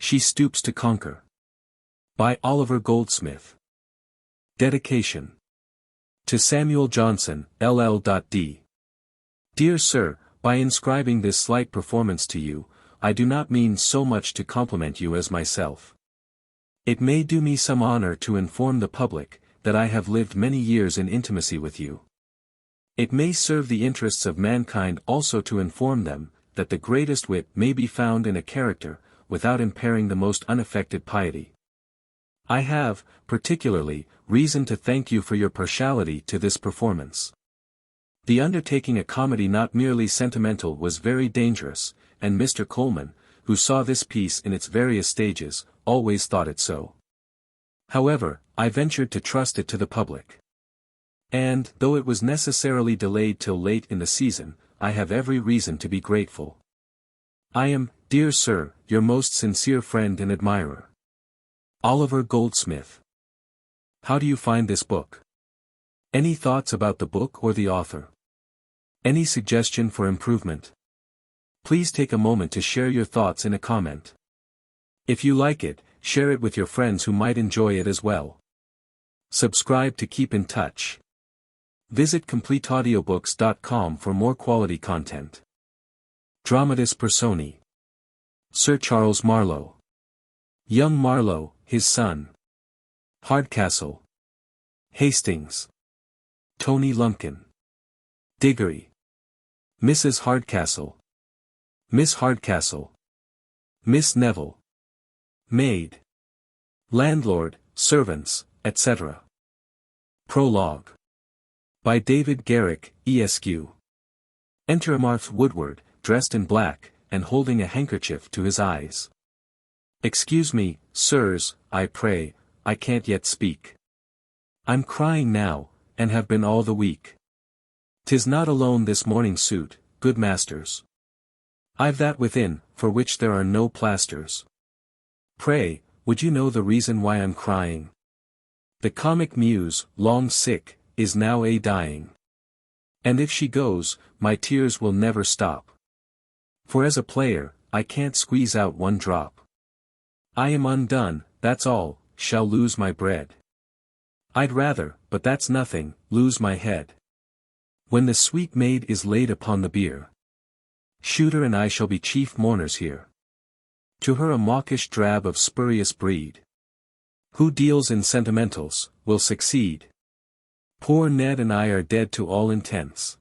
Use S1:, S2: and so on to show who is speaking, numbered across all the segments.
S1: She Stoops to Conquer. By Oliver Goldsmith. Dedication. To Samuel Johnson, LL.D. Dear Sir, by inscribing this slight performance to you, I do not mean so much to compliment you as myself. It may do me some honor to inform the public, that I have lived many years in intimacy with you. It may serve the interests of mankind also to inform them, that the greatest wit may be found in a character, without impairing the most unaffected piety. I have, particularly, reason to thank you for your partiality to this performance. The undertaking a comedy not merely sentimental was very dangerous, and Mr. Coleman, who saw this piece in its various stages, always thought it so. However, I ventured to trust it to the public. And, though it was necessarily delayed till late in the season, I have every reason to be grateful. I am, dear Sir, your most sincere friend and admirer. Oliver Goldsmith. How do you find this book? Any thoughts about the book or the author? Any suggestion for improvement? Please take a moment to share your thoughts in a comment. If you like it, share it with your friends who might enjoy it as well. Subscribe to keep in touch. Visit CompleteAudiobooks.com for more quality content. Dramatis Personae. Sir Charles Marlow. Young Marlow, his son. Hardcastle. Hastings. Tony Lumpkin. Diggory. Mrs. Hardcastle. Miss Hardcastle. Miss Neville. Maid. Landlord, servants, etc. Prologue. By David Garrick, Esq. Enter Marth Woodward, dressed in black, and holding a handkerchief to his eyes. Excuse me, sirs, I pray, I can't yet speak. I'm crying now, and have been all the week. 'Tis not alone this morning suit, good masters. I've that within, for which there are no plasters. Pray, would you know the reason why I'm crying? The comic muse, long sick, is now a-dying. And if she goes, my tears will never stop. For as a player, I can't squeeze out one drop. I am undone, that's all, shall lose my bread. I'd rather, but that's nothing, lose my head. When the sweet maid is laid upon the bier. Shooter and I shall be chief mourners here. To her a mawkish drab of spurious breed. Who deals in sentimentals, will succeed. Poor Ned and I are dead to all intents.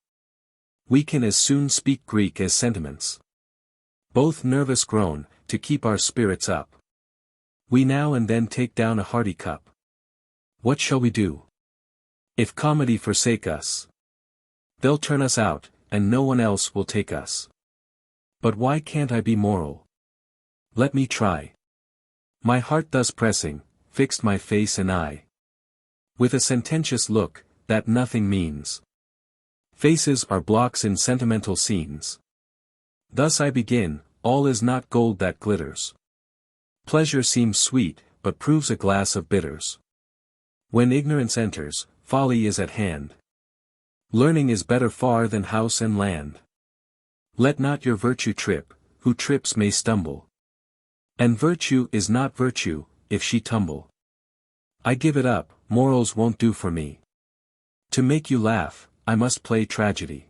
S1: We can as soon speak Greek as sentiments. Both nervous groan, to keep our spirits up. We now and then take down a hearty cup. What shall we do? If comedy forsake us, they'll turn us out, and no one else will take us. But why can't I be moral? Let me try. My heart thus pressing, fixed my face and eye. With a sententious look, that nothing means. Faces are blocks in sentimental scenes. Thus I begin, all is not gold that glitters. Pleasure seems sweet, but proves a glass of bitters. When ignorance enters, folly is at hand. Learning is better far than house and land. Let not your virtue trip, who trips may stumble. And virtue is not virtue, if she tumble. I give it up, morals won't do for me. To make you laugh, I must play tragedy.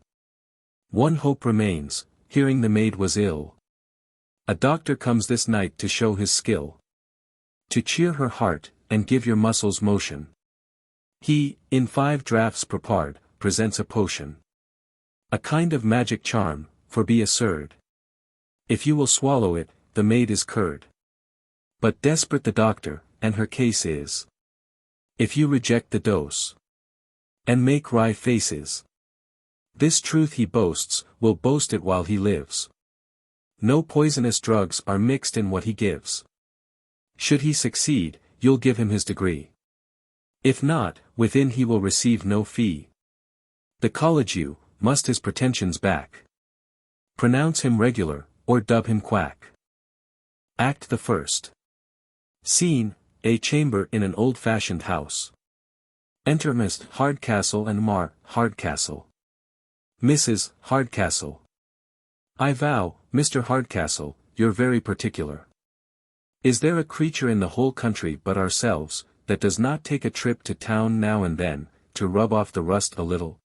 S1: One hope remains, hearing the maid was ill. A doctor comes this night to show his skill. To cheer her heart, and give your muscles motion. He, in 5 draughts prepared, presents a potion. A kind of magic charm, for be assured. If you will swallow it, the maid is cured. But desperate the doctor, and her case is. If you reject the dose, and make wry faces. This truth he boasts, will boast it while he lives. No poisonous drugs are mixed in what he gives. Should he succeed, you'll give him his degree. If not, within he will receive no fee. The college you, must his pretensions back. Pronounce him regular, or dub him quack. Act the first. Scene, a chamber in an old-fashioned house. Enter Mr. Hardcastle and Hardcastle. Mrs. Hardcastle. I vow, Mr. Hardcastle, you're very particular. Is there a creature in the whole country but ourselves, that does not take a trip to town now and then, to rub off the rust a little?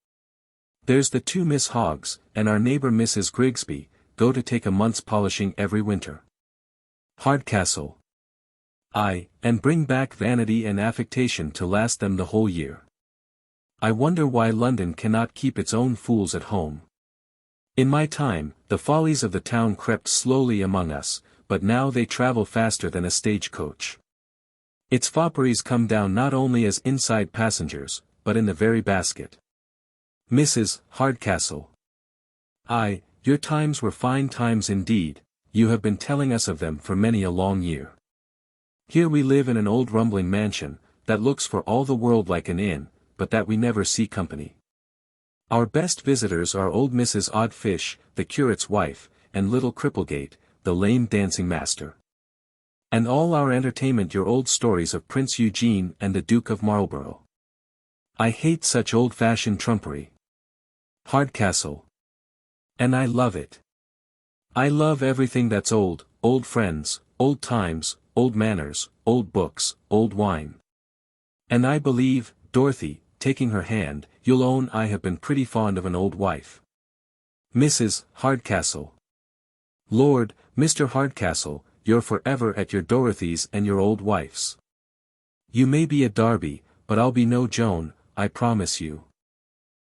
S1: There's the two Miss Hoggs, and our neighbour Mrs. Grigsby, go to take a month's polishing every winter. Hardcastle. Aye, and bring back vanity and affectation to last them the whole year. I wonder why London cannot keep its own fools at home. In my time, the follies of the town crept slowly among us, but now they travel faster than a stagecoach. Its fopperies come down not only as inside passengers, but in the very basket. Mrs. Hardcastle. Aye, your times were fine times indeed, you have been telling us of them for many a long year. Here we live in an old rumbling mansion, that looks for all the world like an inn, but that we never see company. Our best visitors are old Mrs. Oddfish, the curate's wife, and little Cripplegate, the lame dancing master. And all our entertainment your old stories of Prince Eugene and the Duke of Marlborough. I hate such old-fashioned trumpery. Hardcastle. And I love it. I love everything that's old, old friends, old times, old manners, old books, old wine. And I believe, Dorothy, taking her hand, you'll own I have been pretty fond of an old wife. Mrs. Hardcastle. Lord, Mr. Hardcastle, you're forever at your Dorothy's and your old wife's. You may be a Darby, but I'll be no Joan, I promise you.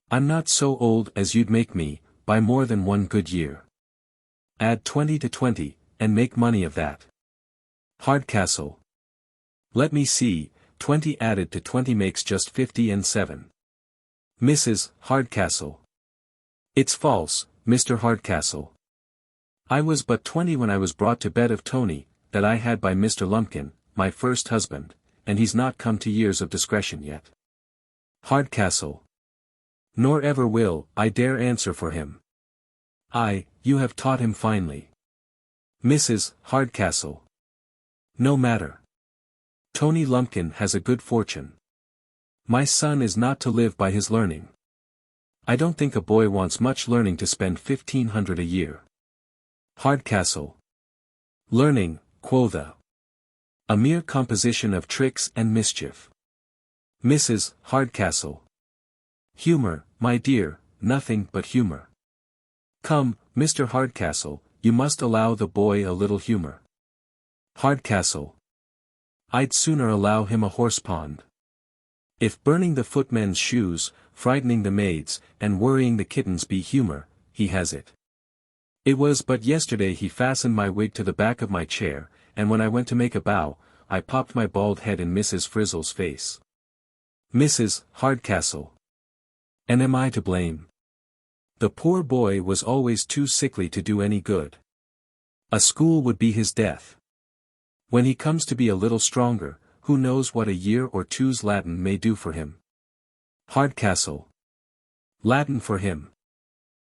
S1: I'm not so old as you'd make me, by more than one good year. Add 20 to 20, and make money of that. Hardcastle. Let me see, 20 added to 20 makes just 50 and 7. Mrs. Hardcastle. It's false, Mr. Hardcastle. I was but 20 when I was brought to bed of Tony, that I had by Mr. Lumpkin, my first husband, and he's not come to years of discretion yet. Hardcastle. Nor ever will, I dare answer for him. Aye, you have taught him finely. Mrs. Hardcastle. No matter. Tony Lumpkin has a good fortune. My son is not to live by his learning. I don't think a boy wants much learning to spend 1,500 a year. Hardcastle. Learning, quotha. A mere composition of tricks and mischief. Mrs. Hardcastle. Humor, my dear, nothing but humor. Come, Mr. Hardcastle, you must allow the boy a little humor. Hardcastle. I'd sooner allow him a horsepond. If burning the footmen's shoes, frightening the maids, and worrying the kittens be humor, he has it. It was but yesterday he fastened my wig to the back of my chair, and when I went to make a bow, I popped my bald head in Mrs. Frizzle's face. Mrs. Hardcastle. And am I to blame? The poor boy was always too sickly to do any good. A school would be his death. When he comes to be a little stronger, who knows what a year or two's Latin may do for him? Hardcastle. Latin for him.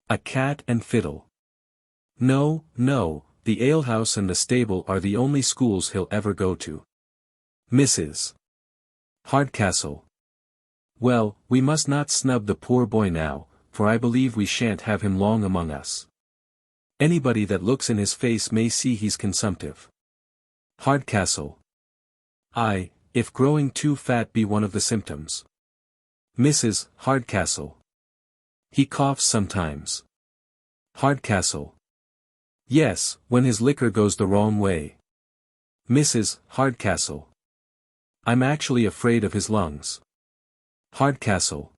S1: A cat and fiddle. No, no, the alehouse and the stable are the only schools he'll ever go to. Mrs. Hardcastle. Well, we must not snub the poor boy now, for I believe we shan't have him long among us. Anybody that looks in his face may see he's consumptive. Hardcastle. Aye, if growing too fat be one of the symptoms. Mrs. Hardcastle. He coughs sometimes. Hardcastle. Yes, when his liquor goes the wrong way. Mrs. Hardcastle. I'm actually afraid of his lungs. Hardcastle.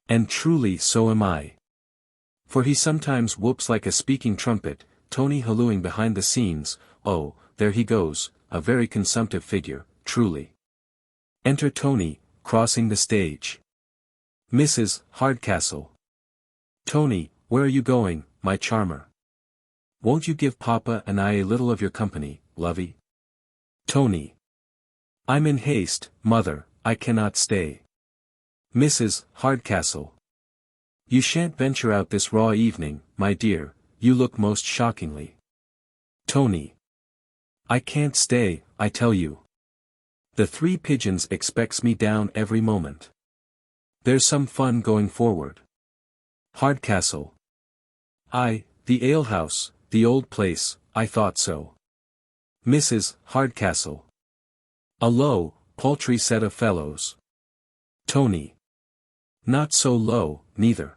S1: And truly so am I. For he sometimes whoops like a speaking trumpet, Tony hallooing behind the scenes, oh, there he goes, a very consumptive figure, truly. Enter Tony, crossing the stage. Mrs. Hardcastle. Tony, where are you going, my charmer? Won't you give Papa and I a little of your company, lovey? Tony. I'm in haste, mother, I cannot stay. Mrs. Hardcastle. You shan't venture out this raw evening, my dear, you look most shockingly. Tony. I can't stay, I tell you. The Three Pigeons expects me down every moment. There's some fun going forward. Hardcastle. Aye, the alehouse, the old place, I thought so. Mrs. Hardcastle. A low, paltry set of fellows. Tony. Not so low, neither.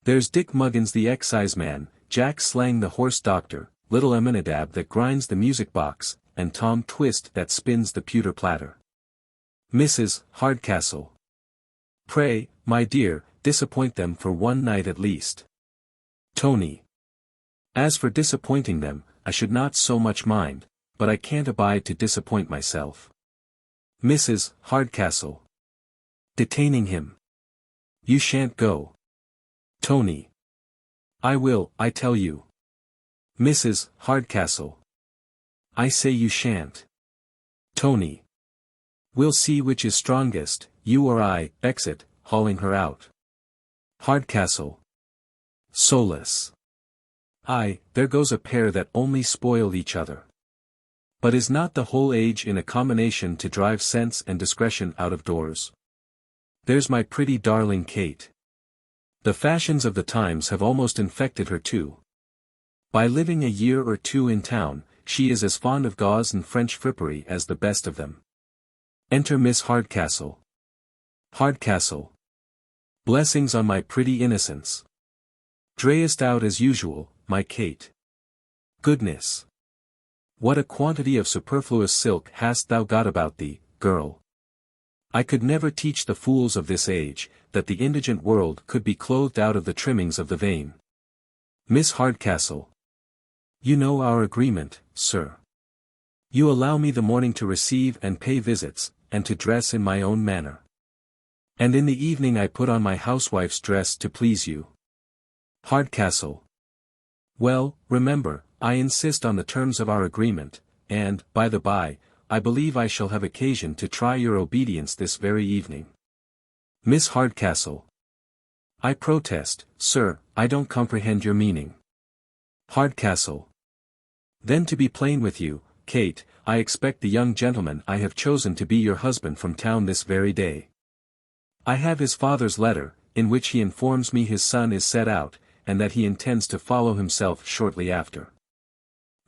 S1: There's Dick Muggins the exciseman, Jack Slang the horse doctor, little Aminadab that grinds the music box, and Tom Twist that spins the pewter platter. Mrs. Hardcastle. Pray, my dear, disappoint them for one night at least. Tony. As for disappointing them, I should not so much mind, but I can't abide to disappoint myself. Mrs. Hardcastle. Detaining him. You shan't go. Tony. I will, I tell you. Mrs. Hardcastle. I say you shan't. Tony. We'll see which is strongest, you or I. Exit, hauling her out. Hardcastle. Solus. Aye, there goes a pair that only spoil each other. But is not the whole age in a combination to drive sense and discretion out of doors? There's my pretty darling Kate. The fashions of the times have almost infected her too. By living a year or two in town, she is as fond of gauze and French frippery as the best of them. Enter Miss Hardcastle. Hardcastle. Blessings on my pretty innocence. Drayest out as usual, my Kate. Goodness! What a quantity of superfluous silk hast thou got about thee, girl! I could never teach the fools of this age, that the indigent world could be clothed out of the trimmings of the vain. Miss Hardcastle. You know our agreement, sir. You allow me the morning to receive and pay visits, and to dress in my own manner. And in the evening I put on my housewife's dress to please you. Hardcastle. Well, remember, I insist on the terms of our agreement, and, by the by, I believe I shall have occasion to try your obedience this very evening. Miss Hardcastle. I protest, sir, I don't comprehend your meaning. Hardcastle. Then to be plain with you, Kate, I expect the young gentleman I have chosen to be your husband from town this very day. I have his father's letter, in which he informs me his son is set out, and that he intends to follow himself shortly after.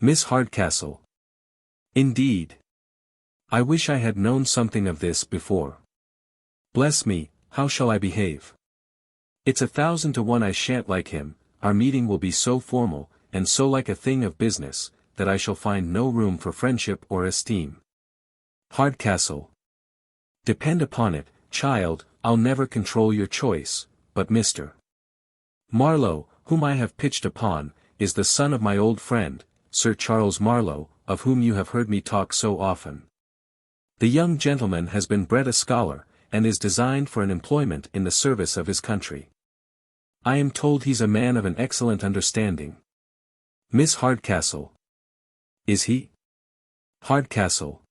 S1: Miss Hardcastle. Indeed. I wish I had known something of this before. Bless me, how shall I behave? It's 1,000 to 1 I shan't like him. Our meeting will be so formal, and so like a thing of business, that I shall find no room for friendship or esteem. Hardcastle. Depend upon it, child, I'll never control your choice, but Mr. Marlow, whom I have pitched upon, is the son of my old friend, Sir Charles Marlow, of whom you have heard me talk so often. The young gentleman has been bred a scholar, and is designed for an employment in the service of his country. I am told he's a man of an excellent understanding. Miss Hardcastle. Is he? Hardcastle.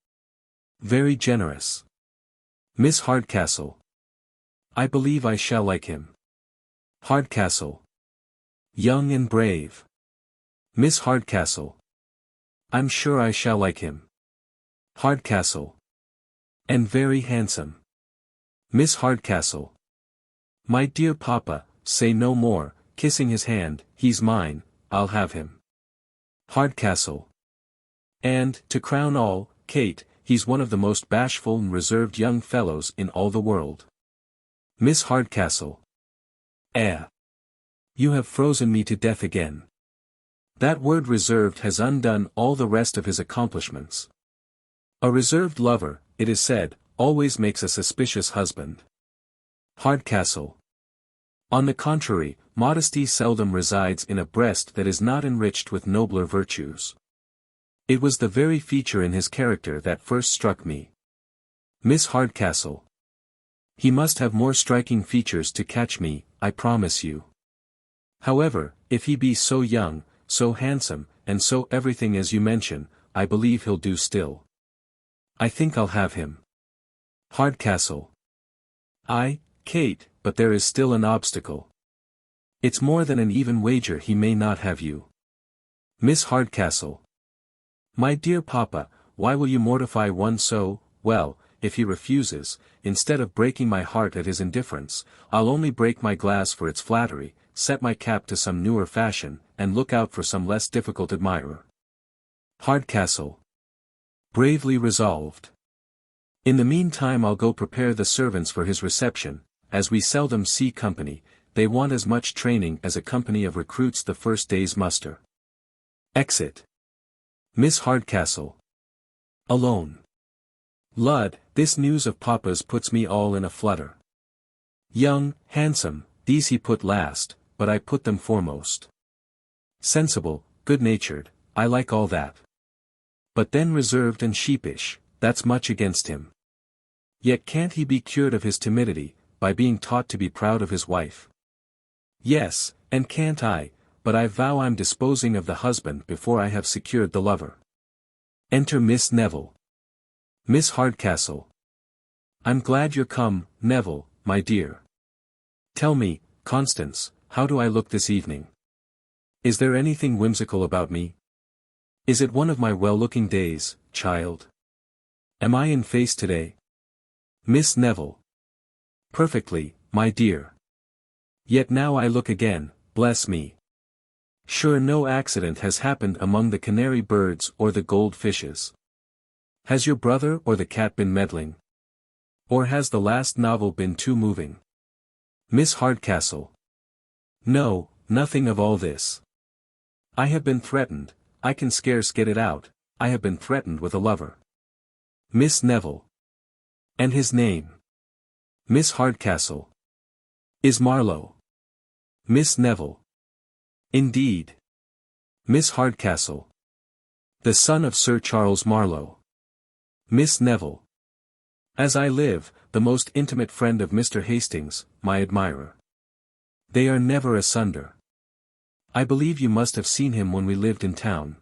S1: Very generous. Miss Hardcastle. I believe I shall like him. Hardcastle. Young and brave. Miss Hardcastle. I'm sure I shall like him. Hardcastle. And very handsome. Miss Hardcastle. My dear papa, say no more, kissing his hand, he's mine, I'll have him. Hardcastle. And, to crown all, Kate, he's one of the most bashful and reserved young fellows in all the world. Miss Hardcastle. You have frozen me to death again. That word reserved has undone all the rest of his accomplishments. A reserved lover, it is said, always makes a suspicious husband. Hardcastle. On the contrary, modesty seldom resides in a breast that is not enriched with nobler virtues. It was the very feature in his character that first struck me. Miss Hardcastle. He must have more striking features to catch me, I promise you. However, if he be so young, so handsome, and so everything as you mention, I believe he'll do still. I think I'll have him. Hardcastle. Aye, Kate, but there is still an obstacle. It's more than an even wager he may not have you. Miss Hardcastle. My dear papa, why will you mortify one so? Well, if he refuses, instead of breaking my heart at his indifference, I'll only break my glass for its flattery, set my cap to some newer fashion, and look out for some less difficult admirer. Hardcastle. Bravely resolved. In the meantime I'll go prepare the servants for his reception, as we seldom see company, they want as much training as a company of recruits the first day's muster. Exit. Miss Hardcastle. Alone. Lud, this news of Papa's puts me all in a flutter. Young, handsome, these he put last, but I put them foremost. Sensible, good-natured, I like all that. But then reserved and sheepish, that's much against him. Yet can't he be cured of his timidity, by being taught to be proud of his wife? Yes, and can't I, but I vow I'm disposing of the husband before I have secured the lover. Enter Miss Neville. Miss Hardcastle. I'm glad you're come, Neville, my dear. Tell me, Constance, how do I look this evening? Is there anything whimsical about me? Is it one of my well-looking days, child? Am I in face today? Miss Neville. Perfectly, my dear. Yet now I look again, bless me. Sure no accident has happened among the canary birds or the gold fishes. Has your brother or the cat been meddling? Or has the last novel been too moving? Miss Hardcastle. No, nothing of all this. I have been threatened, I can scarce get it out, I have been threatened with a lover. Miss Neville. And his name? Miss Hardcastle. Is Marlow. Miss Neville. Indeed. Miss Hardcastle. The son of Sir Charles Marlow. Miss Neville. As I live, the most intimate friend of Mr. Hastings, my admirer. They are never asunder. I believe you must have seen him when we lived in town.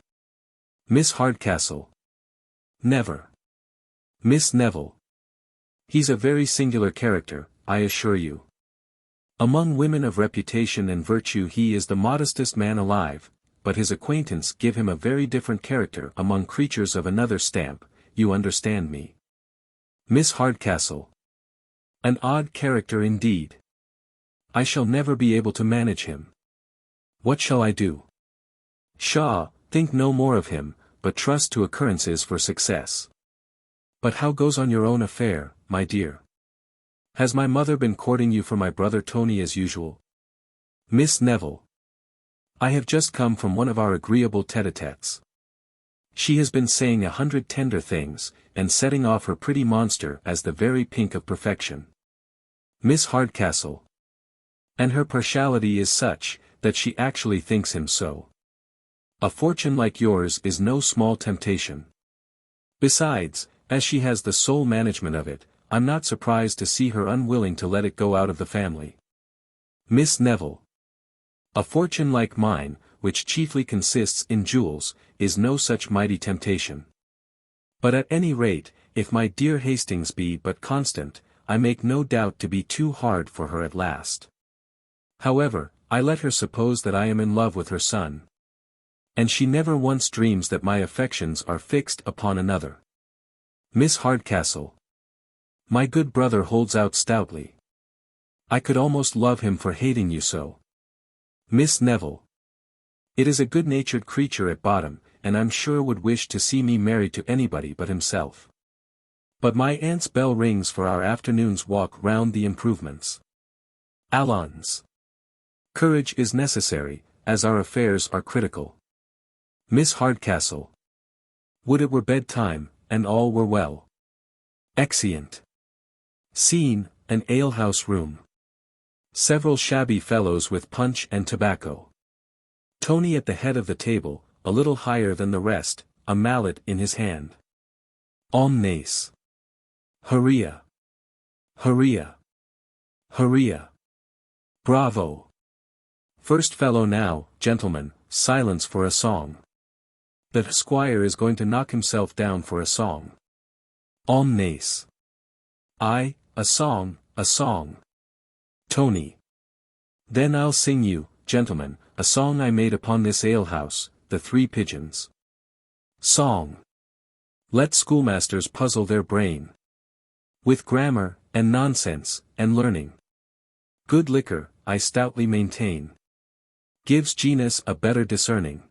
S1: Miss Hardcastle. Never. Miss Neville. He's a very singular character, I assure you. Among women of reputation and virtue he is the modestest man alive, but his acquaintance give him a very different character among creatures of another stamp, you understand me. Miss Hardcastle. An odd character indeed. I shall never be able to manage him. What shall I do? Pshaw, think no more of him, but trust to occurrences for success. But how goes on your own affair, my dear? Has my mother been courting you for my brother Tony as usual? Miss Neville. I have just come from one of our agreeable tete-a-tetes. She has been saying 100 tender things, and setting off her pretty monster as the very pink of perfection. Miss Hardcastle. And her partiality is such, that she actually thinks him so. A fortune like yours is no small temptation. Besides, as she has the sole management of it, I'm not surprised to see her unwilling to let it go out of the family. Miss Neville. A fortune like mine, which chiefly consists in jewels, is no such mighty temptation. But at any rate, if my dear Hastings be but constant, I make no doubt to be too hard for her at last. However, I let her suppose that I am in love with her son. And she never once dreams that my affections are fixed upon another. Miss Hardcastle. My good brother holds out stoutly. I could almost love him for hating you so. Miss Neville. It is a good-natured creature at bottom, and I'm sure would wish to see me married to anybody but himself. But my aunt's bell rings for our afternoon's walk round the improvements. Allons. Courage is necessary, as our affairs are critical. Miss Hardcastle. Would it were bedtime, and all were well. Exeunt. Scene, an alehouse room. Several shabby fellows with punch and tobacco. Tony at the head of the table, a little higher than the rest, a mallet in his hand. Omnes. Hurria. Hurria. Hurria. Bravo. First fellow now, gentlemen, silence for a song. The squire is going to knock himself down for a song. Omnes. Aye, a song, a song. Tony. Then I'll sing you, gentlemen, a song I made upon this alehouse, the Three Pigeons. Song. Let schoolmasters puzzle their brain with grammar, and nonsense, and learning. Good liquor, I stoutly maintain, gives genus a better discerning.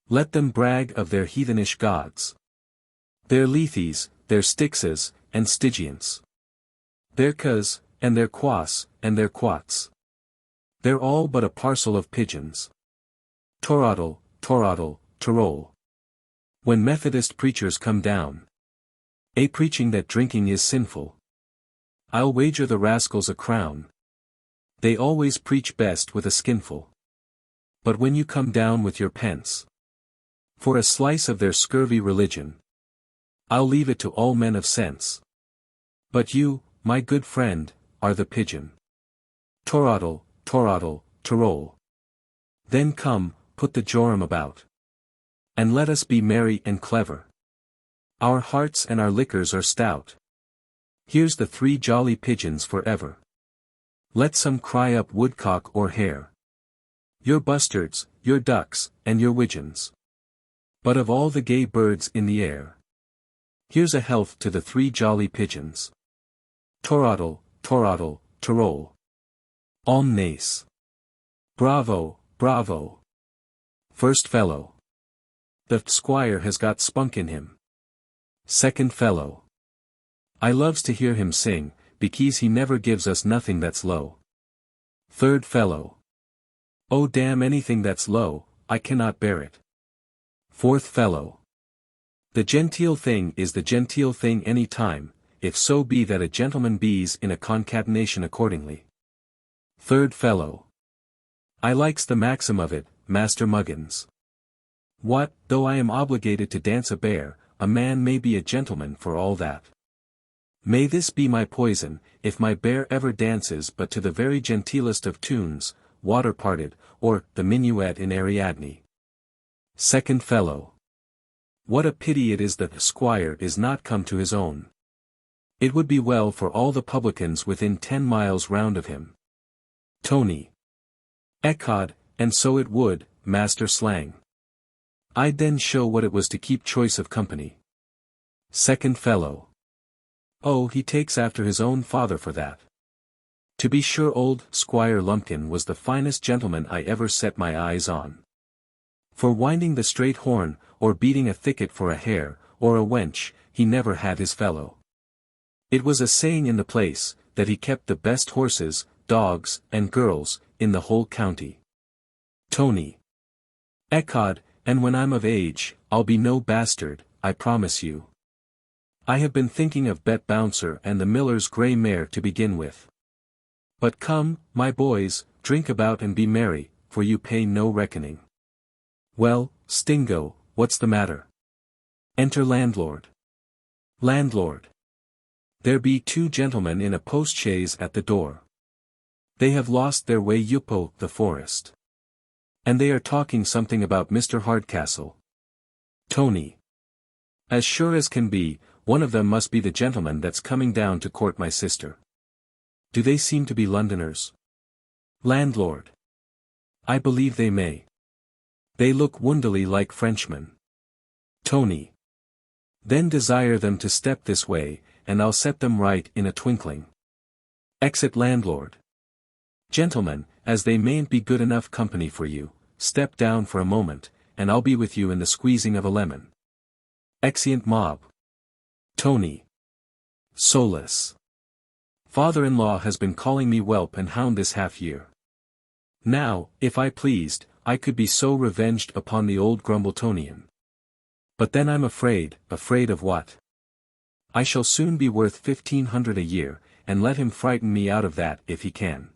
S1: Let them brag of their heathenish gods. Their Lethes, their Styxes, and Stygians. Their Cas, and their Quas, and their Quats. They're all but a parcel of pigeons. Torodle, Torodle, Tirol. When Methodist preachers come down, preaching that drinking is sinful, I'll wager the rascals a crown. They always preach best with a skinful. But when you come down with your pence for a slice of their scurvy religion, I'll leave it to all men of sense. But you, my good friend, are the pigeon. Torodle, Torodle, Tirol. Then come, put the jorum about, and let us be merry and clever. Our hearts and our liquors are stout. Here's the 3 jolly pigeons forever. Let some cry up woodcock or hare. Your bustards, your ducks, and your widgeons. But of all the gay birds in the air, here's a health to the 3 jolly pigeons. Torodle, Torodle, Tirol. Omnes. Bravo, bravo. First fellow. The squire has got spunk in him. Second fellow. I loves to hear him sing, because he never gives us nothing that's low. Third fellow. Oh damn anything that's low, I cannot bear it. Fourth fellow. The genteel thing is the genteel thing any time, if so be that a gentleman bees in a concatenation accordingly. Third fellow. I likes the maxim of it, Master Muggins. What, though I am obligated to dance a bear, a man may be a gentleman for all that. May this be my poison, if my bear ever dances but to the very genteelest of tunes, Water Parted, or the Minuet in Ariadne. Second fellow. What a pity it is that the squire is not come to his own. It would be well for all the publicans within 10 miles round of him. Tony. Ecod, and so it would, Master Slang. I'd then show what it was to keep choice of company. Second fellow. Oh, he takes after his own father for that. To be sure old Squire Lumpkin was the finest gentleman I ever set my eyes on. For winding the straight horn, or beating a thicket for a hare, or a wench, he never had his fellow. It was a saying in the place, that he kept the best horses, dogs, and girls, in the whole county. Tony. Ecod, and when I'm of age, I'll be no bastard, I promise you. I have been thinking of Bet Bouncer and the miller's grey mare to begin with. But come, my boys, drink about and be merry, for you pay no reckoning. Well, Stingo, what's the matter? Enter landlord. Landlord. There be 2 gentlemen in a post-chaise at the door. They have lost their way Yupo the forest. And they are talking something about Mr. Hardcastle. Tony. As sure as can be, one of them must be the gentleman that's coming down to court my sister. Do they seem to be Londoners? Landlord. I believe they may. They look wondily like Frenchmen. Tony. Then desire them to step this way, and I'll set them right in a twinkling. Exit landlord. Gentlemen, as they mayn't be good enough company for you, step down for a moment, and I'll be with you in the squeezing of a lemon. Exeunt mob. Tony. Solus. Father-in-law has been calling me whelp and hound this half-year. Now, if I pleased, I could be so revenged upon the old Grumbletonian. But then I'm afraid of what? I shall soon be worth 1,500 a year, and let him frighten me out of that if he can.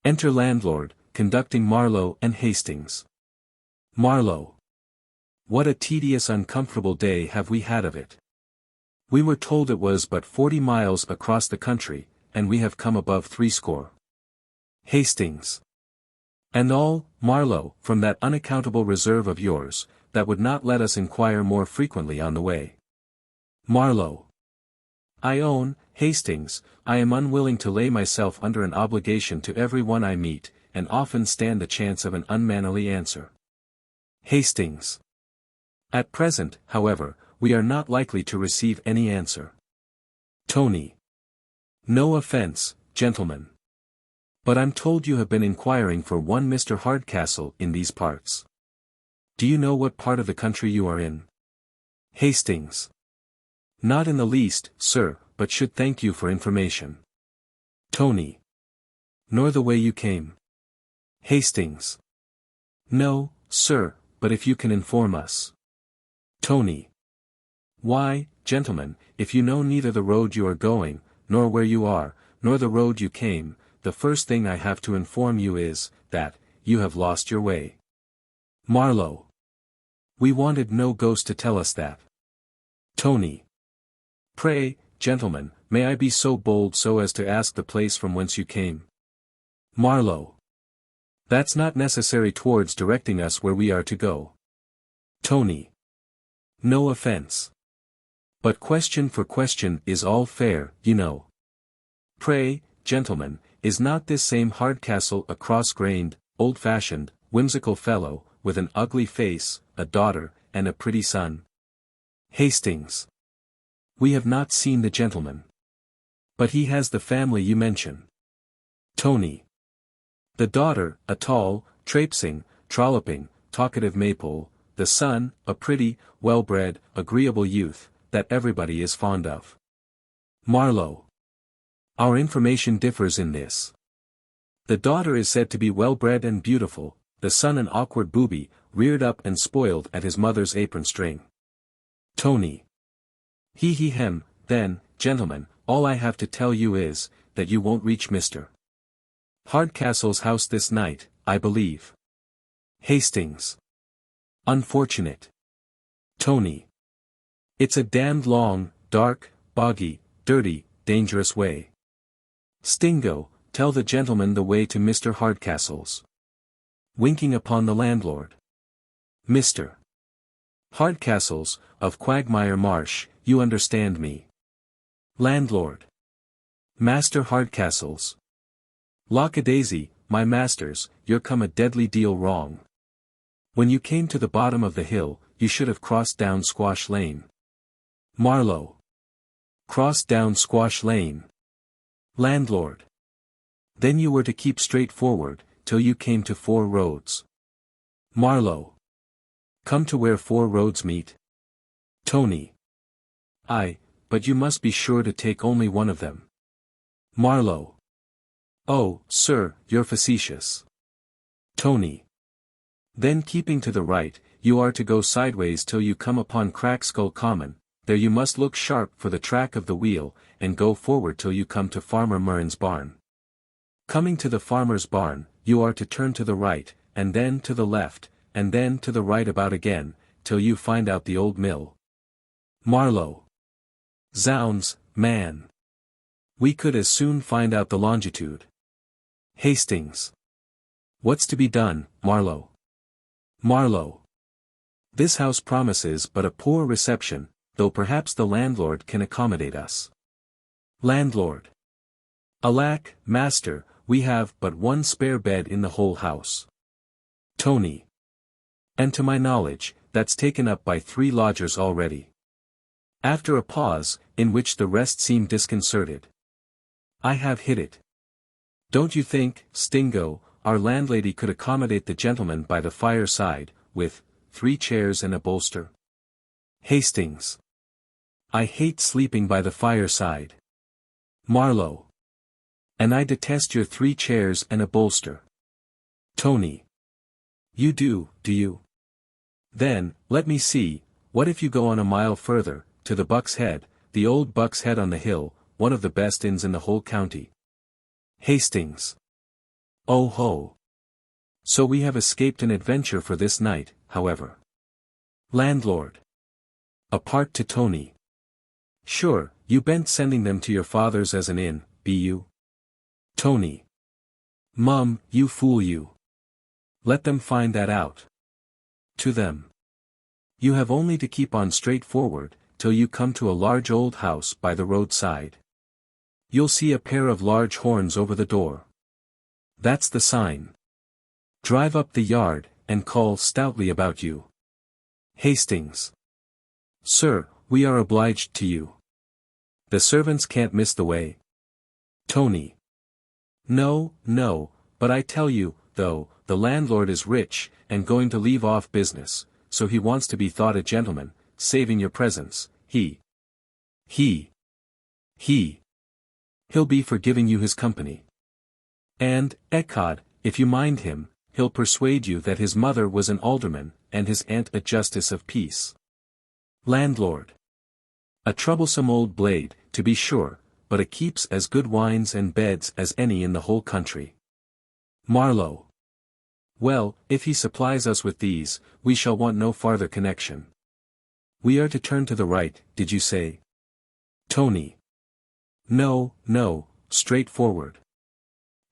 S1: Enter landlord, conducting Marlow and Hastings. Marlow. What a tedious uncomfortable day have we had of it. We were told it was but 40 miles across the country, and we have come above 60. Hastings. And all, Marlow, from that unaccountable reserve of yours, that would not let us inquire more frequently on the way. Marlow. I own, Hastings, I am unwilling to lay myself under an obligation to every one I meet, and often stand the chance of an unmannerly answer. Hastings. At present, however, we are not likely to receive any answer. Tony. No offense, gentlemen. But I'm told you have been inquiring for one Mr. Hardcastle in these parts. Do you know what part of the country you are in? Hastings. Not in the least, sir, but should thank you for information. Tony. Nor the way you came. Hastings. No, sir, but if you can inform us. Tony. Why, gentlemen, if you know neither the road you are going, nor where you are, nor the road you came, the first thing I have to inform you is, that, you have lost your way. Marlow. We wanted no ghost to tell us that. Tony. Pray, gentlemen, may I be so bold so as to ask the place from whence you came? Marlow. That's not necessary towards directing us where we are to go. Tony. No offense. But question for question is all fair, you know. Pray, gentlemen, is not this same Hardcastle a cross-grained, old-fashioned, whimsical fellow, with an ugly face, a daughter, and a pretty son? Hastings. We have not seen the gentleman. But he has the family you mention. Tony. The daughter, a tall, traipsing, trolloping, talkative maypole, the son, a pretty, well-bred, agreeable youth, that everybody is fond of. Marlow. Our information differs in this. The daughter is said to be well-bred and beautiful, the son an awkward booby, reared up and spoiled at his mother's apron string. Tony. Hem, then, gentlemen, all I have to tell you is, that you won't reach Mr. Hardcastle's house this night, I believe. Hastings. Unfortunate. Tony. It's a damned long, dark, boggy, dirty, dangerous way. Stingo, tell the gentleman the way to Mr. Hardcastle's. Winking upon the landlord. Mr. Hardcastle's, of Quagmire Marsh, you understand me. Landlord. Master Hardcastle's. Lackadaisy, my masters, you're come a deadly deal wrong. When you came to the bottom of the hill, you should have crossed down Squash Lane. Marlow. Crossed down Squash Lane. Landlord. Then you were to keep straight forward, till you came to 4 roads. Marlow. Come to where 4 roads meet. Tony. Aye, but you must be sure to take only one of them. Marlow. Oh, sir, you're facetious. Tony. Then keeping to the right, you are to go sideways till you come upon Crackskull Common, there you must look sharp for the track of the wheel, and go forward till you come to Farmer Murren's barn. Coming to the farmer's barn, you are to turn to the right, and then to the left, and then to the right about again, till you find out the old mill. Marlow. Zounds, man. We could as soon find out the longitude. Hastings. What's to be done, Marlow? Marlow. This house promises but a poor reception, though perhaps the landlord can accommodate us. Landlord. Alack, master, we have but 1 spare bed in the whole house. Tony. And to my knowledge, that's taken up by 3 lodgers already. After a pause, in which the rest seemed disconcerted. I have hit it. Don't you think, Stingo, our landlady could accommodate the gentleman by the fireside, with 3 chairs and a bolster? Hastings. I hate sleeping by the fireside. Marlow. And I detest your 3 chairs and a bolster. Tony. You do you? Then, let me see, what if you go on a mile further, to the Buck's Head, the old Buck's Head on the hill, one of the best inns in the whole county. Hastings. Oh ho. So we have escaped an adventure for this night, however. Landlord. Apart to Tony. Sure, you ben't sending them to your father's as an inn, be you? Tony. Mum, you fool you. Let them find that out. To them. You have only to keep on straight forward, till you come to a large old house by the roadside. You'll see a pair of large horns over the door. That's the sign. Drive up the yard, and call stoutly about you. Hastings. Sir, we are obliged to you. The servants can't miss the way. Tony. No, but I tell you, though, the landlord is rich, and going to leave off business, so he wants to be thought a gentleman, saving your presence, he He. He'll be for giving you his company. And, ecod, if you mind him, he'll persuade you that his mother was an alderman, and his aunt a justice of peace. Landlord. A troublesome old blade, to be sure, but it keeps as good wines and beds as any in the whole country. Marlow. Well, if he supplies us with these, we shall want no farther connection. We are to turn to the right, did you say? Tony. No, straight forward.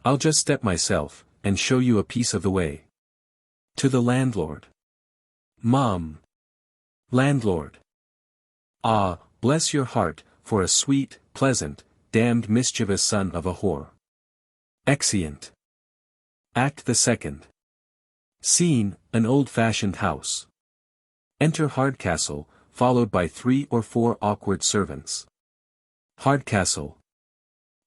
S1: I'll just step myself, and show you a piece of the way. To the landlord. Mum. Landlord. Ah, bless your heart, for a sweet, pleasant, damned mischievous son of a whore. Exeunt. Act the second. Scene, an old-fashioned house. Enter Hardcastle, followed by 3 or 4 awkward servants. Hardcastle.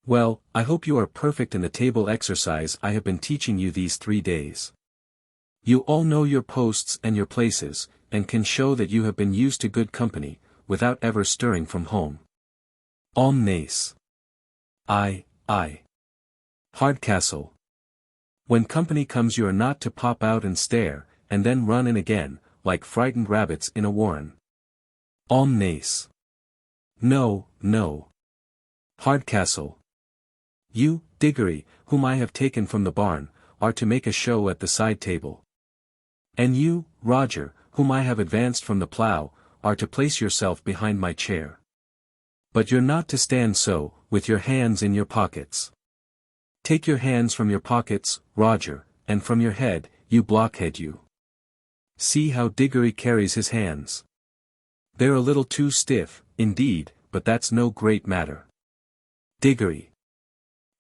S1: Well, I hope you are perfect in the table exercise I have been teaching you these 3 days. You all know your posts and your places, and can show that you have been used to good company, without ever stirring from home. Omnes. Aye. Hardcastle. When company comes you are not to pop out and stare, and then run in again, like frightened rabbits in a warren. Omnes. No. Hardcastle. You, Diggory, whom I have taken from the barn, are to make a show at the side table. And you, Roger, whom I have advanced from the plough, are to place yourself behind my chair. But you're not to stand so, with your hands in your pockets. Take your hands from your pockets, Roger, and from your head, you blockhead you. See how Diggory carries his hands. They're a little too stiff, indeed, but that's no great matter. Diggory.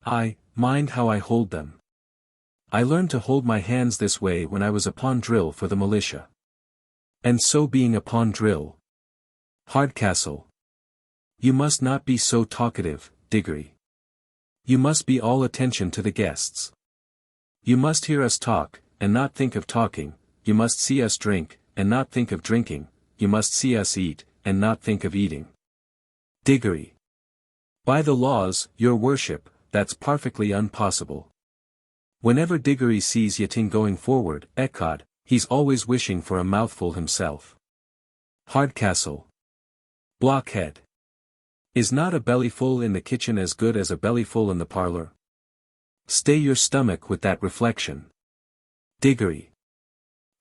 S1: I mind how I hold them. I learned to hold my hands this way when I was upon drill for the militia. And so being upon drill. Hardcastle. You must not be so talkative, Diggory. You must be all attention to the guests. You must hear us talk, and not think of talking, you must see us drink, and not think of drinking, you must see us eat, and not think of eating. Diggory. By the laws, your worship, that's perfectly unpossible. Whenever Diggory sees Yatin going forward, ecod, he's always wishing for a mouthful himself. Hardcastle. Blockhead. Is not a bellyful in the kitchen as good as a bellyful in the parlour? Stay your stomach with that reflection. Diggory.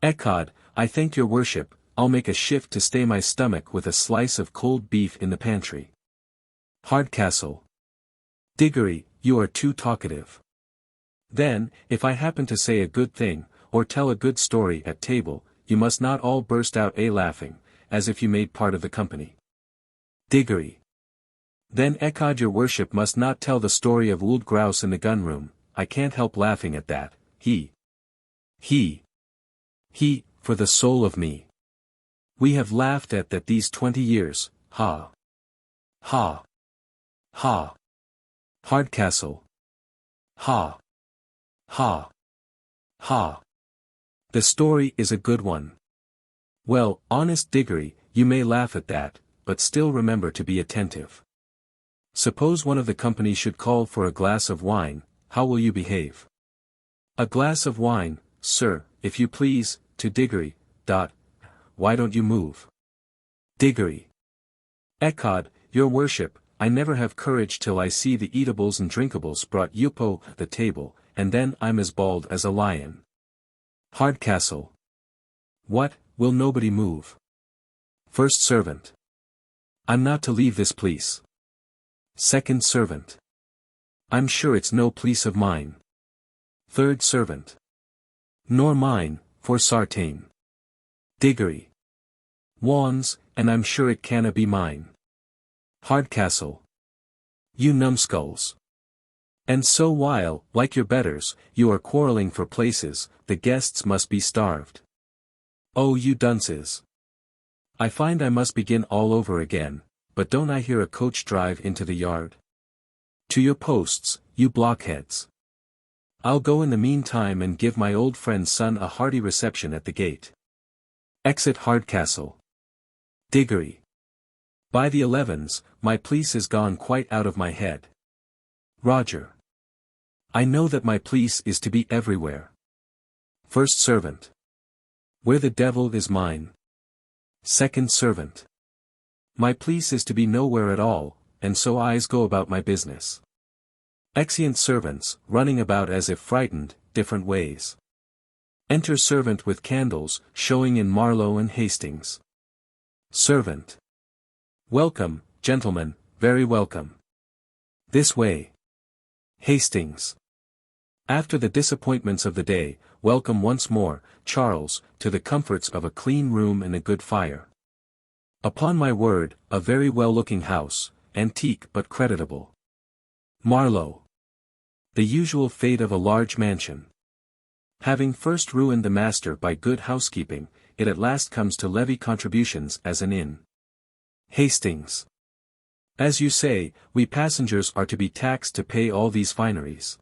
S1: Ecod, I thank your worship, I'll make a shift to stay my stomach with a slice of cold beef in the pantry. Hardcastle. Diggory, you are too talkative. Then, if I happen to say a good thing, or tell a good story at table, you must not all burst out laughing, as if you made part of the company. Diggory. Then ecod your worship must not tell the story of old grouse in the gun-room, I can't help laughing at that, he, for the soul of me. We have laughed at that these 20 years, ha. Hardcastle. Ha. The story is a good one. Well, honest Diggory, you may laugh at that, but still remember to be attentive. Suppose one of the company should call for a glass of wine, how will you behave? A glass of wine, sir, if you please, to Diggory. Why don't you move? Diggory. Ecod, your worship, I never have courage till I see the eatables and drinkables brought upon the table, and then I'm as bald as a lion. Hardcastle. What, will nobody move? First servant. I'm not to leave this place. Second servant. I'm sure it's no place of mine. Third servant. Nor mine, for sartain. Diggory. Wands, and I'm sure it canna be mine. Hardcastle. You numbskulls. And so while, like your betters, you are quarrelling for places, the guests must be starved. Oh you dunces. I find I must begin all over again, but don't I hear a coach drive into the yard? To your posts, you blockheads. I'll go in the meantime and give my old friend's son a hearty reception at the gate. Exit Hardcastle. Diggory. By the 11s, my police is gone quite out of my head. Roger. I know that my police is to be everywhere. First servant. Where the devil is mine. Second servant. My police is to be nowhere at all, and so I's go about my business. Exeunt servants, running about as if frightened, different ways. Enter servant with candles, showing in Marlow and Hastings. Servant. Welcome, gentlemen, very welcome. This way. Hastings. After the disappointments of the day, welcome once more, Charles, to the comforts of a clean room and a good fire. Upon my word, a very well-looking house, antique but creditable. Marlow. The usual fate of a large mansion. Having first ruined the master by good housekeeping, it at last comes to levy contributions as an inn. Hastings. As you say, we passengers are to be taxed to pay all these fineries.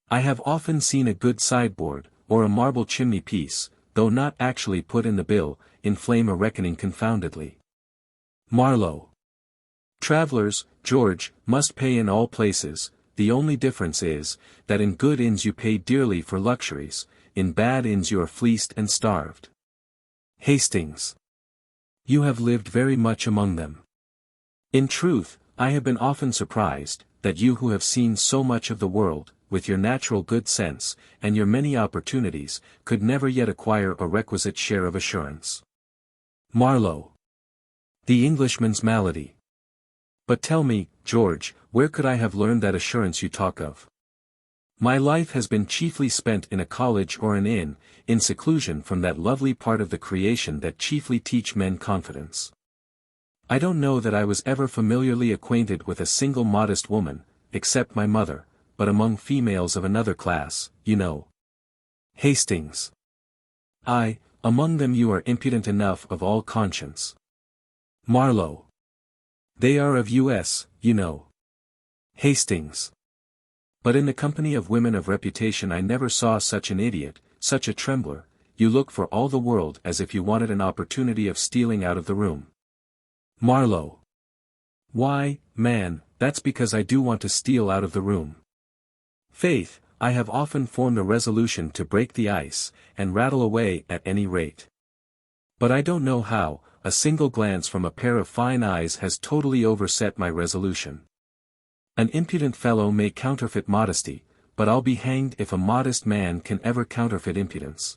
S1: I have often seen a good sideboard, or a marble chimney piece, though not actually put in the bill, inflame a reckoning confoundedly. Marlow. Travellers, George, must pay in all places, the only difference is, that in good inns you pay dearly for luxuries, in bad inns you are fleeced and starved. Hastings. You have lived very much among them. In truth, I have been often surprised, that you who have seen so much of the world, with your natural good sense, and your many opportunities, could never yet acquire a requisite share of assurance. Marlow. The Englishman's malady. But tell me, George, where could I have learned that assurance you talk of? My life has been chiefly spent in a college or an inn, in seclusion from that lovely part of the creation that chiefly teach men confidence. I don't know that I was ever familiarly acquainted with a single modest woman, except my mother, but among females of another class, you know. Hastings. Aye, among them you are impudent enough of all conscience. Marlow. They are of us, you know. Hastings. But in the company of women of reputation I never saw such an idiot, such a trembler. You look for all the world as if you wanted an opportunity of stealing out of the room. Marlow. Why, man, that's because I do want to steal out of the room. Faith, I have often formed a resolution to break the ice, and rattle away at any rate. But I don't know how, a single glance from a pair of fine eyes has totally overset my resolution. An impudent fellow may counterfeit modesty, but I'll be hanged if a modest man can ever counterfeit impudence.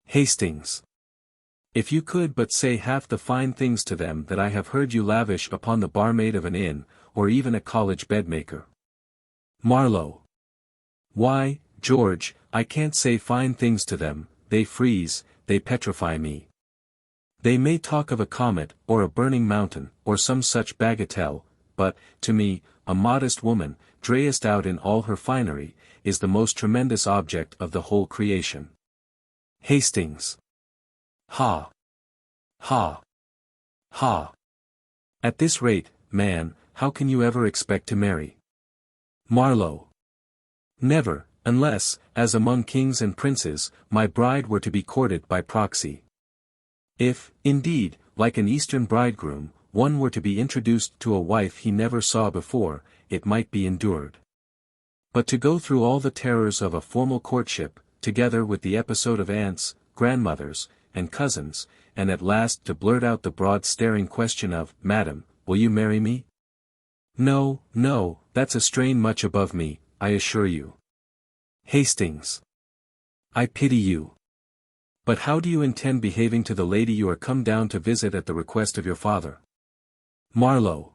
S1: Hastings. If you could but say half the fine things to them that I have heard you lavish upon the barmaid of an inn, or even a college bedmaker. Marlow. Why, George, I can't say fine things to them, they freeze, they petrify me. They may talk of a comet, or a burning mountain, or some such bagatelle, but, to me, a modest woman, dressed out in all her finery, is the most tremendous object of the whole creation. Hastings. Ha! Ha! Ha! At this rate, man, how can you ever expect to marry? Marlow. Never, unless, as among kings and princes, my bride were to be courted by proxy. If, indeed, like an Eastern bridegroom, one were to be introduced to a wife he never saw before, it might be endured. But to go through all the terrors of a formal courtship, together with the episode of aunts, grandmothers, and cousins, and at last to blurt out the broad staring question of, Madam, will you marry me? No, no, that's a strain much above me, I assure you. Hastings. I pity you. But how do you intend behaving to the lady you are come down to visit at the request of your father? Marlow.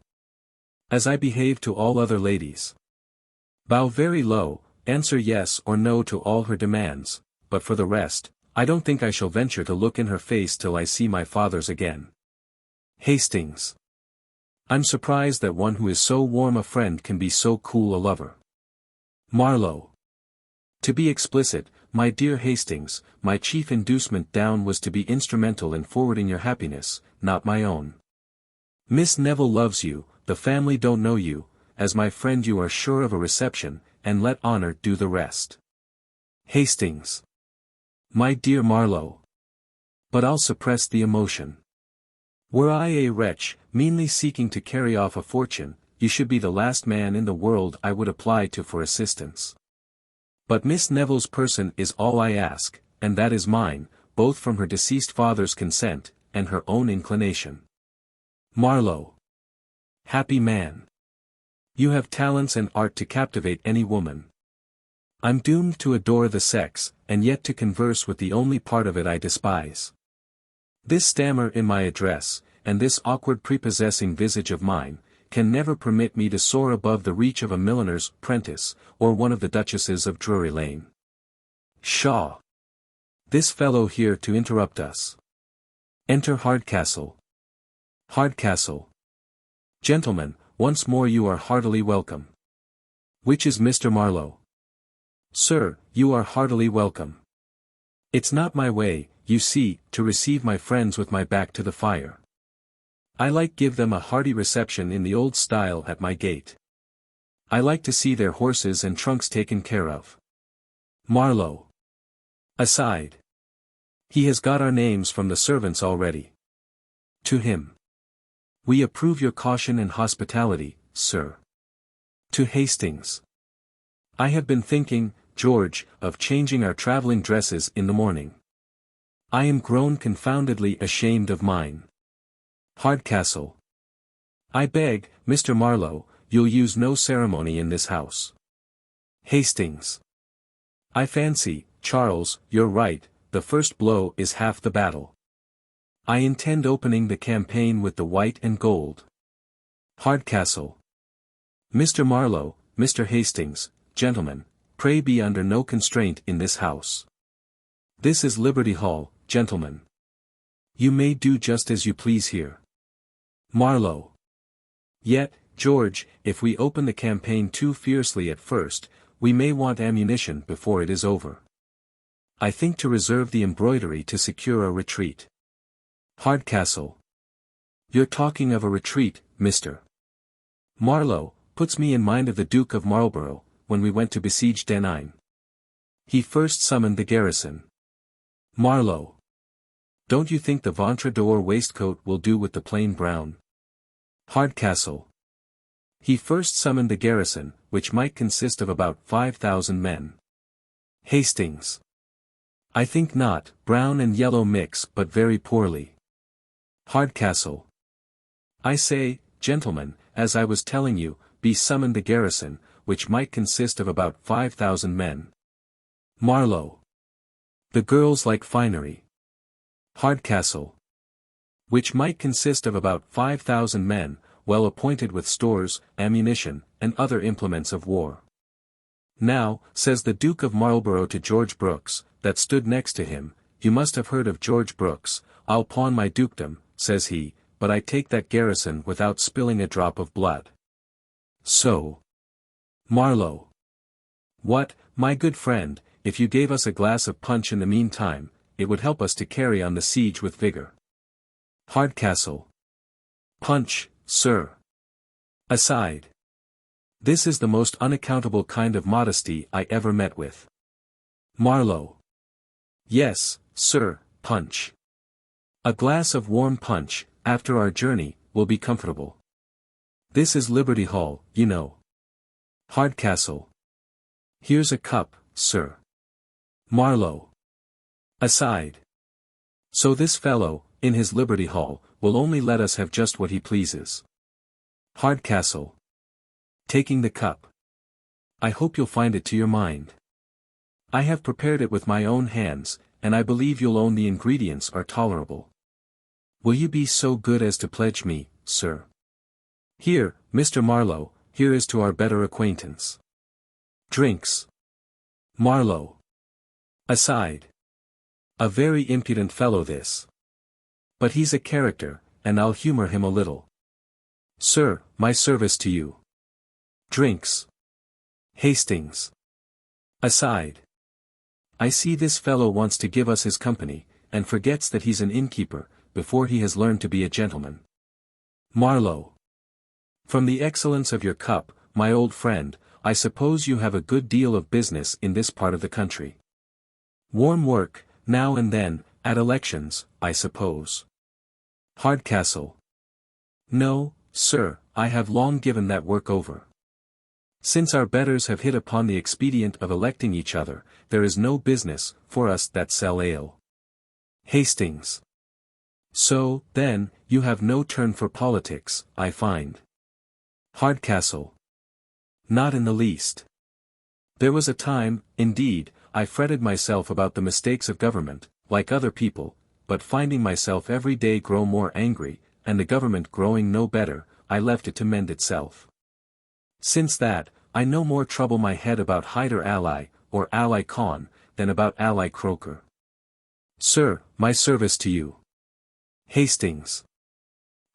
S1: As I behave to all other ladies. Bow very low, answer yes or no to all her demands, but for the rest, I don't think I shall venture to look in her face till I see my father's again. Hastings. I'm surprised that one who is so warm a friend can be so cool a lover. Marlow. To be explicit, my dear Hastings, my chief inducement down was to be instrumental in forwarding your happiness, not my own. Miss Neville loves you, the family don't know you, as my friend you are sure of a reception, and let honor do the rest. Hastings. My dear Marlow. But I'll suppress the emotion. Were I a wretch, meanly seeking to carry off a fortune, you should be the last man in the world I would apply to for assistance. But Miss Neville's person is all I ask, and that is mine, both from her deceased father's consent, and her own inclination. Marlow. Happy man. You have talents and art to captivate any woman. I'm doomed to adore the sex, and yet to converse with the only part of it I despise. This stammer in my address, and this awkward prepossessing visage of mine, can never permit me to soar above the reach of a milliner's prentice, or one of the duchesses of Drury Lane. Pshaw! This fellow here to interrupt us. Enter Hardcastle. Hardcastle. Gentlemen, once more you are heartily welcome. Which is Mr. Marlow? Sir, you are heartily welcome. It's not my way, you see, to receive my friends with my back to the fire. I like give them a hearty reception in the old style at my gate. I like to see their horses and trunks taken care of. Marlow. Aside. He has got our names from the servants already. To him. We approve your caution and hospitality, sir. To Hastings. I have been thinking, George, of changing our travelling dresses in the morning. I am grown confoundedly ashamed of mine. Hardcastle. I beg, Mr. Marlow, you'll use no ceremony in this house. Hastings. I fancy, Charles, you're right, the first blow is half the battle. I intend opening the campaign with the white and gold. Hardcastle. Mr. Marlow, Mr. Hastings, gentlemen, pray be under no constraint in this house. This is Liberty Hall, gentlemen. You may do just as you please here. Marlow. Yet, George, if we open the campaign too fiercely at first, we may want ammunition before it is over. I think to reserve the embroidery to secure a retreat. Hardcastle. You're talking of a retreat, Mr. Marlow, puts me in mind of the Duke of Marlborough, when we went to besiege Denine. He first summoned the garrison. Marlow. Don't you think the ventre d'or waistcoat will do with the plain brown? Hardcastle. He first summoned the garrison, which might consist of about 5,000 men. Hastings. I think not, brown and yellow mix but very poorly. Hardcastle. I say, gentlemen, as I was telling you, be summoned the garrison, which might consist of about 5,000 men. Marlow. The girls like finery. Hardcastle. Which might consist of about 5,000 men, well appointed with stores, ammunition, and other implements of war. Now, says the Duke of Marlborough to George Brooks, that stood next to him, you must have heard of George Brooks, I'll pawn my dukedom, says he, but I take that garrison without spilling a drop of blood. So. Marlow. What, my good friend, if you gave us a glass of punch in the meantime, it would help us to carry on the siege with vigor. Hardcastle. Punch, sir. Aside. This is the most unaccountable kind of modesty I ever met with. Marlow. Yes, sir, punch. A glass of warm punch, after our journey, will be comfortable. This is Liberty Hall, you know. Hardcastle. Here's a cup, sir. Marlow. Aside. So this fellow, in his Liberty Hall, will only let us have just what he pleases. Hardcastle. Taking the cup. I hope you'll find it to your mind. I have prepared it with my own hands, and I believe you'll own the ingredients are tolerable. Will you be so good as to pledge me, sir? Here, Mr. Marlow, here is to our better acquaintance. Drinks. Marlow. Aside. A very impudent fellow this. But he's a character, and I'll humor him a little. Sir, my service to you. Drinks. Hastings. Aside. I see this fellow wants to give us his company, and forgets that he's an innkeeper, before he has learned to be a gentleman. Marlow. From the excellence of your cup, my old friend, I suppose you have a good deal of business in this part of the country. Warm work, now and then, at elections, I suppose. Hardcastle. No, sir, I have long given that work over. Since our betters have hit upon the expedient of electing each other, there is no business for us that sell ale. Hastings. So, then, you have no turn for politics, I find. Hardcastle. Not in the least. There was a time, indeed, I fretted myself about the mistakes of government, like other people, but finding myself every day grow more angry, and the government growing no better, I left it to mend itself. Since that, I no more trouble my head about Hyder Ally, or Ally Con, than about Ally Croker. Sir, my service to you. Hastings.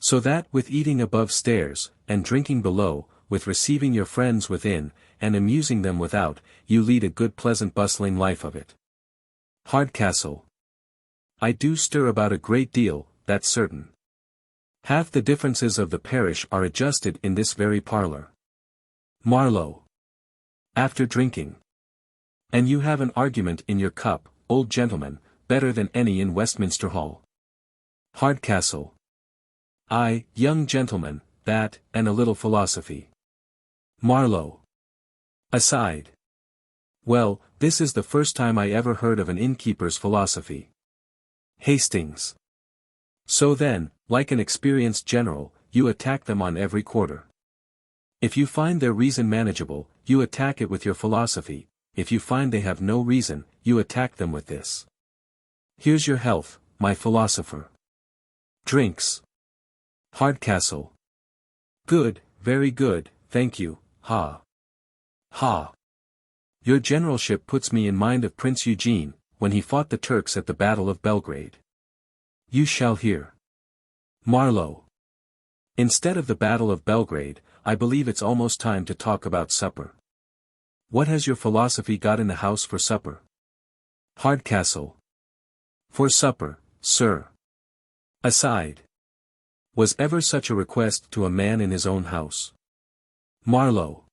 S1: So that with eating above stairs, and drinking below, with receiving your friends within, and amusing them without, you lead a good pleasant bustling life of it. Hardcastle. I do stir about a great deal, that's certain. Half the differences of the parish are adjusted in this very parlour. Marlow. After drinking. And you have an argument in your cup, old gentleman, better than any in Westminster Hall. Hardcastle. Ay, young gentleman, that, and a little philosophy. Marlow. Aside. Well, this is the first time I ever heard of an innkeeper's philosophy. Hastings. So then, like an experienced general, you attack them on every quarter. If you find their reason manageable, you attack it with your philosophy, if you find they have no reason, you attack them with this. Here's your health, my philosopher. Drinks. Hardcastle. Good, very good, thank you, ha. Ha. Your generalship puts me in mind of Prince Eugene, when he fought the Turks at the Battle of Belgrade. You shall hear. Marlow. Instead of the Battle of Belgrade, I believe it's almost time to talk about supper. What has your philosophy got in the house for supper? Hardcastle. For supper, sir. Aside. Was ever such a request to a man in his own house? Marlow.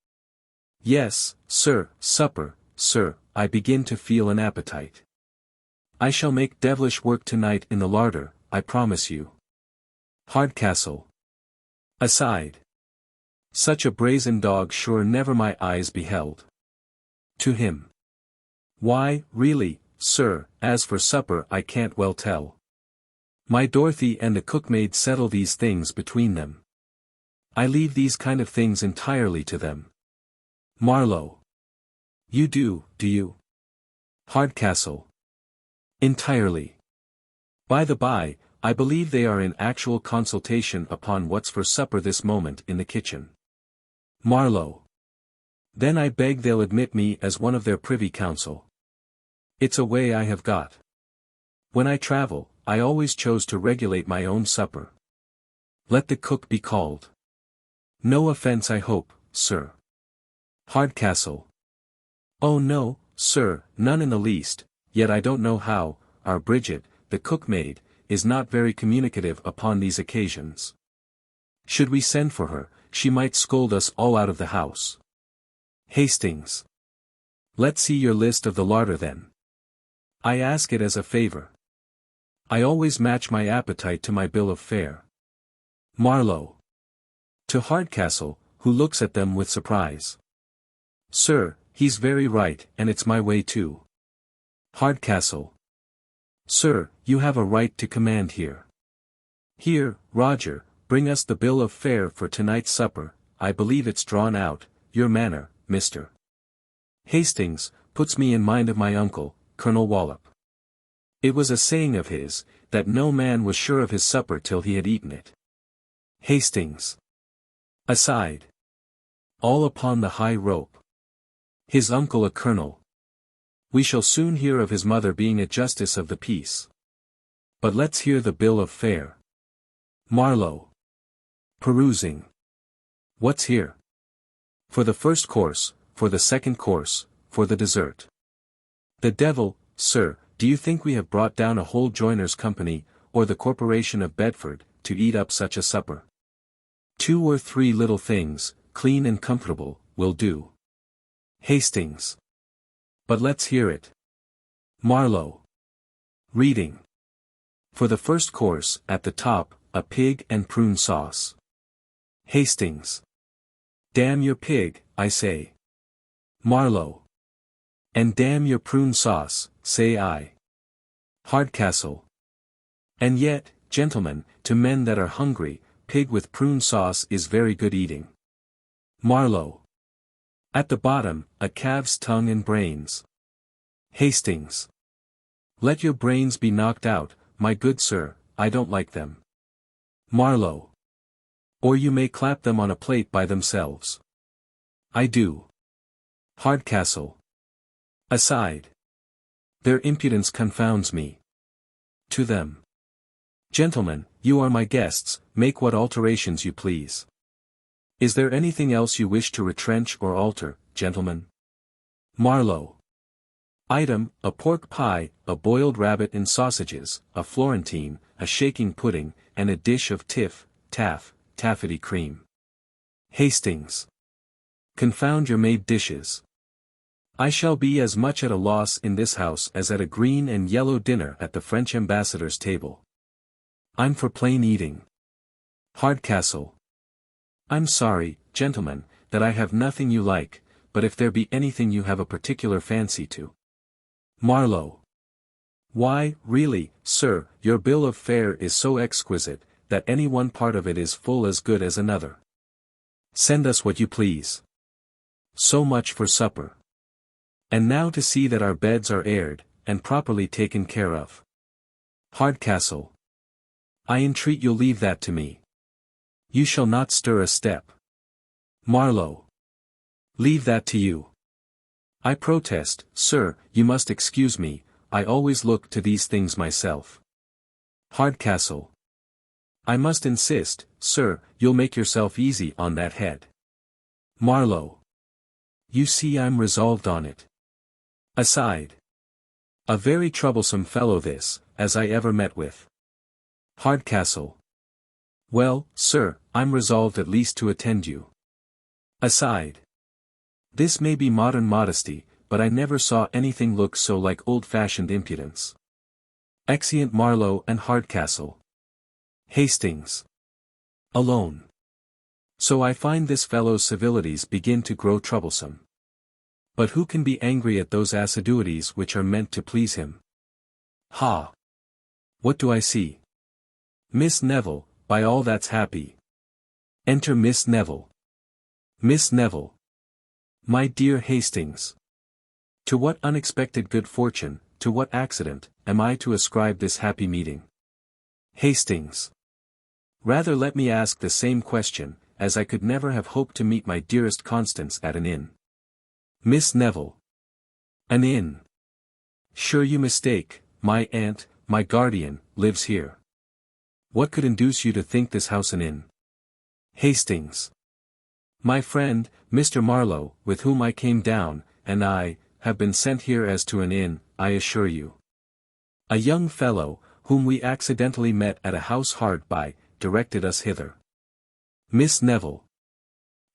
S1: Yes, sir, supper, sir, I begin to feel an appetite. I shall make devilish work tonight in the larder, I promise you. Hardcastle. Aside. Such a brazen dog sure never my eyes beheld. To him. Why, really, sir, as for supper I can't well tell. My Dorothy and the cookmaid settle these things between them. I leave these kind of things entirely to them. Marlow. You do you? Hardcastle. Entirely. By the by, I believe they are in actual consultation upon what's for supper this moment in the kitchen. Marlow. Then I beg they'll admit me as one of their privy council. It's a way I have got. When I travel, I always chose to regulate my own supper. Let the cook be called. No offence I hope, sir. Hardcastle. Oh no, sir, none in the least, yet I don't know how, our Bridget, the cookmaid, is not very communicative upon these occasions. Should we send for her, she might scold us all out of the house. Hastings. Let's see your list of the larder then. I ask it as a favor. I always match my appetite to my bill of fare. Marlow. To Hardcastle, who looks at them with surprise. Sir, he's very right, and it's my way too. Hardcastle. Sir, you have a right to command here. Here, Roger, bring us the bill of fare for tonight's supper, I believe it's drawn out, your manner, Mr. Hastings, puts me in mind of my uncle, Colonel Wallop. It was a saying of his, that no man was sure of his supper till he had eaten it. Hastings. Aside. All upon the high rope. His uncle a colonel. We shall soon hear of his mother being a justice of the peace. But let's hear the bill of fare. Marlow. Perusing. What's here? For the first course, for the second course, for the dessert. The devil, sir, do you think we have brought down a whole joiners' company, or the Corporation of Bedford, to eat up such a supper? 2 or 3 little things, clean and comfortable, will do. Hastings. But let's hear it. Marlow. Reading. For the first course, at the top, a pig and prune sauce. Hastings. Damn your pig, I say. Marlow. And damn your prune sauce, say I. Hardcastle. And yet, gentlemen, to men that are hungry, pig with prune sauce is very good eating. Marlow. At the bottom, a calf's tongue and brains. Hastings. Let your brains be knocked out, my good sir, I don't like them. Marlow. Or you may clap them on a plate by themselves. I do. Hardcastle. Aside. Their impudence confounds me. To them. Gentlemen, you are my guests, make what alterations you please. Is there anything else you wish to retrench or alter, gentlemen? Marlow. Item, a pork pie, a boiled rabbit in sausages, a Florentine, a shaking pudding, and a dish of taffety cream. Hastings. Confound your made dishes. I shall be as much at a loss in this house as at a green and yellow dinner at the French ambassador's table. I'm for plain eating. Hardcastle. I'm sorry, gentlemen, that I have nothing you like, but if there be anything you have a particular fancy to. Marlow. Why, really, sir, your bill of fare is so exquisite, that any one part of it is full as good as another. Send us what you please. So much for supper. And now to see that our beds are aired, and properly taken care of. Hardcastle. I entreat you'll leave that to me. You shall not stir a step. Marlow. Leave that to you. I protest, sir, you must excuse me, I always look to these things myself. Hardcastle. I must insist, sir, you'll make yourself easy on that head. Marlow. You see I'm resolved on it. Aside. A very troublesome fellow this, as I ever met with. Hardcastle. Well, sir, I'm resolved at least to attend you. Aside. This may be modern modesty, but I never saw anything look so like old-fashioned impudence. Exeunt Marlow and Hardcastle. Hastings. Alone. So I find this fellow's civilities begin to grow troublesome. But who can be angry at those assiduities which are meant to please him? Ha! What do I see? Miss Neville, by all that's happy. Enter Miss Neville. Miss Neville. My dear Hastings. To what unexpected good fortune, to what accident, am I to ascribe this happy meeting? Hastings. Rather let me ask the same question, as I could never have hoped to meet my dearest Constance at an inn. Miss Neville. An inn. Sure you mistake, my aunt, my guardian, lives here. What could induce you to think this house an inn? Hastings. My friend, Mr. Marlow, with whom I came down, and I, have been sent here as to an inn, I assure you. A young fellow, whom we accidentally met at a house hard by, directed us hither. Miss Neville.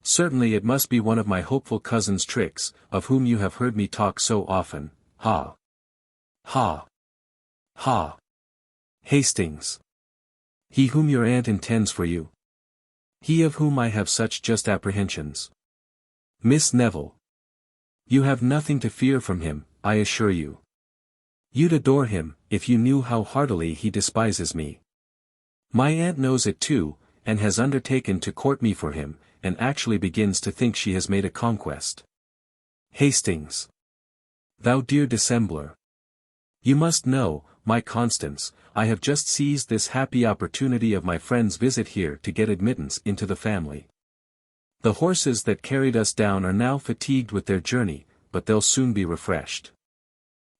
S1: Certainly it must be one of my hopeful cousin's tricks, of whom you have heard me talk so often, ha! Ha! Ha! Hastings. He whom your aunt intends for you. He of whom I have such just apprehensions. Miss Neville. You have nothing to fear from him, I assure you. You'd adore him, if you knew how heartily he despises me. My aunt knows it too, and has undertaken to court me for him, and actually begins to think she has made a conquest. Hastings. Thou dear dissembler. You must know, my Constance, I have just seized this happy opportunity of my friend's visit here to get admittance into the family. The horses that carried us down are now fatigued with their journey, but they'll soon be refreshed.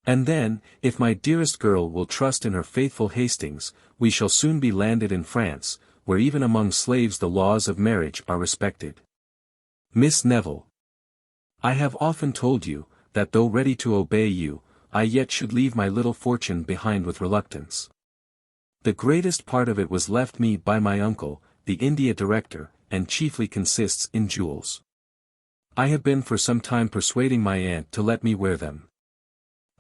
S1: And then, if my dearest girl will trust in her faithful Hastings, we shall soon be landed in France, where even among slaves the laws of marriage are respected. Miss Neville. I have often told you, that though ready to obey you, I yet should leave my little fortune behind with reluctance. The greatest part of it was left me by my uncle, the India director, and chiefly consists in jewels. I have been for some time persuading my aunt to let me wear them.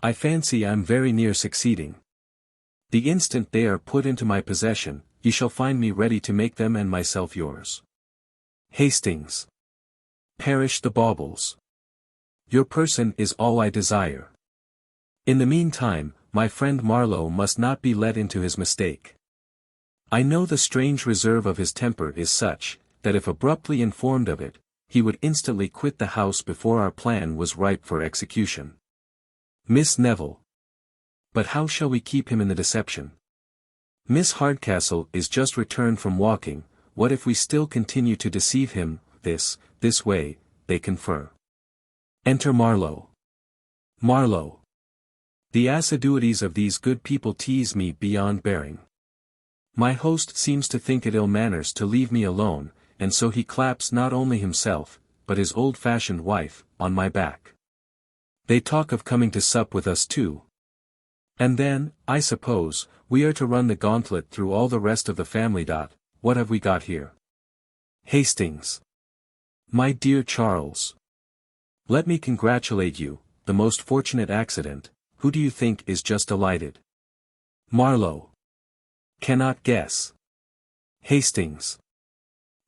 S1: I fancy I'm very near succeeding. The instant they are put into my possession, ye shall find me ready to make them and myself yours. Hastings. Perish the baubles. Your person is all I desire. In the meantime, my friend Marlow must not be led into his mistake. I know the strange reserve of his temper is such, that if abruptly informed of it, he would instantly quit the house before our plan was ripe for execution. Miss Neville. But how shall we keep him in the deception? Miss Hardcastle is just returned from walking. What if we still continue to deceive him? This way, they confer. Enter Marlow. Marlow. The assiduities of these good people tease me beyond bearing. My host seems to think it ill manners to leave me alone, and so he claps not only himself, but his old-fashioned wife, on my back. They talk of coming to sup with us too. And then, I suppose, we are to run the gauntlet through all the rest of the family. What have we got here? Hastings. My dear Charles. Let me congratulate you, the most fortunate accident. Who do you think is just alighted? Marlow. Cannot guess. Hastings.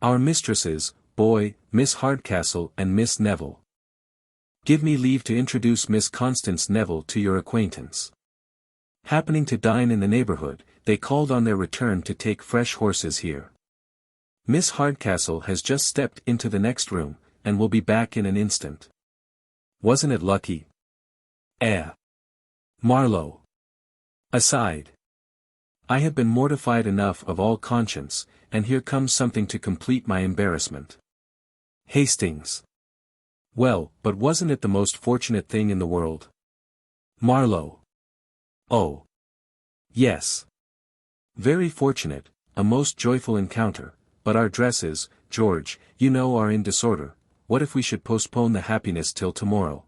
S1: Our mistresses, boy, Miss Hardcastle and Miss Neville. Give me leave to introduce Miss Constance Neville to your acquaintance. Happening to dine in the neighborhood, they called on their return to take fresh horses here. Miss Hardcastle has just stepped into the next room, and will be back in an instant. Wasn't it lucky? Marlow. Aside. I have been mortified enough of all conscience, and here comes something to complete my embarrassment. Hastings. Well, but wasn't it the most fortunate thing in the world? Marlow. Oh. Yes. Very fortunate, a most joyful encounter, but our dresses, George, you know, are in disorder. What if we should postpone the happiness till tomorrow?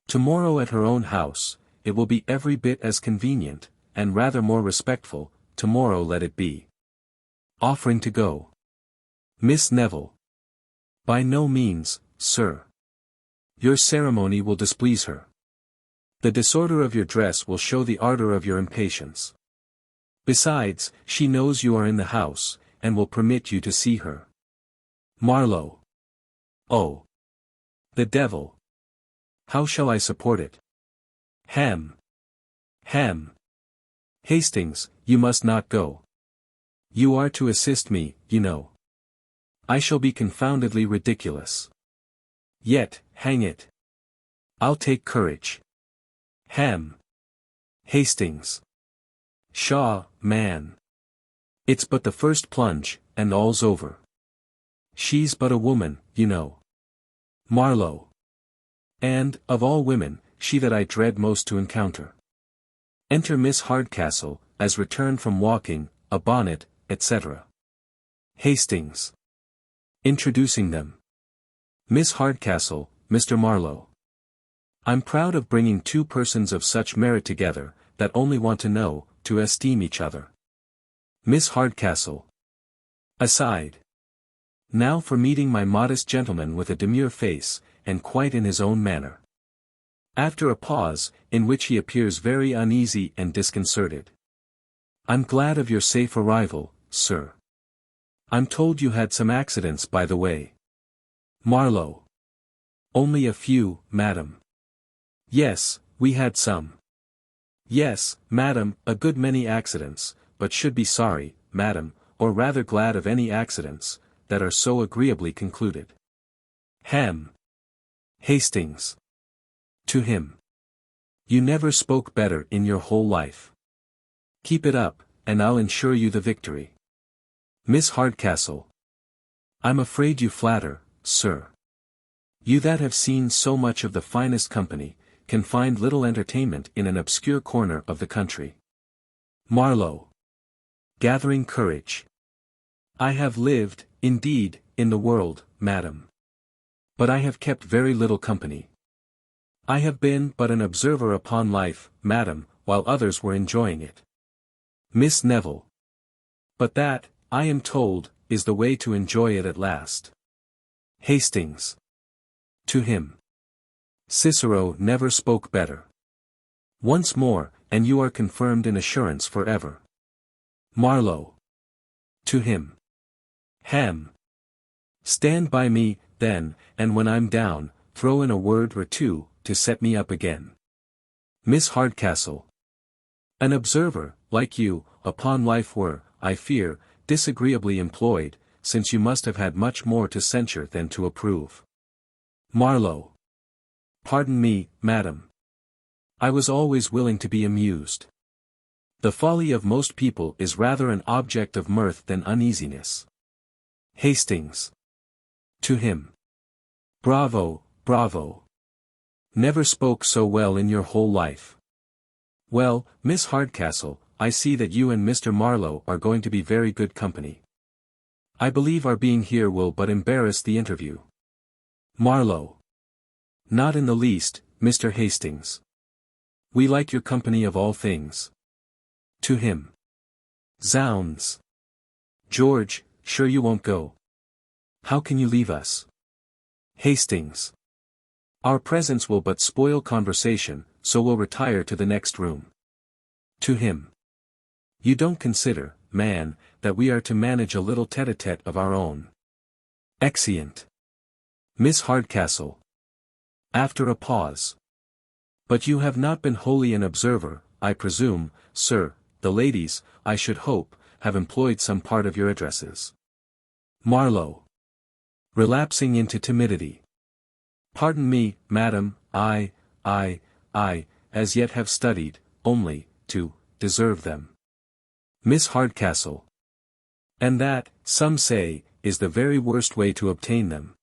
S1: Tomorrow at her own house, it will be every bit as convenient, and rather more respectful. Tomorrow let it be. Offering to go. Miss Neville. By no means, sir. Your ceremony will displease her. The disorder of your dress will show the ardor of your impatience. Besides, she knows you are in the house, and will permit you to see her. Marlow. Oh. The devil. How shall I support it? Ham. Hastings, you must not go. You are to assist me, you know. I shall be confoundedly ridiculous. Yet, hang it. I'll take courage. Hastings. Pshaw, man. It's but the first plunge, and all's over. She's but a woman, you know. Marlow. And, of all women, she that I dread most to encounter. Enter Miss Hardcastle, as returned from walking, a bonnet, etc. Hastings. Introducing them. Miss Hardcastle, Mr. Marlow. I'm proud of bringing two persons of such merit together, that only want to know, to esteem each other. Miss Hardcastle. Aside. Now for meeting my modest gentleman with a demure face, and quite in his own manner. After a pause, in which he appears very uneasy and disconcerted. I'm glad of your safe arrival, sir. I'm told you had some accidents by the way. Marlow. Only a few, madam. Yes, we had some. Yes, madam, a good many accidents, but should be sorry, madam, or rather glad of any accidents, that are so agreeably concluded. Hastings. To him. You never spoke better in your whole life. Keep it up, and I'll ensure you the victory. Miss Hardcastle. I'm afraid you flatter, sir. You that have seen so much of the finest company, can find little entertainment in an obscure corner of the country. Marlow. Gathering courage. I have lived, indeed, in the world, madam. But I have kept very little company. I have been but an observer upon life, madam, while others were enjoying it. Miss Neville. But that, I am told, is the way to enjoy it at last. Hastings. To him. Cicero never spoke better. Once more, and you are confirmed in assurance forever. Marlow. To him. Ham. Stand by me, then, and when I'm down, throw in a word or two, to set me up again. Miss Hardcastle. An observer, like you, upon life were, I fear, disagreeably employed, since you must have had much more to censure than to approve. Marlow. Pardon me, madam. I was always willing to be amused. The folly of most people is rather an object of mirth than uneasiness. Hastings. To him. Bravo, bravo. Never spoke so well in your whole life. Well, Miss Hardcastle, I see that you and Mr. Marlow are going to be very good company. I believe our being here will but embarrass the interview. Marlow. Not in the least, Mr. Hastings. We like your company of all things. To him. Zounds. George, sure you won't go? How can you leave us? Hastings. Our presence will but spoil conversation, so we'll retire to the next room. To him. You don't consider, man, that we are to manage a little tete-a-tete of our own. Exeunt. Miss Hardcastle. After a pause. But you have not been wholly an observer, I presume, sir. The ladies, I should hope, have employed some part of your addresses. Marlow. Relapsing into timidity. Pardon me, madam, I, as yet have studied, only, to, deserve them. Miss Hardcastle. And that, some say, is the very worst way to obtain them.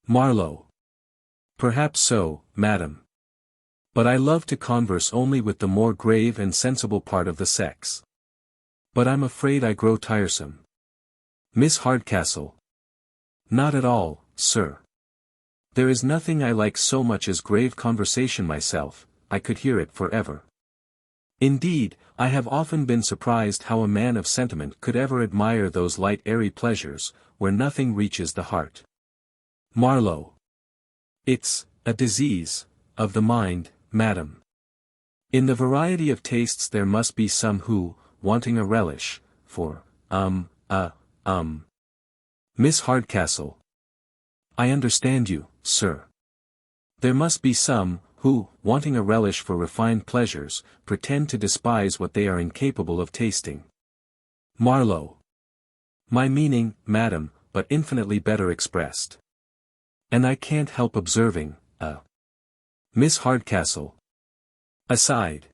S1: Marlow. Perhaps so, madam. But I love to converse only with the more grave and sensible part of the sex. But I'm afraid I grow tiresome. Miss Hardcastle. Not at all, sir. There is nothing I like so much as grave conversation myself, I could hear it forever. Indeed, I have often been surprised how a man of sentiment could ever admire those light airy pleasures, where nothing reaches the heart. Marlow. It's a disease of the mind, madam. In the variety of tastes there must be some who, wanting a relish, for, Miss Hardcastle. I understand you, sir. There must be some, who, wanting a relish for refined pleasures, pretend to despise what they are incapable of tasting. Marlow. My meaning, madam, but infinitely better expressed. And I can't help observing, Miss Hardcastle. Aside.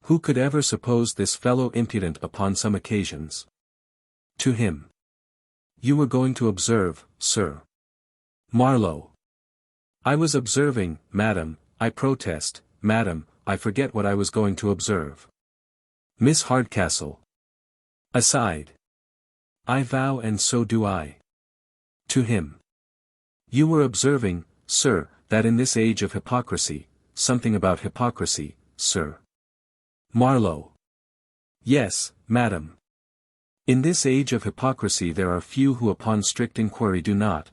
S1: Who could ever suppose this fellow impudent upon some occasions? To him. You were going to observe, sir. Marlow. I was observing, madam, I protest, madam, I forget what I was going to observe. Miss Hardcastle. Aside. I vow and so do I. To him. You were observing, sir, that in this age of hypocrisy, something about hypocrisy, sir. Marlow. Yes, madam. In this age of hypocrisy there are few who upon strict inquiry do not,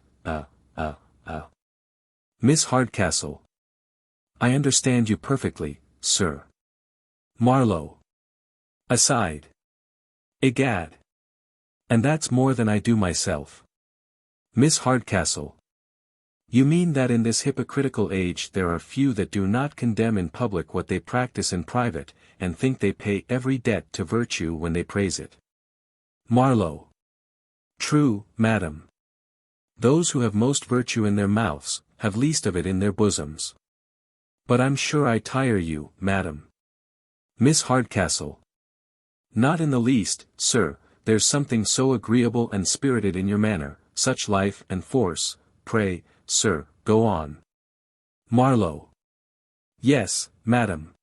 S1: Miss Hardcastle. I understand you perfectly, sir. Marlow. Aside. Egad. And that's more than I do myself. Miss Hardcastle. You mean that in this hypocritical age there are few that do not condemn in public what they practice in private, and think they pay every debt to virtue when they praise it. Marlow. True, madam. Those who have most virtue in their mouths, have least of it in their bosoms. But I'm sure I tire you, madam. Miss Hardcastle. Not in the least, sir, there's something so agreeable and spirited in your manner, such life and force, pray, sir, go on. Marlow. Yes, madam.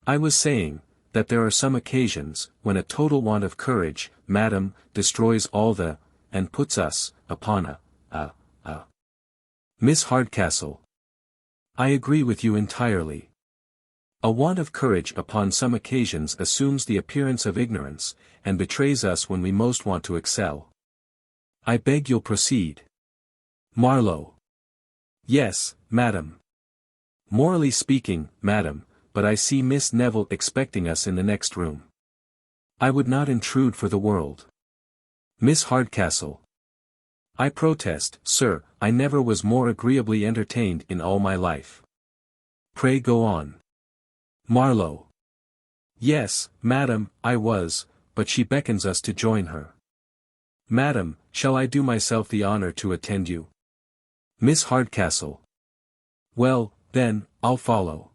S1: I was saying, that there are some occasions, when a total want of courage, madam, destroys all the, and puts us, upon a. Miss Hardcastle. I agree with you entirely. A want of courage upon some occasions assumes the appearance of ignorance, and betrays us when we most want to excel. I beg you'll proceed. Marlow. Yes, madam. Morally speaking, madam, but I see Miss Neville expecting us in the next room. I would not intrude for the world. Miss Hardcastle. I protest, sir, I never was more agreeably entertained in all my life. Pray go on. Marlow. Yes, madam, I was, but she beckons us to join her. Madam, shall I do myself the honor to attend you? Miss Hardcastle. Well, then, I'll follow.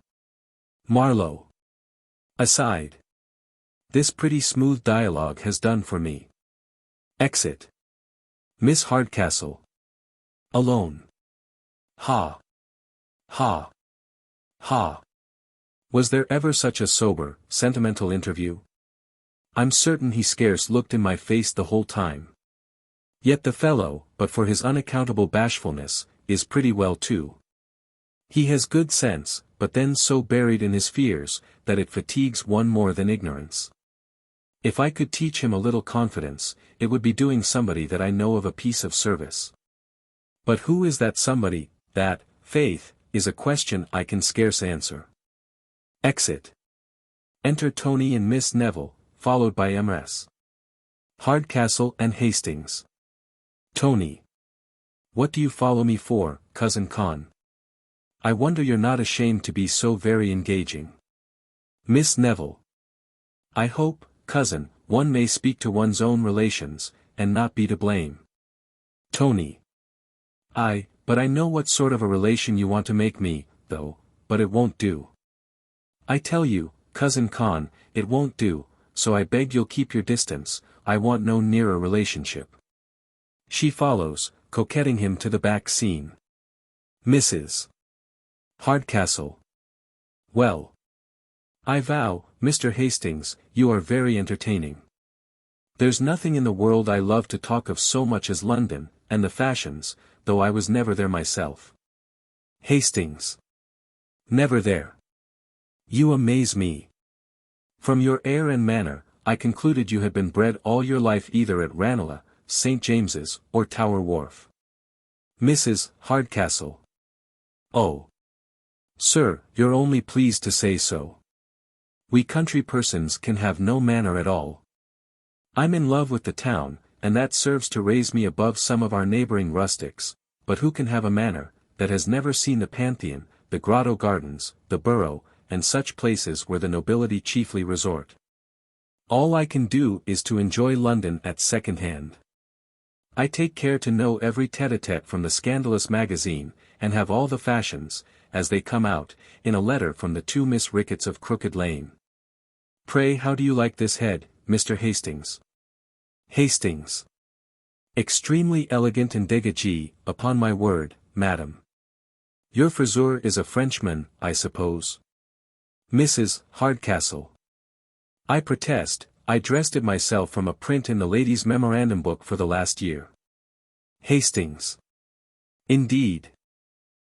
S1: Marlow. Aside. This pretty smooth dialogue has done for me. Exit. Miss Hardcastle. Alone. Ha. Ha. Ha. Was there ever such a sober, sentimental interview? I'm certain he scarce looked in my face the whole time. Yet the fellow, but for his unaccountable bashfulness, is pretty well too. He has good sense, but then so buried in his fears, that it fatigues one more than ignorance. If I could teach him a little confidence, it would be doing somebody that I know of a piece of service. But who is that somebody, that, faith, is a question I can scarce answer. Exit. Enter Tony and Miss Neville, followed by M.S. Hardcastle and Hastings. Tony. What do you follow me for, cousin Con? I wonder you're not ashamed to be so very engaging. Miss Neville. I hope, cousin, one may speak to one's own relations, and not be to blame. Tony. But I know what sort of a relation you want to make me, though, but it won't do. I tell you, cousin Con, it won't do, so I beg you'll keep your distance, I want no nearer relationship. She follows, coquetting him to the back scene. Mrs. Hardcastle. Well. I vow, Mr. Hastings, you are very entertaining. There's nothing in the world I love to talk of so much as London, and the fashions, though I was never there myself. Hastings. Never there. You amaze me. From your air and manner, I concluded you had been bred all your life either at Ranelagh, St. James's, or Tower Wharf. Mrs. Hardcastle. Oh. Sir, you're only pleased to say so. We country persons can have no manner at all. I'm in love with the town, and that serves to raise me above some of our neighboring rustics, but who can have a manner, that has never seen the Pantheon, the Grotto Gardens, the Borough, and such places where the nobility chiefly resort? All I can do is to enjoy London at second hand. I take care to know every tete-a-tete from the scandalous magazine, and have all the fashions, as they come out, in a letter from the two Miss Ricketts of Crooked Lane. Pray how do you like this head, Mr. Hastings? Hastings. Extremely elegant and dégagé, upon my word, madam. Your friseur is a Frenchman, I suppose. Mrs. Hardcastle. I protest, I dressed it myself from a print in the ladies' memorandum book for the last year. Hastings. Indeed.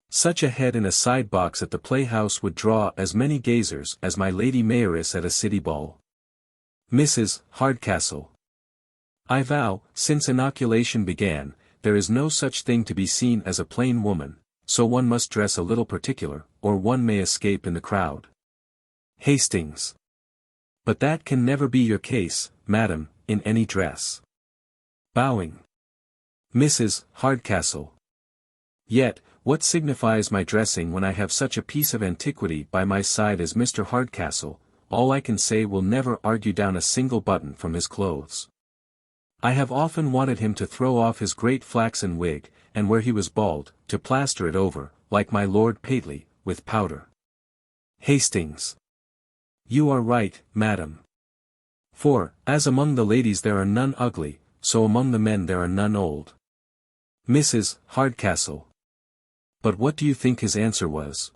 S1: Such a head in a side box at the playhouse would draw as many gazers as my Lady Mayoress at a city ball. Mrs. Hardcastle. I vow, since inoculation began, there is no such thing to be seen as a plain woman, so one must dress a little particular, or one may escape in the crowd. Hastings. But that can never be your case, madam, in any dress. Bowing. Mrs. Hardcastle. Yet, what signifies my dressing when I have such a piece of antiquity by my side as Mr. Hardcastle? All I can say will never argue down a single button from his clothes. I have often wanted him to throw off his great flaxen wig, and where he was bald, to plaster it over, like my Lord Pateley, with powder. Hastings. You are right, madam. For, as among the ladies there are none ugly, so among the men there are none old. Mrs. Hardcastle. But what do you think his answer was?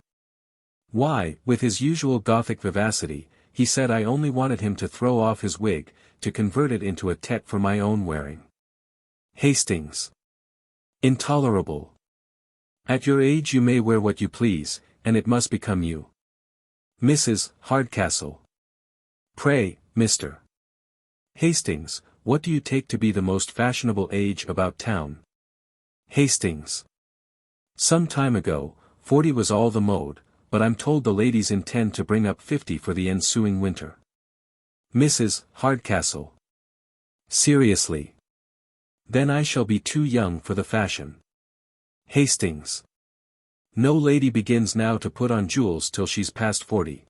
S1: Why, with his usual Gothic vivacity, he said I only wanted him to throw off his wig, to convert it into a tete for my own wearing. Hastings. Intolerable. At your age you may wear what you please, and it must become you. Mrs. Hardcastle. Pray, Mr. Hastings, what do you take to be the most fashionable age about town? Hastings. Some time ago, 40 was all the mode, but I'm told the ladies intend to bring up 50 for the ensuing winter. Mrs. Hardcastle. Seriously. Then I shall be too young for the fashion. Hastings. No lady begins now to put on jewels till she's past 40.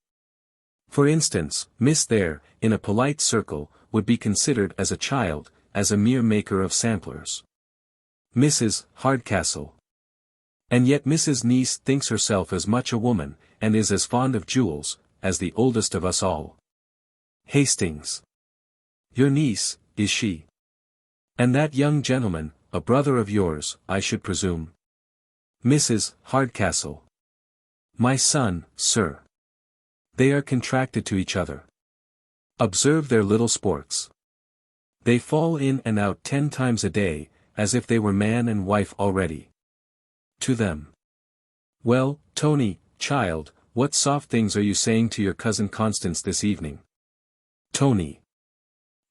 S1: For instance, Miss there, in a polite circle, would be considered as a child, as a mere maker of samplers. Mrs. Hardcastle. And yet Mrs. Niece thinks herself as much a woman, and is as fond of jewels, as the oldest of us all. Hastings. Your niece, is she? And that young gentleman, a brother of yours, I should presume. Mrs. Hardcastle. My son, sir. They are contracted to each other. Observe their little sports. They fall in and out 10 times a day, as if they were man and wife already. To them. Well, Tony, child, what soft things are you saying to your cousin Constance this evening? Tony.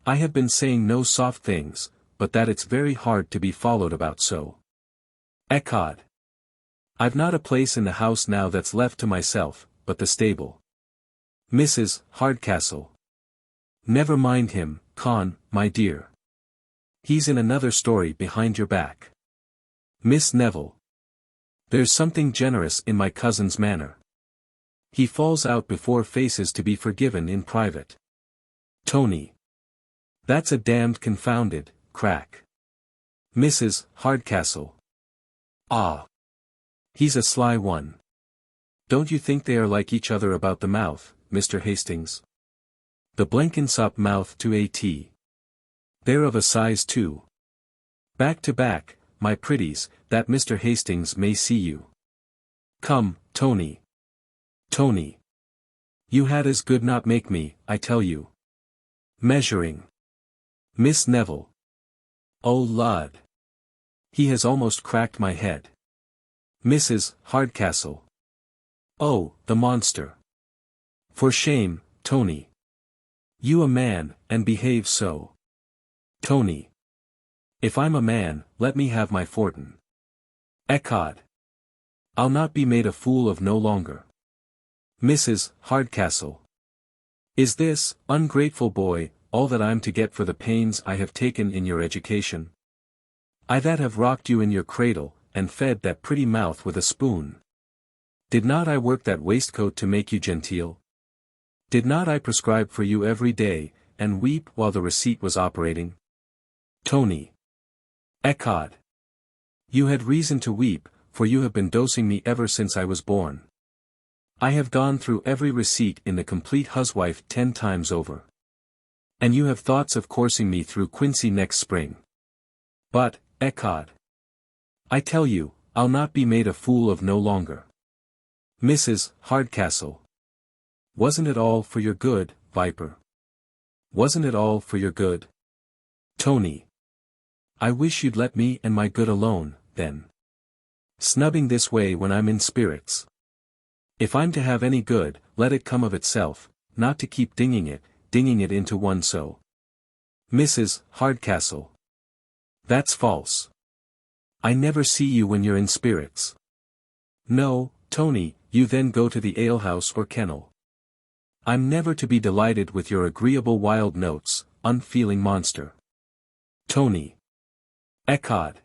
S1: I have been saying no soft things, but that it's very hard to be followed about so. Ecod. I've not a place in the house now that's left to myself, but the stable. Mrs. Hardcastle. Never mind him, Con, my dear. He's in another story behind your back. Miss Neville. There's something generous in my cousin's manner. He falls out before faces to be forgiven in private. Tony. That's a damned confounded crack. Mrs. Hardcastle. Ah. He's a sly one. Don't you think they are like each other about the mouth, Mr. Hastings? The Blenkinsop mouth to a.t. They're of a size too. Back to back, my pretties, that Mr. Hastings may see you. Come, Tony. Tony. You had as good not make me, I tell you. Measuring. Miss Neville. Oh Lud. He has almost cracked my head. Mrs. Hardcastle. Oh, the monster. For shame, Tony. You a man, and behave so. Tony. If I'm a man, let me have my fortin. Ecod. I'll not be made a fool of no longer. Mrs. Hardcastle. Is this, ungrateful boy, all that I'm to get for the pains I have taken in your education? I that have rocked you in your cradle, and fed that pretty mouth with a spoon. Did not I work that waistcoat to make you genteel? Did not I prescribe for you every day, and weep while the receipt was operating? Tony. Ecod. You had reason to weep, for you have been dosing me ever since I was born. I have gone through every receipt in the Complete Huswife 10 times over. And you have thoughts of coursing me through Quincy next spring. But, ecod. I tell you, I'll not be made a fool of no longer. Mrs. Hardcastle. Wasn't it all for your good, Viper? Wasn't it all for your good? Tony. I wish you'd let me and my good alone, then. Snubbing this way when I'm in spirits. If I'm to have any good, let it come of itself, not to keep dinging it into one so. Mrs. Hardcastle. That's false. I never see you when you're in spirits. No, Tony, you then go to the alehouse or kennel. I'm never to be delighted with your agreeable wild notes, unfeeling monster. Tony. Ecod.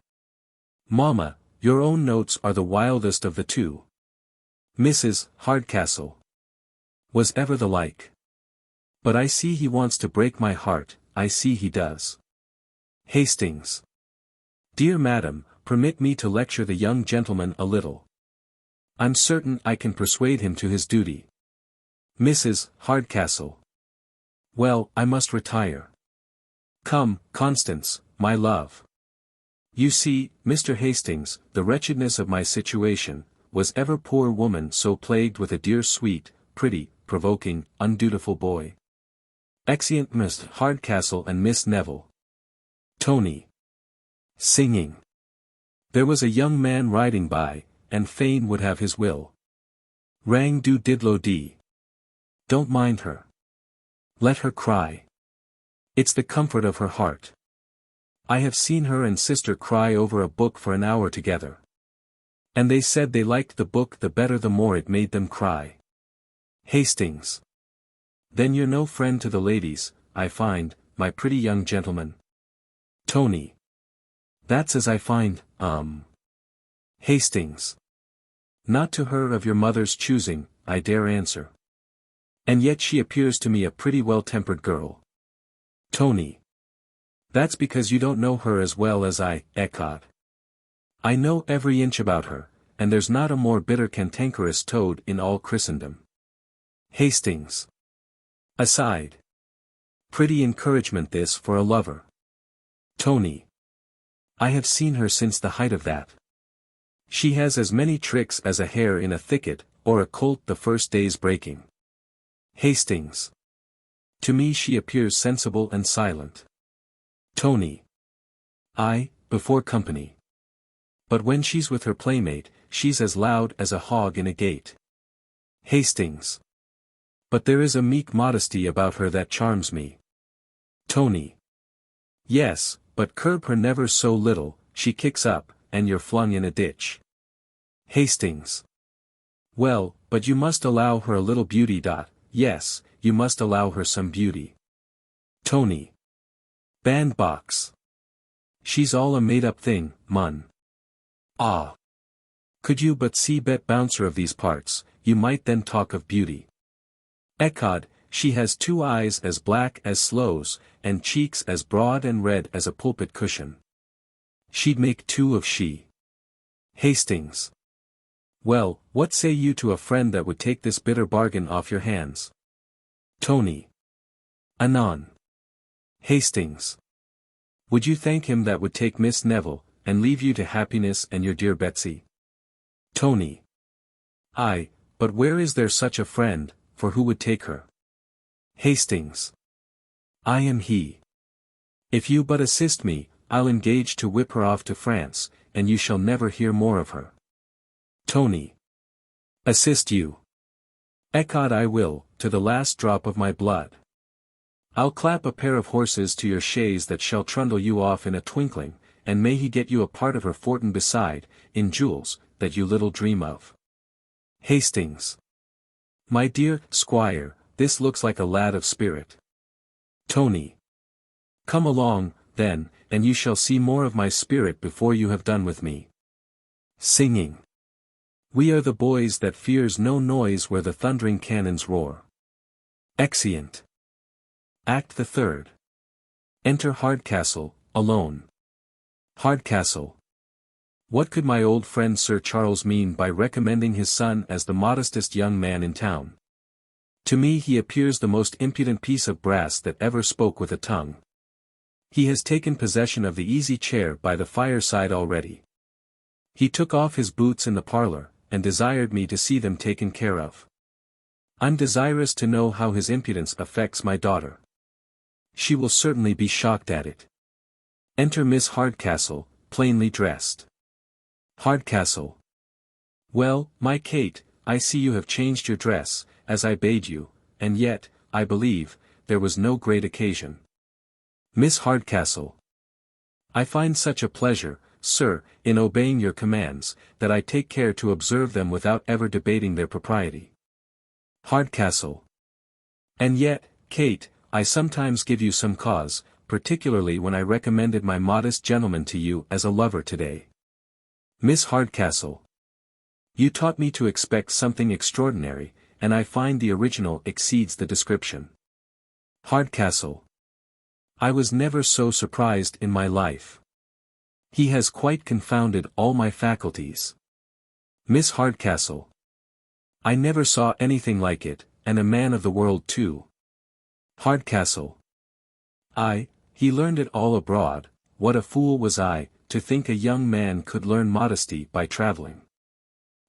S1: Mamma, your own notes are the wildest of the two. Mrs. Hardcastle. Was ever the like. But I see he wants to break my heart, I see he does. Hastings. Dear madam, permit me to lecture the young gentleman a little. I'm certain I can persuade him to his duty. Mrs. Hardcastle. Well, I must retire. Come, Constance, my love. You see, Mr. Hastings, the wretchedness of my situation, was ever poor woman so plagued with a dear sweet, pretty, provoking, undutiful boy. Exeunt Miss Hardcastle and Miss Neville. Tony. Singing. There was a young man riding by, and fain would have his will. Rang do diddlo dee. Don't mind her. Let her cry. It's the comfort of her heart. I have seen her and sister cry over a book for an hour together. And they said they liked the book the better the more it made them cry. Hastings. Then you're no friend to the ladies, I find, my pretty young gentleman. Tony. That's as I find, Hastings. Not to her of your mother's choosing, I dare answer. And yet she appears to me a pretty well-tempered girl. Tony. That's because you don't know her as well as I, Ecod. I know every inch about her, and there's not a more bitter cantankerous toad in all Christendom. Hastings. Aside. Pretty encouragement this for a lover. Tony. I have seen her since the height of that. She has as many tricks as a hare in a thicket, or a colt the first day's breaking. Hastings. To me she appears sensible and silent. Tony. Aye, before company. But when she's with her playmate, she's as loud as a hog in a gate. Hastings. But there is a meek modesty about her that charms me. Tony. Yes, but curb her never so little, she kicks up, and you're flung in a ditch. Hastings. Well, but you must allow her a little beauty. Yes, you must allow her some beauty. Tony. Bandbox. She's all a made-up thing, mun. Ah. Could you but see Bet Bouncer of these parts, you might then talk of beauty. Ecod, she has 2 eyes as black as sloes, and cheeks as broad and red as a pulpit cushion. She'd make 2 of she. Hastings. Well, what say you to a friend that would take this bitter bargain off your hands? Tony. Anon. Hastings. Would you thank him that would take Miss Neville, and leave you to happiness and your dear Betsy? Tony. Aye, but where is there such a friend, for who would take her? Hastings. I am he. If you but assist me, I'll engage to whip her off to France, and you shall never hear more of her. Tony. Assist you. Ecod I will, to the last drop of my blood. I'll clap a pair of horses to your chaise that shall trundle you off in a twinkling, and may he get you a part of her fortin beside, in jewels, that you little dream of. Hastings. My dear squire, this looks like a lad of spirit. Tony. Come along, then, and you shall see more of my spirit before you have done with me. Singing. We are the boys that fears no noise where the thundering cannons roar. Exeunt. Act the Third. Enter Hardcastle, alone. Hardcastle. What could my old friend Sir Charles mean by recommending his son as the modestest young man in town? To me he appears the most impudent piece of brass that ever spoke with a tongue. He has taken possession of the easy chair by the fireside already. He took off his boots in the parlour, and desired me to see them taken care of. I'm desirous to know how his impudence affects my daughter. She will certainly be shocked at it. Enter Miss Hardcastle, plainly dressed. Hardcastle. Well, my Kate, I see you have changed your dress, as I bade you, and yet, I believe, there was no great occasion. Miss Hardcastle. I find such a pleasure, sir, in obeying your commands, that I take care to observe them without ever debating their propriety. Hardcastle. And yet, Kate, I sometimes give you some cause, particularly when I recommended my modest gentleman to you as a lover today. Miss Hardcastle. You taught me to expect something extraordinary, and I find the original exceeds the description. Hardcastle. I was never so surprised in my life. He has quite confounded all my faculties. Miss Hardcastle. I never saw anything like it, and a man of the world too. Hardcastle. Aye, he learned it all abroad. What a fool was I, to think a young man could learn modesty by travelling.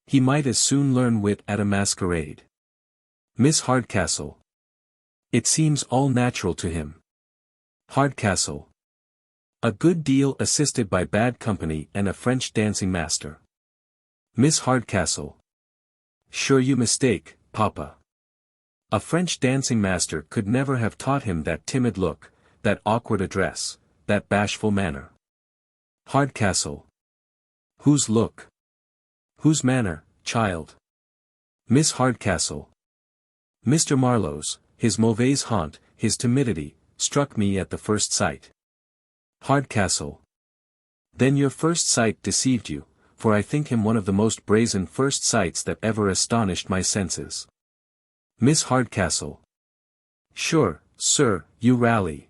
S1: He might as soon learn wit at a masquerade. Miss Hardcastle. It seems all natural to him. Hardcastle. A good deal assisted by bad company and a French dancing master. Miss Hardcastle. Sure you mistake, Papa. A French dancing master could never have taught him that timid look, that awkward address, that bashful manner. Hardcastle. Whose look? Whose manner, child? Miss Hardcastle. Mr. Marlow's, his mauvaise honte, his timidity, struck me at the first sight. Hardcastle. Then your first sight deceived you, for I think him one of the most brazen first sights that ever astonished my senses. Miss Hardcastle. Sure, sir, you rally.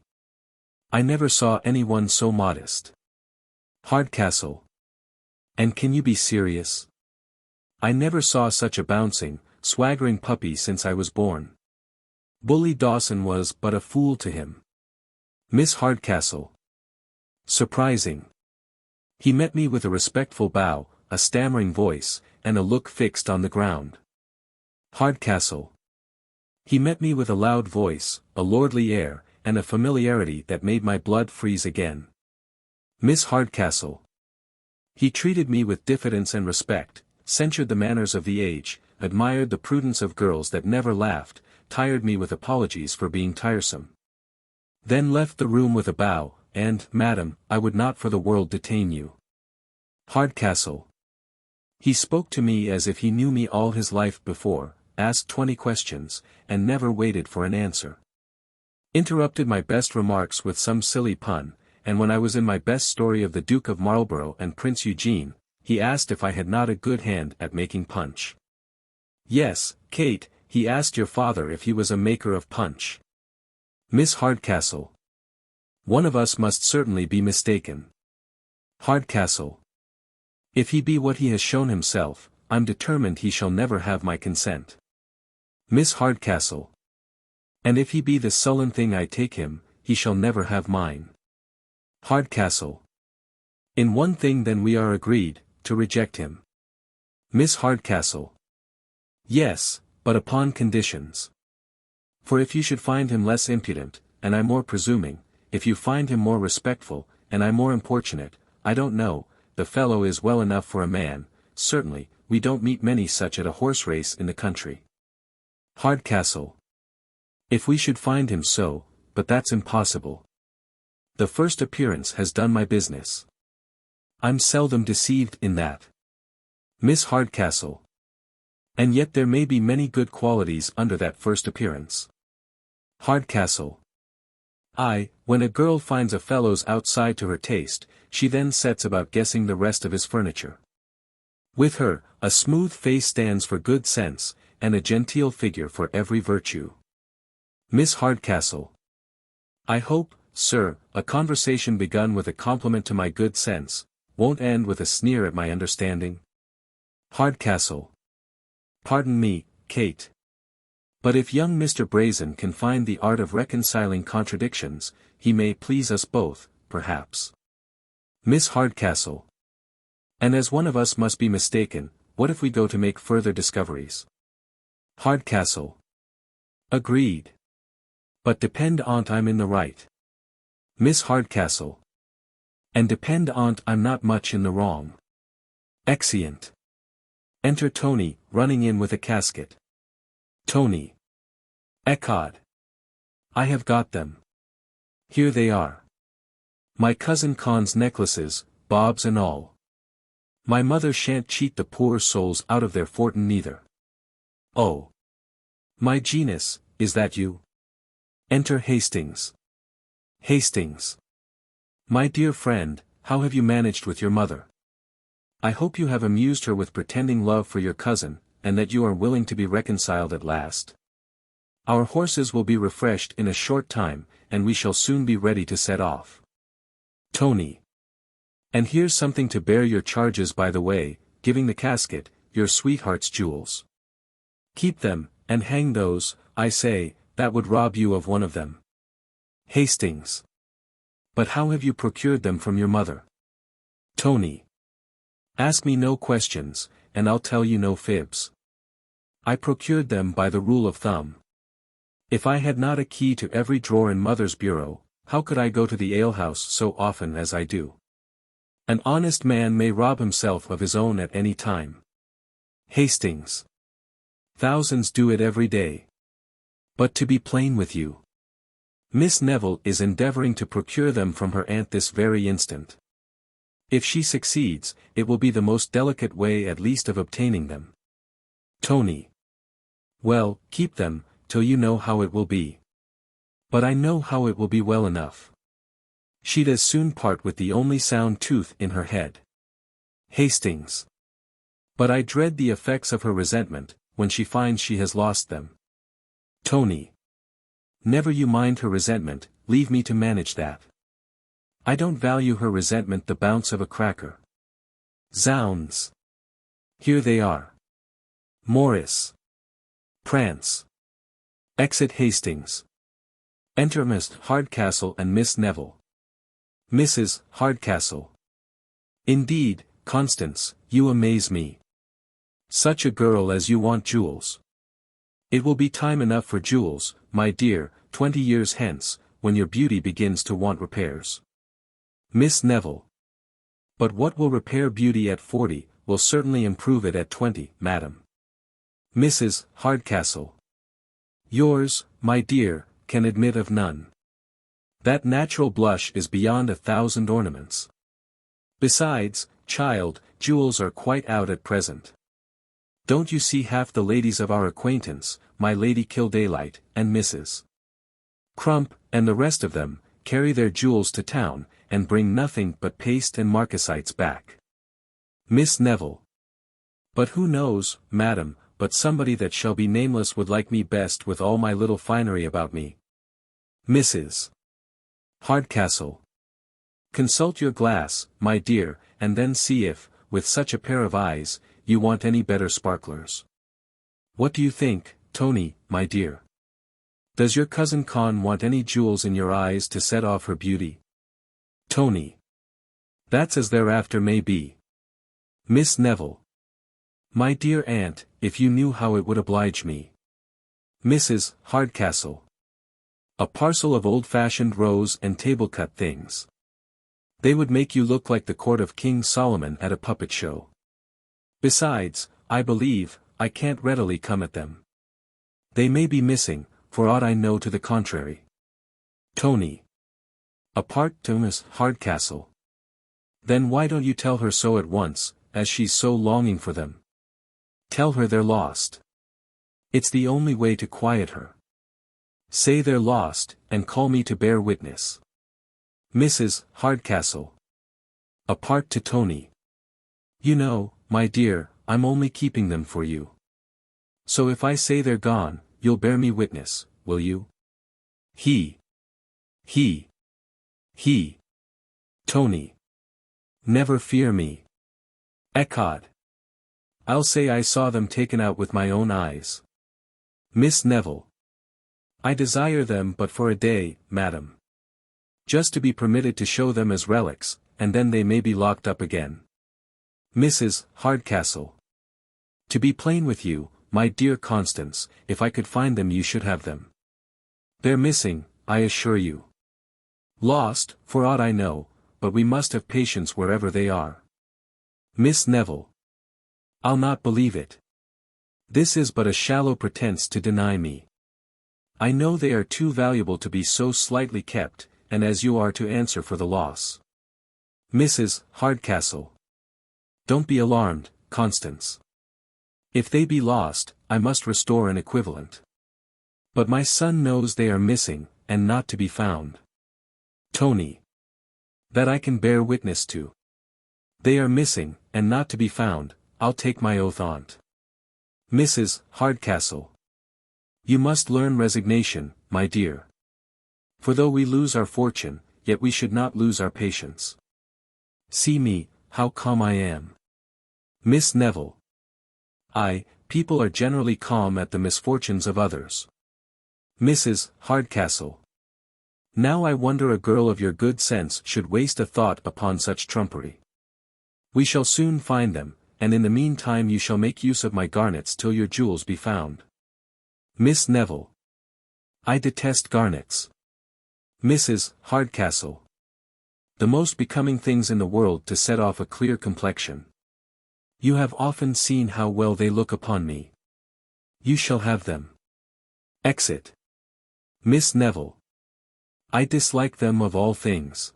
S1: I never saw anyone so modest. Hardcastle. And can you be serious? I never saw such a bouncing, swaggering puppy since I was born. Bully Dawson was but a fool to him. Miss Hardcastle. Surprising. He met me with a respectful bow, a stammering voice, and a look fixed on the ground. Hardcastle. He met me with a loud voice, a lordly air, and a familiarity that made my blood freeze again. Miss Hardcastle. He treated me with diffidence and respect, censured the manners of the age, admired the prudence of girls that never laughed, tired me with apologies for being tiresome. Then left the room with a bow, and, madam, I would not for the world detain you. Hardcastle. He spoke to me as if he knew me all his life before, asked 20 questions, and never waited for an answer. Interrupted my best remarks with some silly pun, and when I was in my best story of the Duke of Marlborough and Prince Eugene, he asked if I had not a good hand at making punch. Yes, Kate, he asked your father if he was a maker of punch. Miss Hardcastle. One of us must certainly be mistaken. Hardcastle. If he be what he has shown himself, I'm determined he shall never have my consent. Miss Hardcastle. And if he be the sullen thing I take him, he shall never have mine. Hardcastle. In one thing then we are agreed, to reject him. Miss Hardcastle. Yes, but upon conditions. For if you should find him less impudent, and I more presuming, if you find him more respectful, and I more importunate, I don't know, the fellow is well enough for a man, certainly, we don't meet many such at a horse race in the country. Hardcastle. If we should find him so, but that's impossible. The first appearance has done my business. I'm seldom deceived in that. Miss Hardcastle. And yet there may be many good qualities under that first appearance. Hardcastle. Aye, when a girl finds a fellow's outside to her taste, she then sets about guessing the rest of his furniture. With her, a smooth face stands for good sense, and a genteel figure for every virtue. Miss Hardcastle. I hope, sir, a conversation begun with a compliment to my good sense, won't end with a sneer at my understanding. Hardcastle. Pardon me, Kate. But if young Mr. Brazen can find the art of reconciling contradictions, he may please us both, perhaps. Miss Hardcastle. And as one of us must be mistaken, what if we go to make further discoveries? Hardcastle. Agreed. But depend on't I'm in the right. Miss Hardcastle. And depend on't I'm not much in the wrong. Exeunt. Enter Tony, running in with a casket. Tony. Ecod. I have got them. Here they are. My cousin Con's necklaces, bobs and all. My mother shan't cheat the poor souls out of their fortin neither. Oh. My genus, is that you? Enter Hastings. Hastings. My dear friend, how have you managed with your mother? I hope you have amused her with pretending love for your cousin, and that you are willing to be reconciled at last. Our horses will be refreshed in a short time, and we shall soon be ready to set off. Tony. And here's something to bear your charges by the way, giving the casket, your sweetheart's jewels. Keep them, and hang those, I say, that would rob you of one of them. Hastings. But how have you procured them from your mother? Tony. Ask me no questions, and I'll tell you no fibs. I procured them by the rule of thumb. If I had not a key to every drawer in mother's bureau, how could I go to the alehouse so often as I do? An honest man may rob himself of his own at any time. Hastings. Thousands do it every day. But to be plain with you, Miss Neville is endeavoring to procure them from her aunt this very instant. If she succeeds, it will be the most delicate way at least of obtaining them. Tony. Well, keep them, till you know how it will be. But I know how it will be well enough. She'd as soon part with the only sound tooth in her head. Hastings. But I dread the effects of her resentment, when she finds she has lost them. Tony. Never you mind her resentment, leave me to manage that. I don't value her resentment the bounce of a cracker. Zounds. Here they are. Morris. Prance. Exit Hastings. Enter Miss Hardcastle and Miss Neville. Mrs. Hardcastle. Indeed, Constance, you amaze me. Such a girl as you want jewels. It will be time enough for jewels, my dear, 20 years hence, when your beauty begins to want repairs. Miss Neville. But what will repair beauty at 40, will certainly improve it at 20, madam. Mrs. Hardcastle. Yours, my dear, can admit of none. That natural blush is beyond 1,000 ornaments. Besides, child, jewels are quite out at present. Don't you see half the ladies of our acquaintance, my Lady Kildaylight, and Mrs. Crump, and the rest of them, carry their jewels to town, and bring nothing but paste and marcasites back. Miss Neville. But who knows, madam, but somebody that shall be nameless would like me best with all my little finery about me. Mrs. Hardcastle. Consult your glass, my dear, and then see if, with such a pair of eyes, you want any better sparklers. What do you think, Tony, my dear? Does your cousin Con want any jewels in your eyes to set off her beauty? Tony. That's as thereafter may be. Miss Neville. My dear aunt, if you knew how it would oblige me. Mrs. Hardcastle. A parcel of old-fashioned rose and table-cut things. They would make you look like the court of King Solomon at a puppet show. Besides, I believe, I can't readily come at them. They may be missing, for aught I know to the contrary. Tony. Apart to Miss Hardcastle. Then why don't you tell her so at once, as she's so longing for them? Tell her they're lost. It's the only way to quiet her. Say they're lost, and call me to bear witness. Mrs. Hardcastle. Apart to Tony. You know, my dear, I'm only keeping them for you. So if I say they're gone, you'll bear me witness, will you? He. Tony. Never fear me. Ecod. I'll say I saw them taken out with my own eyes. Miss Neville. I desire them but for a day, madam. Just to be permitted to show them as relics, and then they may be locked up again. Mrs. Hardcastle. To be plain with you, my dear Constance, if I could find them you should have them. They're missing, I assure you. Lost, for aught I know, but we must have patience wherever they are. Miss Neville. I'll not believe it. This is but a shallow pretense to deny me. I know they are too valuable to be so slightly kept, and as you are to answer for the loss. Mrs. Hardcastle. Don't be alarmed, Constance. If they be lost, I must restore an equivalent. But my son knows they are missing, and not to be found. Tony. That I can bear witness to. They are missing, and not to be found, I'll take my oath on't. Mrs. Hardcastle. You must learn resignation, my dear. For though we lose our fortune, yet we should not lose our patience. See me, how calm I am. Miss Neville. People are generally calm at the misfortunes of others. Mrs. Hardcastle. Now I wonder a girl of your good sense should waste a thought upon such trumpery. We shall soon find them, and in the meantime you shall make use of my garnets till your jewels be found. Miss Neville. I detest garnets. Mrs. Hardcastle. The most becoming things in the world to set off a clear complexion. You have often seen how well they look upon me. You shall have them. Exit. Miss Neville. I dislike them of all things.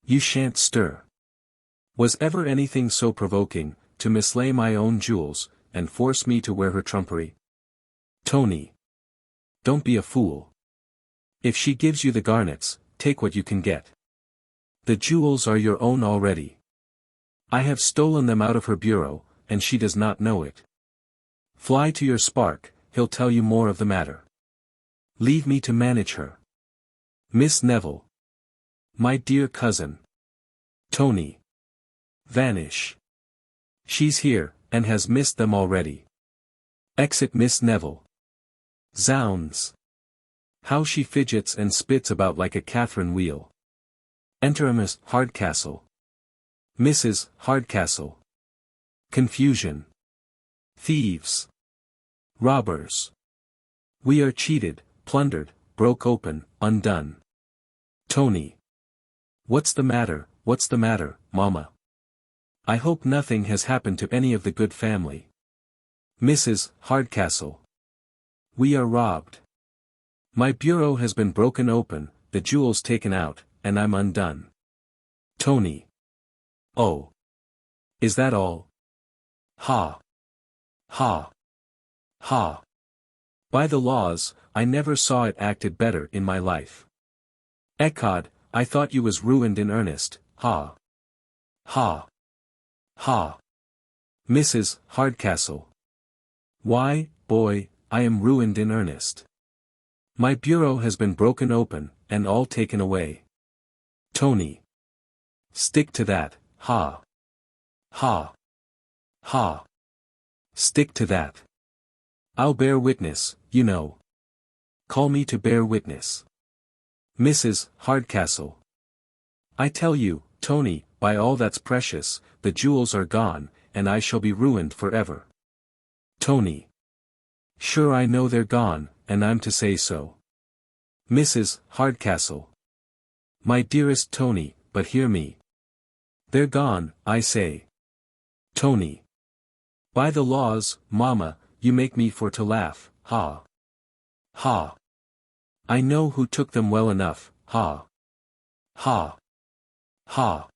S1: You shan't stir. Was ever anything so provoking, to mislay my own jewels, and force me to wear her trumpery? Tony. Don't be a fool. If she gives you the garnets, take what you can get. The jewels are your own already. I have stolen them out of her bureau, and she does not know it. Fly to your spark, he'll tell you more of the matter. Leave me to manage her. Miss Neville. My dear cousin. Tony. Vanish. She's here, and has missed them already. Exit Miss Neville. Zounds. How she fidgets and spits about like a Catherine wheel. Enter Miss Hardcastle. Mrs. Hardcastle. Confusion. Thieves. Robbers. We are cheated, plundered, broke open, undone. Tony. What's the matter, Mama? I hope nothing has happened to any of the good family. Mrs. Hardcastle. We are robbed. My bureau has been broken open, the jewels taken out, and I'm undone. Tony. Oh. Is that all? Ha. Ha. Ha. By the laws, I never saw it acted better in my life. Ecod, I thought you was ruined in earnest, ha. Ha. Ha. Mrs. Hardcastle. Why, boy, I am ruined in earnest. My bureau has been broken open, and all taken away. Tony. Stick to that, ha. Ha. Ha. Stick to that. I'll bear witness, you know. Call me to bear witness. Mrs. Hardcastle. I tell you, Tony, by all that's precious, the jewels are gone, and I shall be ruined forever. Tony. Sure I know they're gone, and I'm to say so. Mrs. Hardcastle. My dearest Tony, but hear me. They're gone, I say. Tony. By the laws, Mama, you make me for to laugh, ha. Ha. I know who took them well enough, ha. Ha. Ha.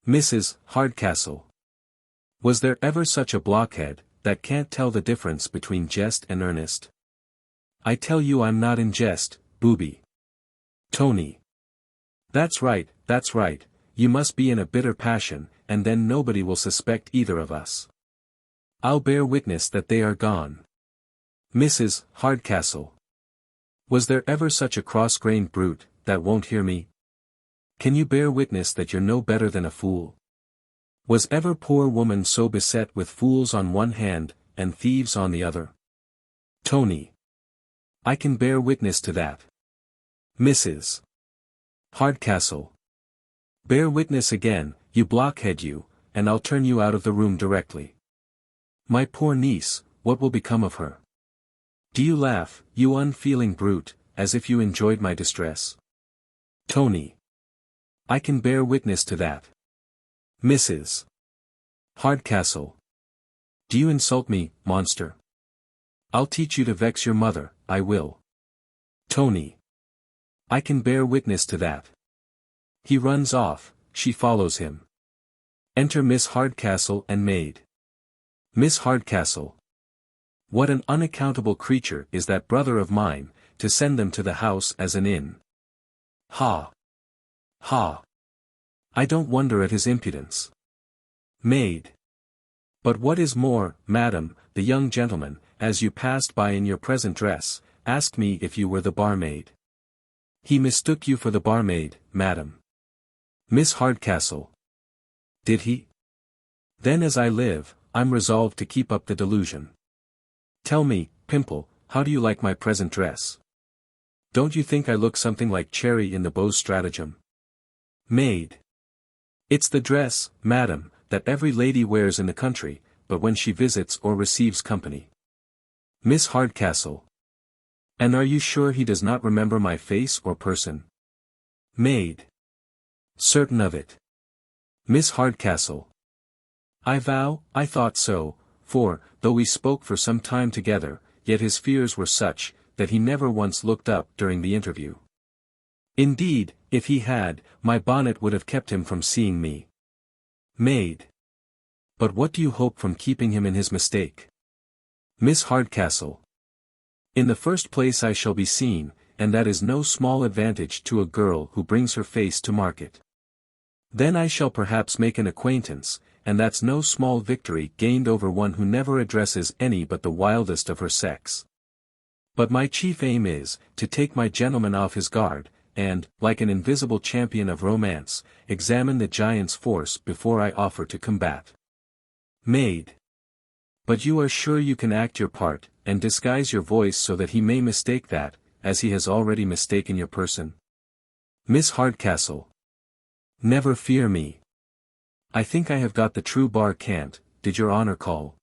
S1: Mrs. Hardcastle. Was there ever such a blockhead, that can't tell the difference between jest and earnest? I tell you I'm not in jest, booby. Tony. That's right, you must be in a bitter passion, and then nobody will suspect either of us. I'll bear witness that they are gone. Mrs. Hardcastle. Was there ever such a cross-grained brute, that won't hear me? Can you bear witness that you're no better than a fool? Was ever poor woman so beset with fools on one hand, and thieves on the other? Tony. I can bear witness to that. Mrs. Hardcastle. Bear witness again, you blockhead you, and I'll turn you out of the room directly. My poor niece, what will become of her? Do you laugh, you unfeeling brute, as if you enjoyed my distress? Tony. I can bear witness to that. Mrs. Hardcastle. Do you insult me, monster? I'll teach you to vex your mother, I will. Tony. I can bear witness to that. He runs off, she follows him. Enter Miss Hardcastle and maid. Miss Hardcastle. What an unaccountable creature is that brother of mine, to send them to the house as an inn. Ha. Ha. I don't wonder at his impudence. Maid. But what is more, madam, the young gentleman, as you passed by in your present dress, asked me if you were the barmaid. He mistook you for the barmaid, madam. Miss Hardcastle. Did he? Then as I live, I'm resolved to keep up the delusion. Tell me, Pimple, how do you like my present dress? Don't you think I look something like Cherry in the Beaux Stratagem? Maid. It's the dress, madam, that every lady wears in the country, but when she visits or receives company. Miss Hardcastle. And are you sure he does not remember my face or person? Maid. Certain of it. Miss Hardcastle. I vow, I thought so, for, though we spoke for some time together, yet his fears were such, that he never once looked up during the interview. Indeed, if he had, my bonnet would have kept him from seeing me. Maid. But what do you hope from keeping him in his mistake? Miss Hardcastle. In the first place I shall be seen, and that is no small advantage to a girl who brings her face to market. Then I shall perhaps make an acquaintance, and that's no small victory gained over one who never addresses any but the wildest of her sex. But my chief aim is, to take my gentleman off his guard, and, like an invisible champion of romance, examine the giant's force before I offer to combat. Maid. But you are sure you can act your part, and disguise your voice so that he may mistake that, as he has already mistaken your person? Miss Hardcastle. Never fear me. I think I have got the true bar cant. Did your honor call?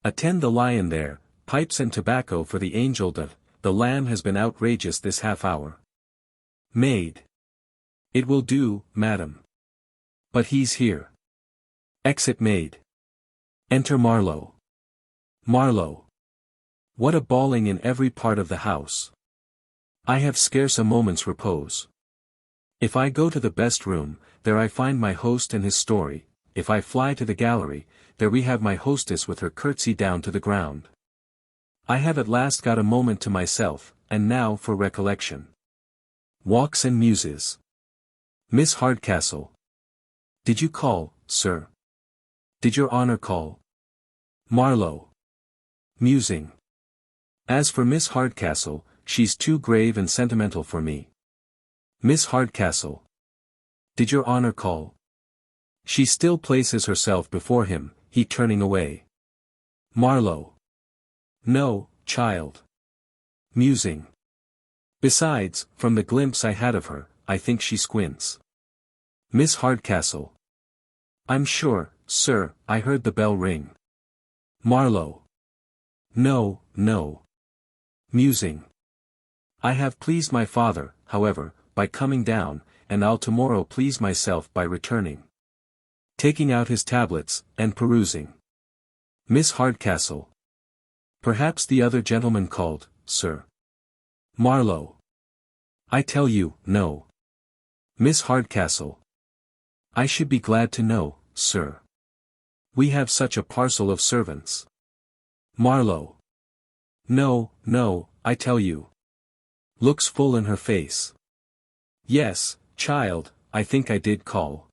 S1: Attend the lion there, pipes and tobacco for the angel the lamb has been outrageous this half hour. Maid. It will do, madam. But he's here. Exit maid. Enter Marlow. Marlow. What a bawling in every part of the house. I have scarce a moment's repose. If I go to the best room, there I find my host and his story. If I fly to the gallery, there we have my hostess with her curtsy down to the ground. I have at last got a moment to myself, and now for recollection. Walks and muses. Miss Hardcastle. Did you call, sir? Did your honor call? Marlow. Musing. As for Miss Hardcastle, she's too grave and sentimental for me. Miss Hardcastle. Did your honor call? She still places herself before him, he turning away. Marlow. No, child. Musing. Besides, from the glimpse I had of her, I think she squints. Miss Hardcastle. I'm sure, sir, I heard the bell ring. Marlow. No, no. Musing. I have pleased my father, however, by coming down, and I'll tomorrow please myself by returning. Taking out his tablets, and perusing. Miss Hardcastle. Perhaps the other gentleman called, sir. Marlow. I tell you, no. Miss Hardcastle. I should be glad to know, sir. We have such a parcel of servants. Marlow. No, no, I tell you. Looks full in her face. Yes, child, I think I did call.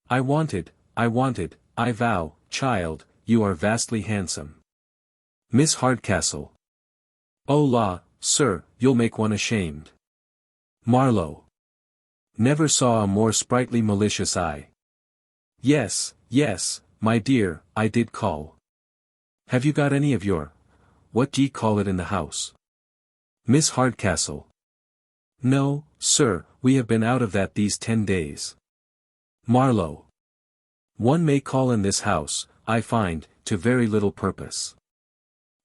S1: I wanted, I vow, child, you are vastly handsome. Miss Hardcastle. Oh la, sir, you'll make one ashamed. Marlow. Never saw a more sprightly malicious eye. Yes, yes, my dear, I did call. Have you got any of your, what d'ye call it in the house? Miss Hardcastle. No, sir, we have been out of that these 10 days. Marlow. One may call in this house, I find, to very little purpose.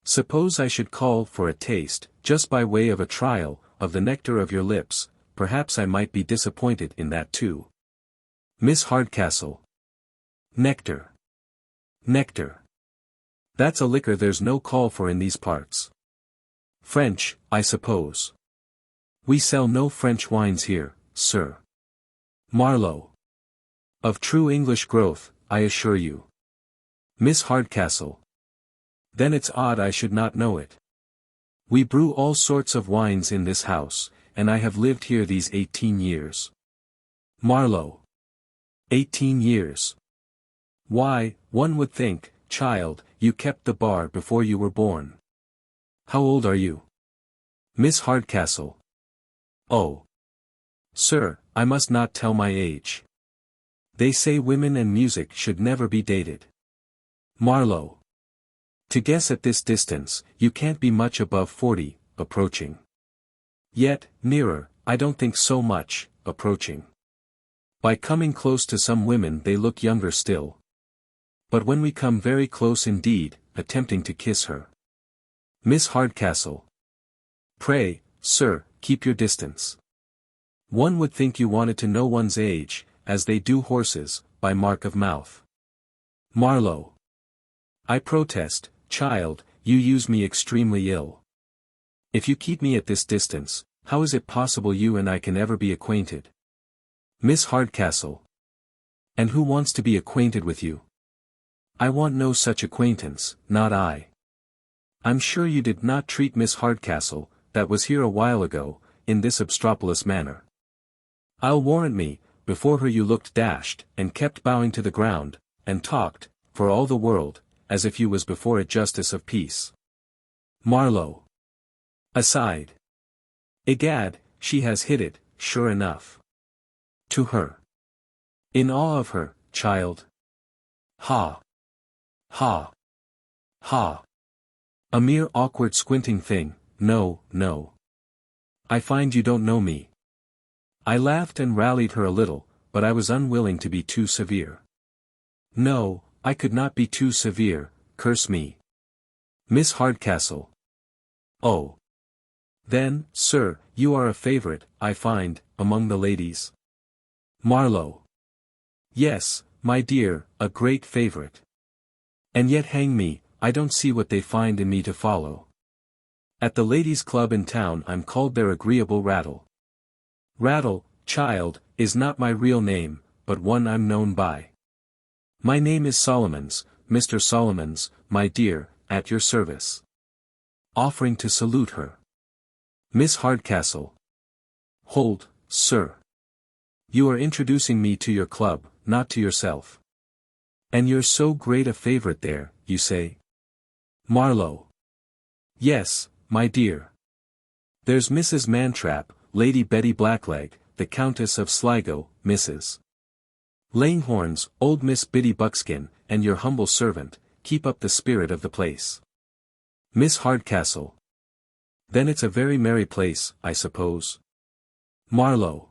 S1: Suppose I should call for a taste, just by way of a trial, of the nectar of your lips, perhaps I might be disappointed in that too. Miss Hardcastle. Nectar. Nectar. That's a liquor there's no call for in these parts. French, I suppose. We sell no French wines here, sir. Marlow. Of true English growth, I assure you. Miss Hardcastle. Then it's odd I should not know it. We brew all sorts of wines in this house, and I have lived here these 18 years. Marlow. 18 years. Why, one would think, child, you kept the bar before you were born. How old are you? Miss Hardcastle. Oh. Sir, I must not tell my age. They say women and music should never be dated. Marlow. To guess at this distance, you can't be much above 40, approaching. Yet, nearer, I don't think so much, approaching. By coming close to some women they look younger still. But when we come very close indeed, attempting to kiss her. Miss Hardcastle. Pray, sir, keep your distance. One would think you wanted to know one's age, as they do horses, by mark of mouth. Marlow. I protest, child, you use me extremely ill. If you keep me at this distance, how is it possible you and I can ever be acquainted? Miss Hardcastle. And who wants to be acquainted with you? I want no such acquaintance, not I. I'm sure you did not treat Miss Hardcastle, that was here a while ago, in this obstropolous manner. I'll warrant me, before her you looked dashed, and kept bowing to the ground, and talked, for all the world, as if you was before a justice of peace. Marlow. Aside. Egad, she has hit it, sure enough. To her. In awe of her, child. Ha. Ha. Ha. A mere awkward squinting thing, no, no. I find you don't know me. I laughed and rallied her a little, but I was unwilling to be too severe. No, I could not be too severe, curse me. Miss Hardcastle. Oh. Then, sir, you are a favourite, I find, among the ladies. Marlow. Yes, my dear, a great favourite. And yet hang me, I don't see what they find in me to follow. At the ladies' club in town I'm called their agreeable rattle. Rattle, child, is not my real name, but one I'm known by. My name is Solomons, Mr. Solomons, my dear, at your service. Offering to salute her. Miss Hardcastle. Hold, sir. You are introducing me to your club, not to yourself. And you're so great a favourite there, you say? Marlow. Yes, my dear. There's Mrs. Mantrap, Lady Betty Blackleg, the Countess of Sligo, Mrs. Langhorns, old Miss Biddy Buckskin, and your humble servant, keep up the spirit of the place. Miss Hardcastle. Then it's a very merry place, I suppose. Marlow.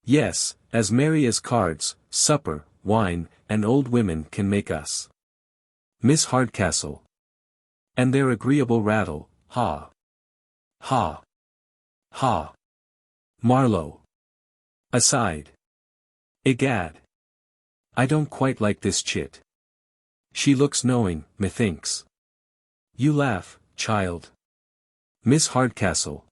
S1: Yes, as merry as cards, supper, wine, and old women can make us. Miss Hardcastle. And their agreeable rattle, ha. Ha. Ha. Marlow. Aside. Egad. I don't quite like this chit. She looks knowing, methinks. You laugh, child. Miss Hardcastle.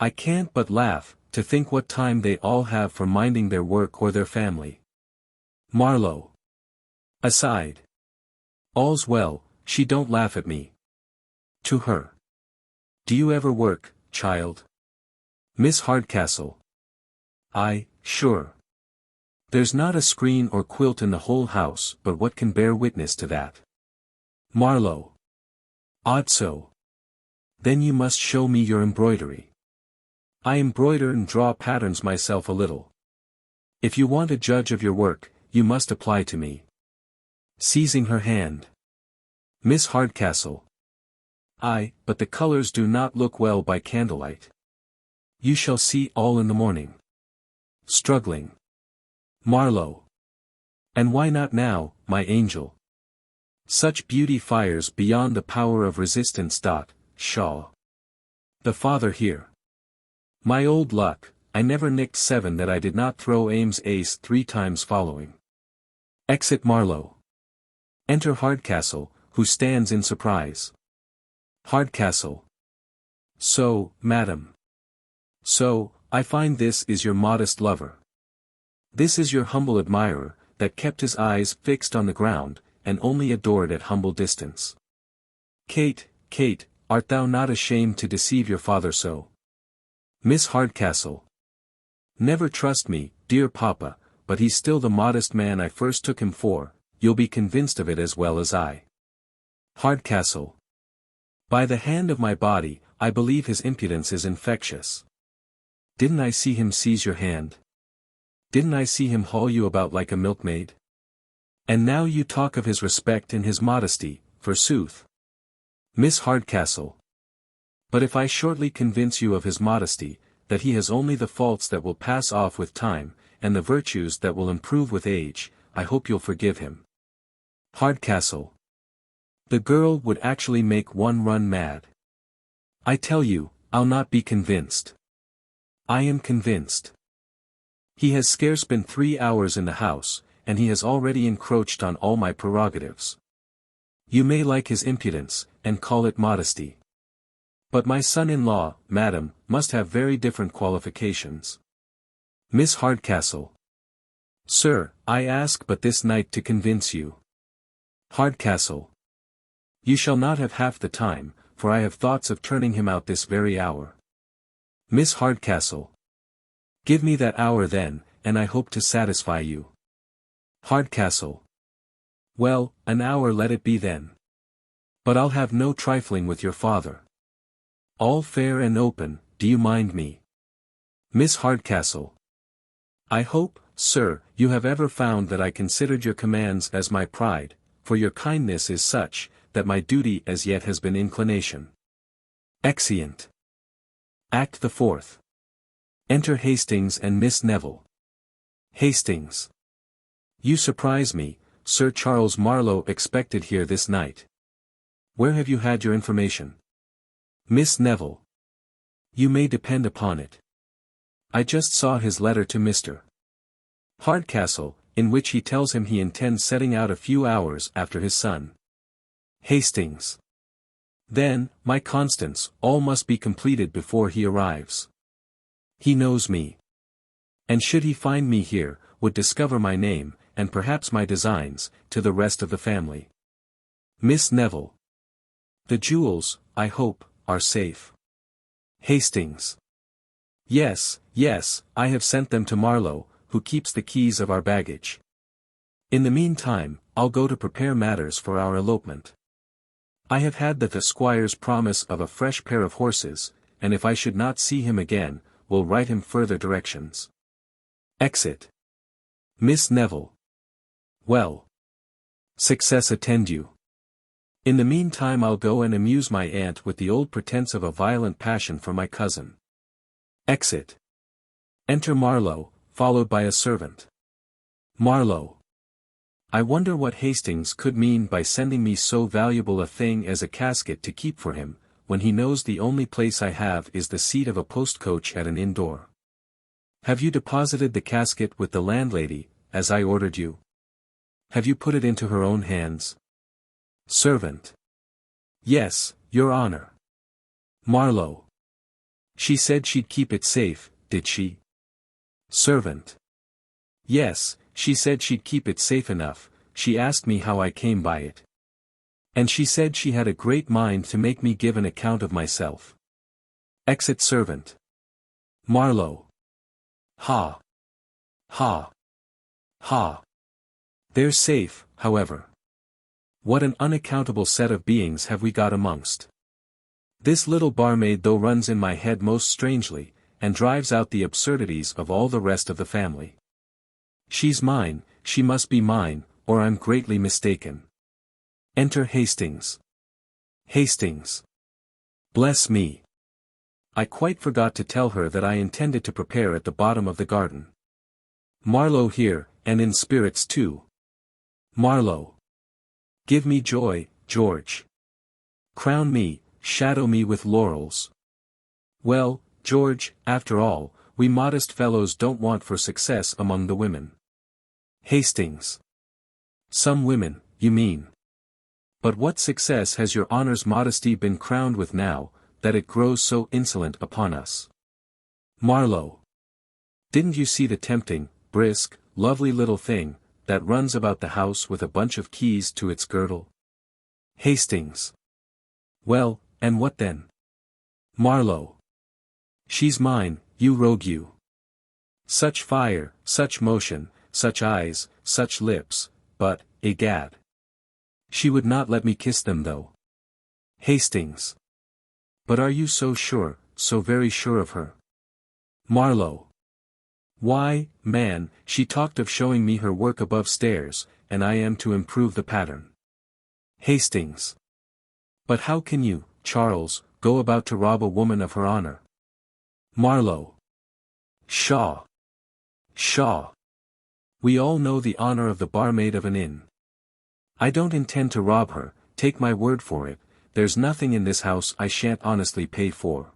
S1: I can't but laugh, to think what time they all have for minding their work or their family. Marlow. Aside. All's well, she don't laugh at me. To her. Do you ever work, child? Miss Hardcastle. Aye, sure. There's not a screen or quilt in the whole house but what can bear witness to that. Marlow. Odd so. Then you must show me your embroidery. I embroider and draw patterns myself a little. If you want a judge of your work, you must apply to me. Seizing her hand. Miss Hardcastle. Aye, but the colours do not look well by candlelight. You shall see all in the morning. Struggling. Marlow. And why not now, my angel? Such beauty fires beyond the power of resistance. Shaw. The father here. My old luck, I never nicked 7 that I did not throw Ames ace 3 times following. Exit Marlow. Enter Hardcastle, who stands in surprise. Hardcastle. So, madam. So, I find this is your modest lover. This is your humble admirer, that kept his eyes fixed on the ground, and only adored at humble distance. Kate, Kate, art thou not ashamed to deceive your father so? Miss Hardcastle. Never trust me, dear papa, but he's still the modest man I first took him for, you'll be convinced of it as well as I. Hardcastle. By the hand of my body, I believe his impudence is infectious. Didn't I see him seize your hand? Didn't I see him haul you about like a milkmaid? And now you talk of his respect and his modesty, forsooth. Miss Hardcastle. But if I shortly convince you of his modesty, that he has only the faults that will pass off with time, and the virtues that will improve with age, I hope you'll forgive him. Hardcastle. The girl would actually make one run mad. I tell you, I'll not be convinced. I am convinced. He has scarce been 3 hours in the house, and he has already encroached on all my prerogatives. You may like his impudence, and call it modesty. But my son-in-law, madam, must have very different qualifications. Miss Hardcastle. Sir, I ask but this night to convince you. Hardcastle. You shall not have half the time, for I have thoughts of turning him out this very hour. Miss Hardcastle. Give me that hour then, and I hope to satisfy you. Hardcastle. Well, an hour let it be then. But I'll have no trifling with your father. All fair and open, do you mind me? Miss Hardcastle. I hope, sir, you have ever found that I considered your commands as my pride, for your kindness is such, that my duty as yet has been inclination. Exeunt. Act the Fourth. Enter Hastings and Miss Neville. Hastings. You surprise me, Sir Charles Marlow expected here this night. Where have you had your information? Miss Neville. You may depend upon it. I just saw his letter to Mr. Hardcastle, in which he tells him he intends setting out a few hours after his son. Hastings. Then, my Constance, all must be completed before he arrives. He knows me. And should he find me here, would discover my name, and perhaps my designs, to the rest of the family. Miss Neville. The jewels, I hope, are safe. Hastings. Yes, yes, I have sent them to Marlow, who keeps the keys of our baggage. In the meantime, I'll go to prepare matters for our elopement. I have had the squire's promise of a fresh pair of horses, and if I should not see him again, will write him further directions. Exit. Miss Neville. Well. Success attend you. In the meantime I'll go and amuse my aunt with the old pretence of a violent passion for my cousin. Exit. Enter Marlow, followed by a servant. Marlow. I wonder what Hastings could mean by sending me so valuable a thing as a casket to keep for him, when he knows the only place I have is the seat of a post-coach at an inn door. Have you deposited the casket with the landlady, as I ordered you? Have you put it into her own hands? Servant. Yes, your honor. Marlow. She said she'd keep it safe, did she? Servant. Yes, she said she'd keep it safe enough, she asked me how I came by it. And she said she had a great mind to make me give an account of myself. Exit servant. Marlow. Ha. Ha. Ha. They're safe, however. What an unaccountable set of beings have we got amongst. This little barmaid though runs in my head most strangely, and drives out the absurdities of all the rest of the family. She's mine, she must be mine, or I'm greatly mistaken. Enter Hastings. Hastings. Bless me. I quite forgot to tell her that I intended to prepare at the bottom of the garden. Marlow here, and in spirits too. Marlow. Give me joy, George. Crown me, shadow me with laurels. Well, George, after all, we modest fellows don't want for success among the women. Hastings. Some women, you mean. But what success has your honor's modesty been crowned with now, that it grows so insolent upon us? Marlow. Didn't you see the tempting, brisk, lovely little thing, that runs about the house with a bunch of keys to its girdle? Hastings. Well, and what then? Marlow. She's mine, you rogue you. Such fire, such motion, such eyes, such lips, but, egad. She would not let me kiss them though. Hastings. But are you so sure, so very sure of her? Marlow. Why, man, she talked of showing me her work above stairs, and I am to improve the pattern. Hastings. But how can you, Charles, go about to rob a woman of her honor? Marlow. Pshaw. Pshaw. We all know the honor of the barmaid of an inn. I don't intend to rob her, take my word for it, there's nothing in this house I shan't honestly pay for.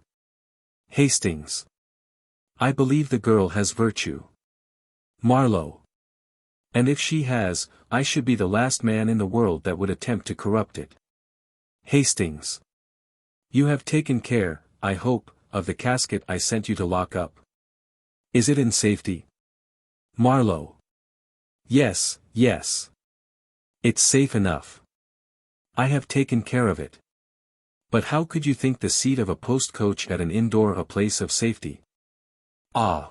S1: Hastings. I believe the girl has virtue. Marlow. And if she has, I should be the last man in the world that would attempt to corrupt it. Hastings. You have taken care, I hope, of the casket I sent you to lock up. Is it in safety? Marlow. Yes, yes. It's safe enough. I have taken care of it. But how could you think the seat of a post-coach at an inn door a place of safety? Ah!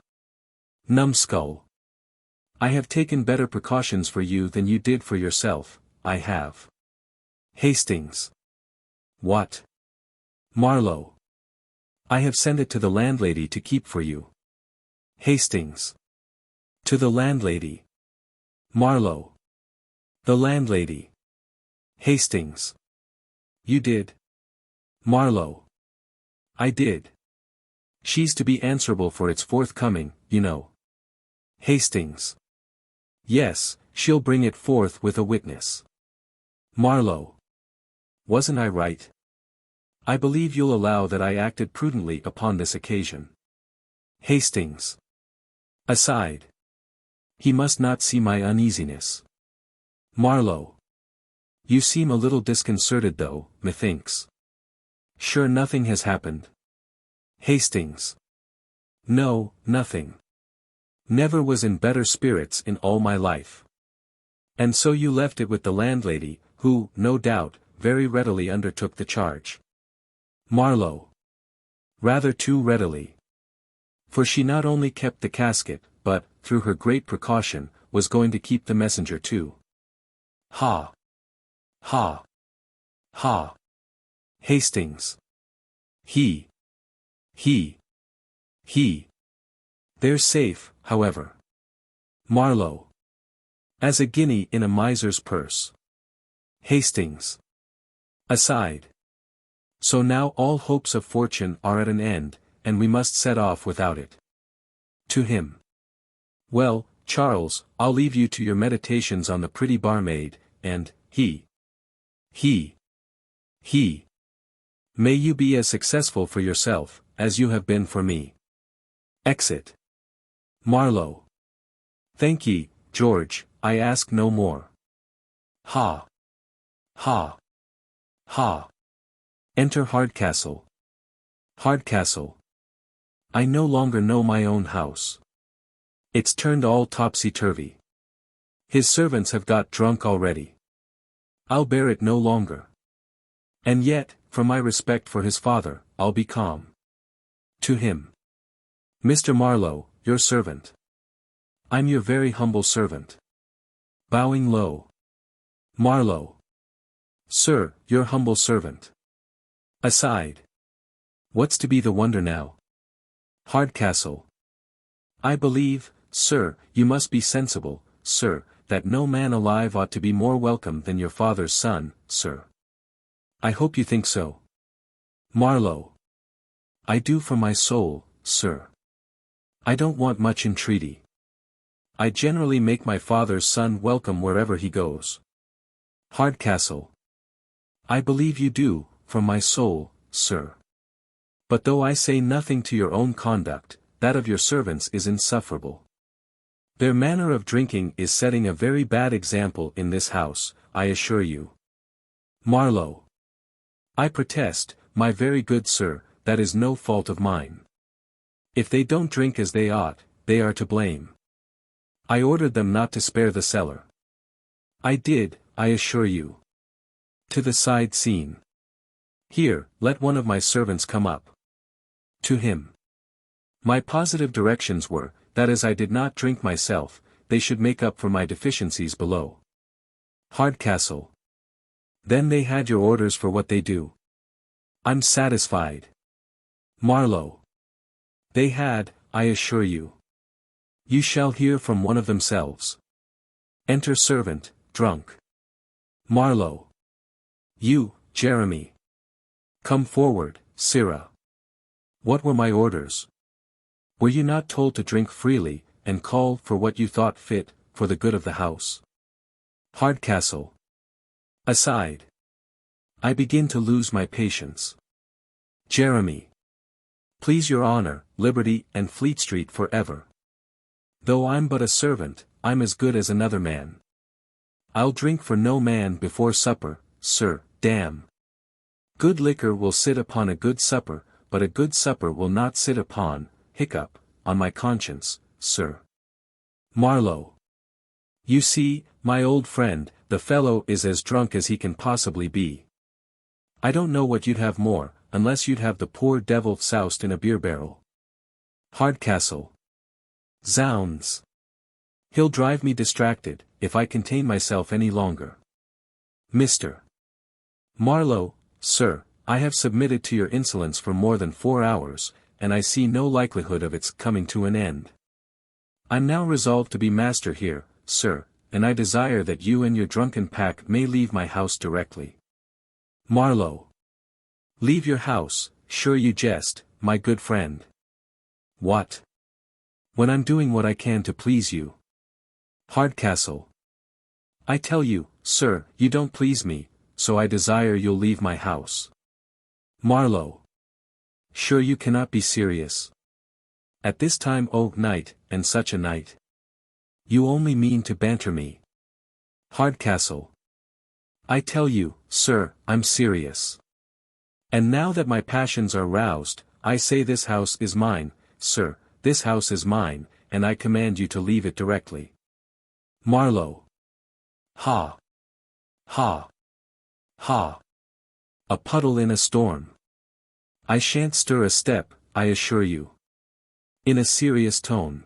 S1: Numbskull. I have taken better precautions for you than you did for yourself, I have. Hastings. What? Marlow. I have sent it to the landlady to keep for you. Hastings. To the landlady. Marlow. The landlady. Hastings. You did? Marlow. I did. She's to be answerable for its forthcoming, you know. Hastings. Yes, she'll bring it forth with a witness. Marlow. Wasn't I right? I believe you'll allow that I acted prudently upon this occasion. Hastings. Aside. He must not see my uneasiness. Marlow. You seem a little disconcerted though, methinks. Sure nothing has happened? Hastings. No, nothing. Never was in better spirits in all my life. And so you left it with the landlady, who, no doubt, very readily undertook the charge. Marlow. Rather too readily. For she not only kept the casket, but, through her great precaution, was going to keep the messenger too. Ha! Ha! Ha! Hastings. He. They're safe, however. Marlow. As a guinea in a miser's purse. Hastings. Aside. So now all hopes of fortune are at an end, and we must set off without it. To him. Well, Charles, I'll leave you to your meditations on the pretty barmaid, and, May you be as successful for yourself, as you have been for me. Exit. Marlow. Thank ye, George, I ask no more. Ha! Ha! Ha! Enter Hardcastle. Hardcastle. I no longer know my own house. It's turned all topsy-turvy. His servants have got drunk already. I'll bear it no longer. And yet, from my respect for his father, I'll be calm. To him. Mr. Marlow, your servant. I'm your very humble servant. Bowing low. Marlow. Sir, your humble servant. Aside. What's to be the wonder now? Hardcastle. I believe, sir, you must be sensible, sir, that no man alive ought to be more welcome than your father's son, sir. I hope you think so. Marlow. I do from my soul, sir. I don't want much entreaty. I generally make my father's son welcome wherever he goes. Hardcastle. I believe you do, from my soul, sir. But though I say nothing to your own conduct, that of your servants is insufferable. Their manner of drinking is setting a very bad example in this house, I assure you. Marlow. I protest, my very good sir, that is no fault of mine. If they don't drink as they ought, they are to blame. I ordered them not to spare the cellar. I did, I assure you. To the side scene. Here, let one of my servants come up. To him. My positive directions were, that as I did not drink myself, they should make up for my deficiencies below. Hardcastle. Then they had your orders for what they do. I'm satisfied. Marlow. They had, I assure you. You shall hear from one of themselves. Enter servant, drunk. Marlow. You, Jeremy. Come forward, Sirrah. What were my orders? Were you not told to drink freely, and call for what you thought fit, for the good of the house? Hardcastle. Aside. I begin to lose my patience. Jeremy. Please your honor, Liberty and Fleet Street for ever. Though I'm but a servant, I'm as good as another man. I'll drink for no man before supper, sir, damn. Good liquor will sit upon a good supper, but a good supper will not sit upon, on my conscience, sir. Marlow. You see, my old friend, the fellow is as drunk as he can possibly be. I don't know what you'd have more, unless you'd have the poor devil soused in a beer barrel. Hardcastle. Zounds. He'll drive me distracted, if I contain myself any longer. Mr. Marlow, sir, I have submitted to your insolence for more than 4 hours, and I see no likelihood of its coming to an end. I'm now resolved to be master here, sir, and I desire that you and your drunken pack may leave my house directly. Marlow. Leave your house, sure you jest, my good friend. What? When I'm doing what I can to please you. Hardcastle. I tell you, sir, you don't please me, so I desire you'll leave my house. Marlow. Sure you cannot be serious. At this time o' night, and such a night. You only mean to banter me. Hardcastle. I tell you, sir, I'm serious. And now that my passions are roused, I say this house is mine, sir, this house is mine, and I command you to leave it directly. Marlow. Ha. Ha. Ha. A puddle in a storm. I shan't stir a step, I assure you. In a serious tone.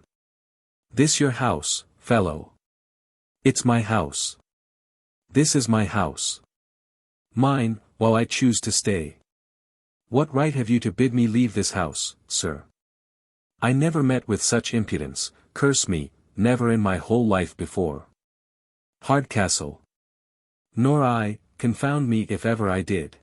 S1: This your house, fellow. It's my house. This is my house. Mine, while I choose to stay. What right have you to bid me leave this house, sir? I never met with such impudence, curse me, never in my whole life before. Hardcastle. Nor I, confound me if ever I did.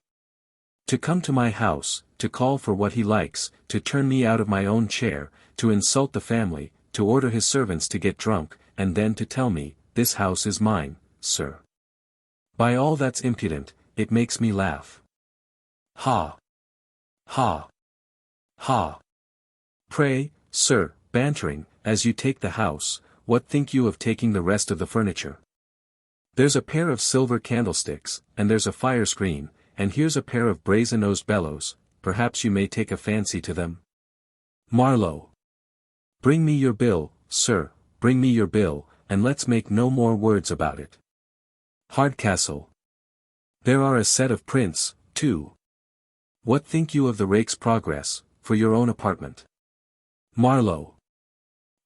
S1: To come to my house, to call for what he likes, to turn me out of my own chair, to insult the family, to order his servants to get drunk, and then to tell me, this house is mine, sir. By all that's impudent, it makes me laugh. Ha. Ha. Ha. Pray, sir, bantering, as you take the house, what think you of taking the rest of the furniture? There's a pair of silver candlesticks, and there's a fire screen, and here's a pair of brazen-nosed bellows, perhaps you may take a fancy to them. Marlow. Bring me your bill, sir, bring me your bill, and let's make no more words about it. Hardcastle. There are a set of prints, too. What think you of the Rake's Progress, for your own apartment? Marlow.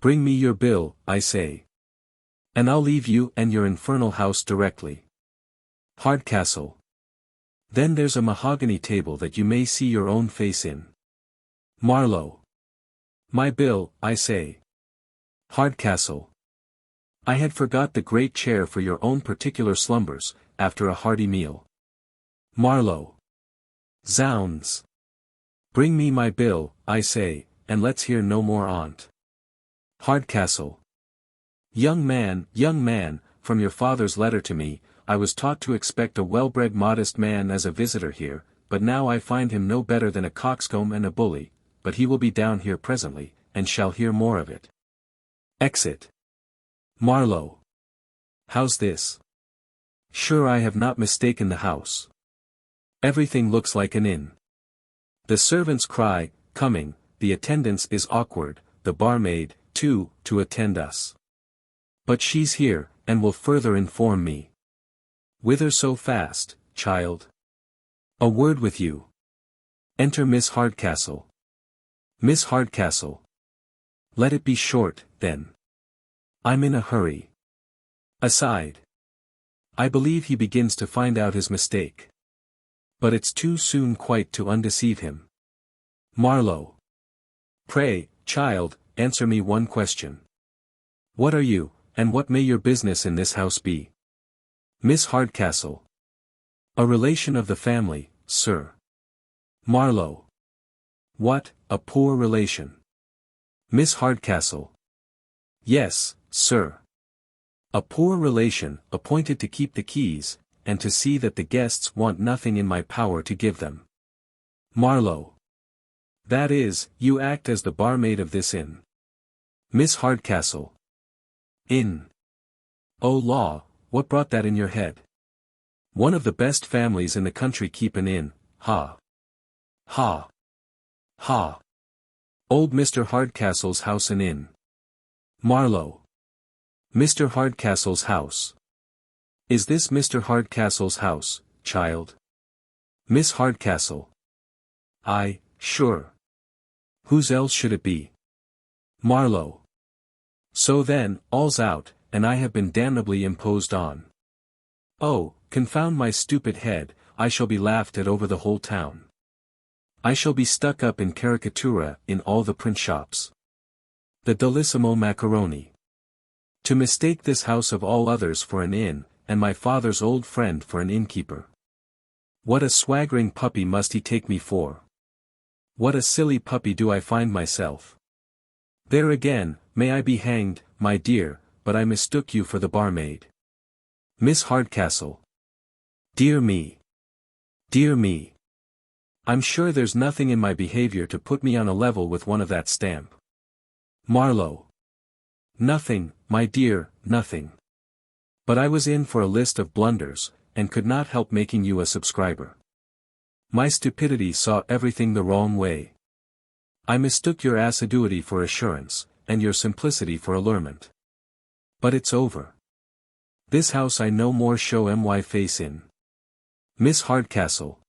S1: Bring me your bill, I say. And I'll leave you and your infernal house directly. Hardcastle. Then there's a mahogany table that you may see your own face in. Marlow. My bill, I say. Hardcastle. I had forgot the great chair for your own particular slumbers, after a hearty meal. Marlow. Zounds. Bring me my bill, I say, and let's hear no more on't. Hardcastle. Young man, from your father's letter to me, I was taught to expect a well-bred modest man as a visitor here, but now I find him no better than a coxcomb and a bully, but he will be down here presently, and shall hear more of it. Exit. Marlow. How's this? Sure I have not mistaken the house. Everything looks like an inn. The servants cry, coming, the attendance is awkward, the barmaid, too, to attend us. But she's here, and will further inform me. Whither so fast, child? A word with you. Enter Miss Hardcastle. Miss Hardcastle. Let it be short, then. I'm in a hurry. Aside. I believe he begins to find out his mistake. But it's too soon quite to undeceive him. Marlow. Pray, child, answer me one question. What are you, and what may your business in this house be? Miss Hardcastle. A relation of the family, sir. Marlow. What, a poor relation? Miss Hardcastle. Yes, sir. A poor relation, appointed to keep the keys, and to see that the guests want nothing in my power to give them. Marlow. That is, you act as the barmaid of this inn. Miss Hardcastle. Inn. Oh law, what brought that in your head? One of the best families in the country keep an inn, ha. Ha. Ha. Old Mr. Hardcastle's house an inn. Marlow. Mr. Hardcastle's house. Is this Mr. Hardcastle's house, child? Miss Hardcastle. Aye, sure. Whose else should it be? Marlow. So then, all's out, and I have been damnably imposed on. Oh, confound my stupid head, I shall be laughed at over the whole town. I shall be stuck up in caricatura in all the print shops. The dullissimo macaroni. To mistake this house of all others for an inn, and my father's old friend for an innkeeper. What a swaggering puppy must he take me for? What a silly puppy do I find myself? There again, may I be hanged, my dear, but I mistook you for the barmaid. Miss Hardcastle. Dear me. Dear me. I'm sure there's nothing in my behavior to put me on a level with one of that stamp. Marlow. Nothing, my dear, nothing. But I was in for a list of blunders, and could not help making you a subscriber. My stupidity saw everything the wrong way. I mistook your assiduity for assurance, and your simplicity for allurement. But it's over. This house I no more show my face in. Miss Hardcastle.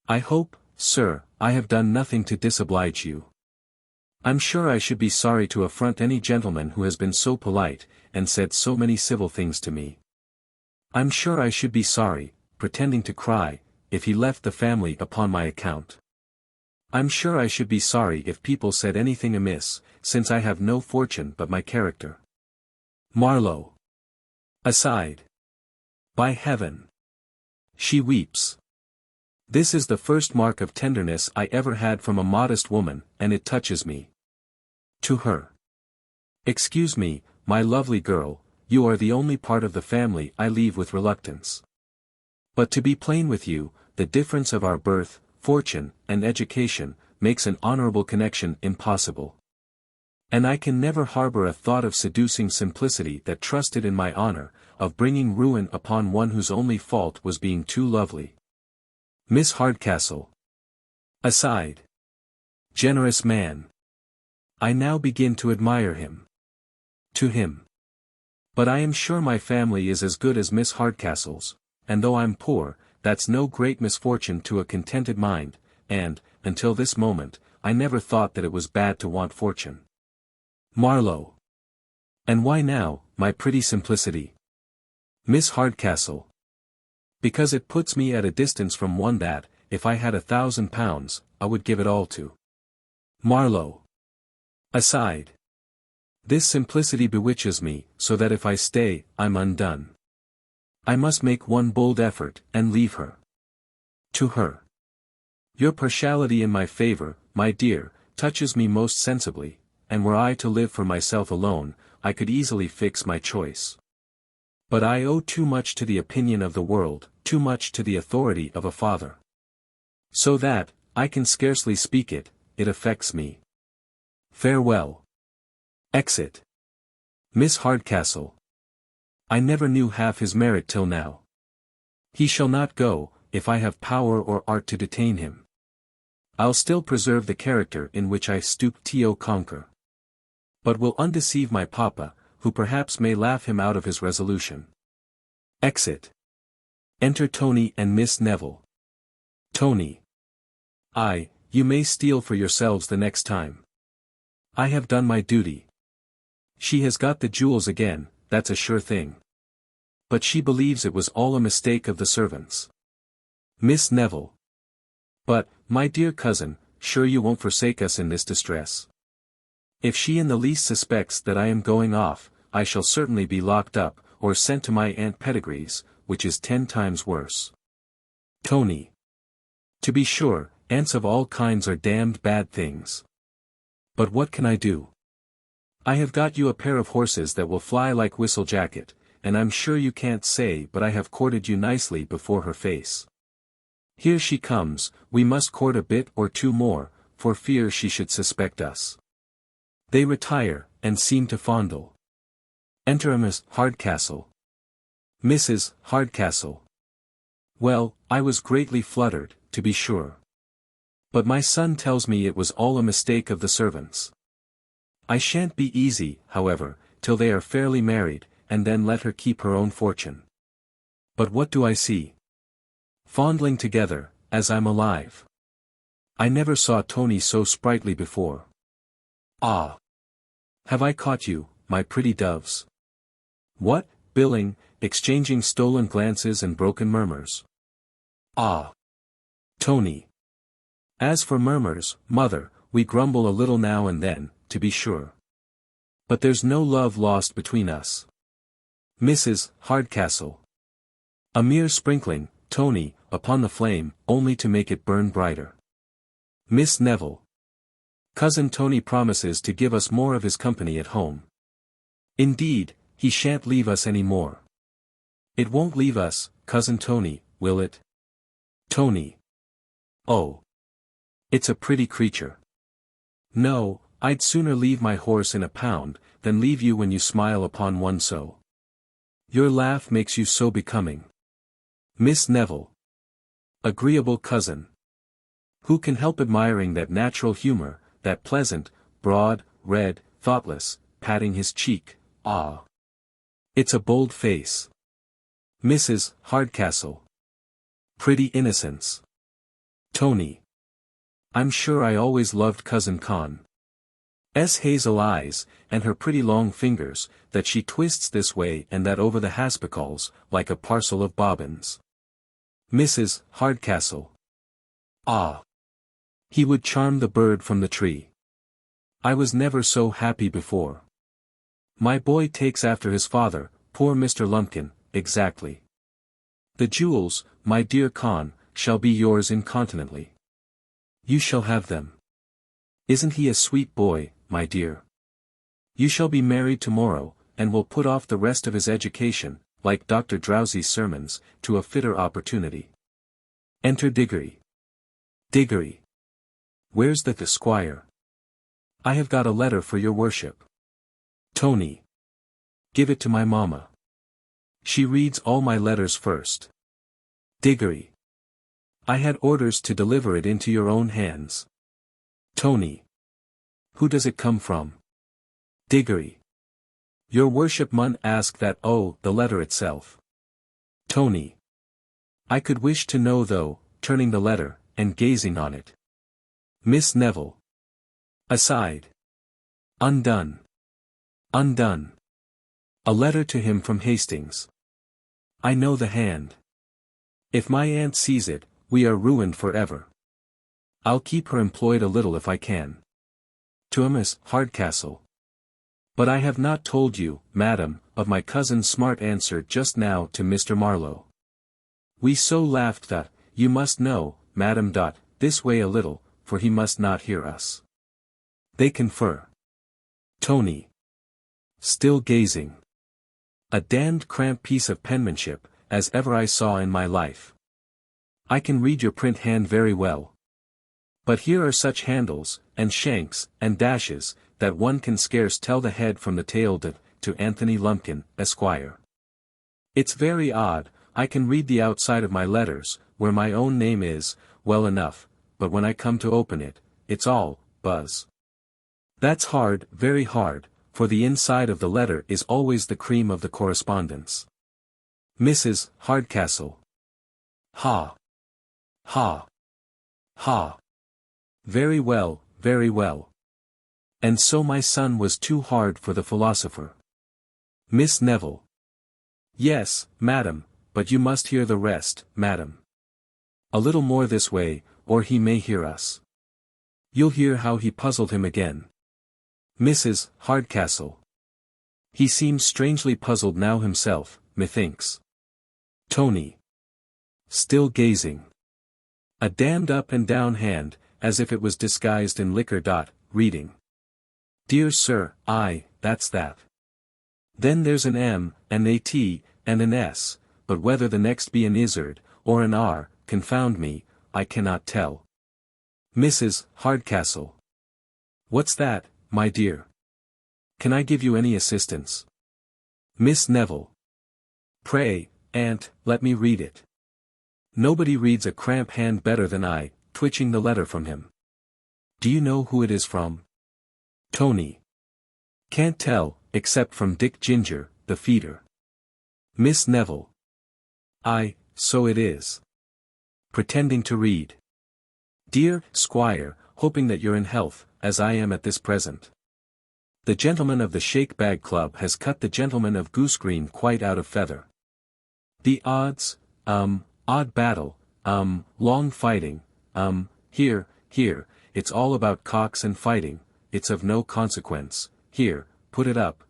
S1: I hope, sir, I have done nothing to disoblige you. I'm sure I should be sorry to affront any gentleman who has been so polite, and said so many civil things to me. I'm sure I should be sorry, pretending to cry, if he left the family upon my account. I'm sure I should be sorry if people said anything amiss, since I have no fortune but my character. Marlow. Aside. By heaven. She weeps. This is the first mark of tenderness I ever had from a modest woman, and it touches me. To her. Excuse me, my lovely girl, you are the only part of the family I leave with reluctance. But to be plain with you, the difference of our birth, fortune, and education, makes an honorable connection impossible. And I can never harbor a thought of seducing simplicity that trusted in my honor, of bringing ruin upon one whose only fault was being too lovely. Miss Hardcastle. Aside. Generous man. I now begin to admire him. To him. But I am sure my family is as good as Miss Hardcastle's, and though I'm poor, that's no great misfortune to a contented mind, and, until this moment, I never thought that it was bad to want fortune. Marlow. And why now, my pretty simplicity? Miss Hardcastle. Because it puts me at a distance from one that, if I had £1,000, I would give it all to. Marlow. Aside. This simplicity bewitches me, so that if I stay, I'm undone. I must make one bold effort, and leave her. To her. Your partiality in my favor, my dear, touches me most sensibly, and were I to live for myself alone, I could easily fix my choice. But I owe too much to the opinion of the world, too much to the authority of a father. So that, I can scarcely speak it, it affects me. Farewell. Exit. Miss Hardcastle. I never knew half his merit till now. He shall not go, if I have power or art to detain him. I'll still preserve the character in which I stoop to conquer. But will undeceive my papa, who perhaps may laugh him out of his resolution. Exit. Enter Tony and Miss Neville. Tony. Aye, you may steal for yourselves the next time. I have done my duty. She has got the jewels again, that's a sure thing. But she believes it was all a mistake of the servants. Miss Neville. But, my dear cousin, sure you won't forsake us in this distress. If she in the least suspects that I am going off, I shall certainly be locked up, or sent to my Aunt Pettigrew's, which is 10 times worse. Tony. To be sure, aunts of all kinds are damned bad things. But what can I do? I have got you a pair of horses that will fly like Whistlejacket, and I'm sure you can't say but I have courted you nicely before her face. Here she comes, we must court a bit or two more, for fear she should suspect us. They retire, and seem to fondle. Enter a Miss Hardcastle. Mrs. Hardcastle. Well, I was greatly fluttered, to be sure. But my son tells me it was all a mistake of the servants. I shan't be easy, however, till they are fairly married, and then let her keep her own fortune. But what do I see? Fondling together, as I'm alive. I never saw Tony so sprightly before. Ah! Have I caught you, my pretty doves. What, billing, exchanging stolen glances and broken murmurs. Ah! Tony. As for murmurs, mother, we grumble a little now and then, to be sure. But there's no love lost between us. Mrs. Hardcastle. A mere sprinkling, Tony, upon the flame, only to make it burn brighter. Miss Neville. Cousin Tony promises to give us more of his company at home. Indeed, he shan't leave us any more. It won't leave us, Cousin Tony, will it? Tony. Oh. It's a pretty creature. No, I'd sooner leave my horse in a pound, than leave you when you smile upon one so. Your laugh makes you so becoming. Miss Neville. Agreeable cousin. Who can help admiring that natural humor, that pleasant, broad, red, thoughtless, patting his cheek, ah! It's a bold face. Mrs. Hardcastle. Pretty innocence. Tony. I'm sure I always loved Cousin Con. Hazel eyes, and her pretty long fingers, that she twists this way and that over the haspicals, like a parcel of bobbins. Mrs. Hardcastle. Ah! He would charm the bird from the tree. I was never so happy before. My boy takes after his father, poor Mr. Lumpkin, exactly. The jewels, my dear Con, shall be yours incontinently. You shall have them. Isn't he a sweet boy, my dear? You shall be married tomorrow, and will put off the rest of his education, like Dr. Drowsy's sermons, to a fitter opportunity. Enter Diggory. Diggory. Where's the squire? I have got a letter for your worship. Tony. Give it to my mamma. She reads all my letters first. Diggory. I had orders to deliver it into your own hands. Tony. Who does it come from? Diggory. Your worship mun ask that the letter itself. Tony. I could wish to know though, turning the letter, and gazing on it. Miss Neville. Aside. Undone. Undone. A letter to him from Hastings. I know the hand. If my aunt sees it, we are ruined forever. I'll keep her employed a little if I can. To Miss Hardcastle. But I have not told you, madam, of my cousin's smart answer just now to Mr. Marlow. We so laughed that, you must know, madam. This way a little, for he must not hear us. They confer. Tony. Still gazing. A damned cramped piece of penmanship, as ever I saw in my life. I can read your print hand very well. But here are such handles, and shanks, and dashes, that one can scarce tell the head from the tail. To Anthony Lumpkin, Esquire. It's very odd, I can read the outside of my letters, where my own name is, well enough, but when I come to open it, it's all buzz. That's hard, very hard, for the inside of the letter is always the cream of the correspondence. Mrs. Hardcastle. Ha! Ha! Ha! Very well, very well. And so my son was too hard for the philosopher. Miss Neville. Yes, madam, but you must hear the rest, madam. A little more this way, or he may hear us. You'll hear how he puzzled him again. Mrs. Hardcastle. He seems strangely puzzled now himself, methinks. Tony. Still gazing. A damned up and down hand, as if it was disguised in liquor. Reading. Dear sir, that's that. Then there's an M, an AT, and an S, but whether the next be an izzard, or an R, confound me, I cannot tell. Mrs. Hardcastle. What's that, my dear? Can I give you any assistance? Miss Neville. Pray, aunt, let me read it. Nobody reads a cramp hand better than I, twitching the letter from him. Do you know who it is from? Tony. Can't tell, except from Dick Ginger, the feeder. Miss Neville. So it is. Pretending to read. Dear Squire, hoping that you're in health, as I am at this present. The gentleman of the Shake Bag Club has cut the gentleman of Goosegreen quite out of feather. The odds, odd battle, long fighting, here, it's all about cocks and fighting, it's of no consequence, here, put it up.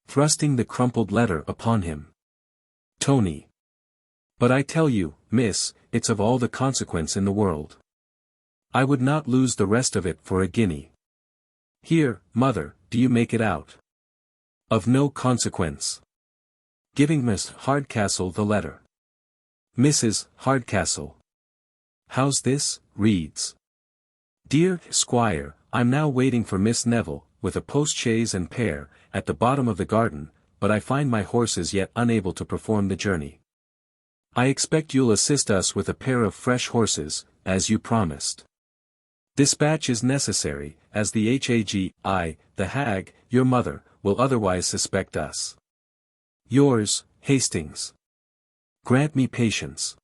S1: Thrusting the crumpled letter upon him. Tony. But I tell you, miss, it's of all the consequence in the world. I would not lose the rest of it for a guinea. Here, mother, do you make it out? Of no consequence. Giving Miss Hardcastle the letter. Mrs. Hardcastle. How's this, reads. Dear Squire, I'm now waiting for Miss Neville, with a post-chaise and pair, at the bottom of the garden, but I find my horses yet unable to perform the journey. I expect you'll assist us with a pair of fresh horses, as you promised. Dispatch is necessary, as the the hag, your mother, will otherwise suspect us. Yours, Hastings. Grant me patience.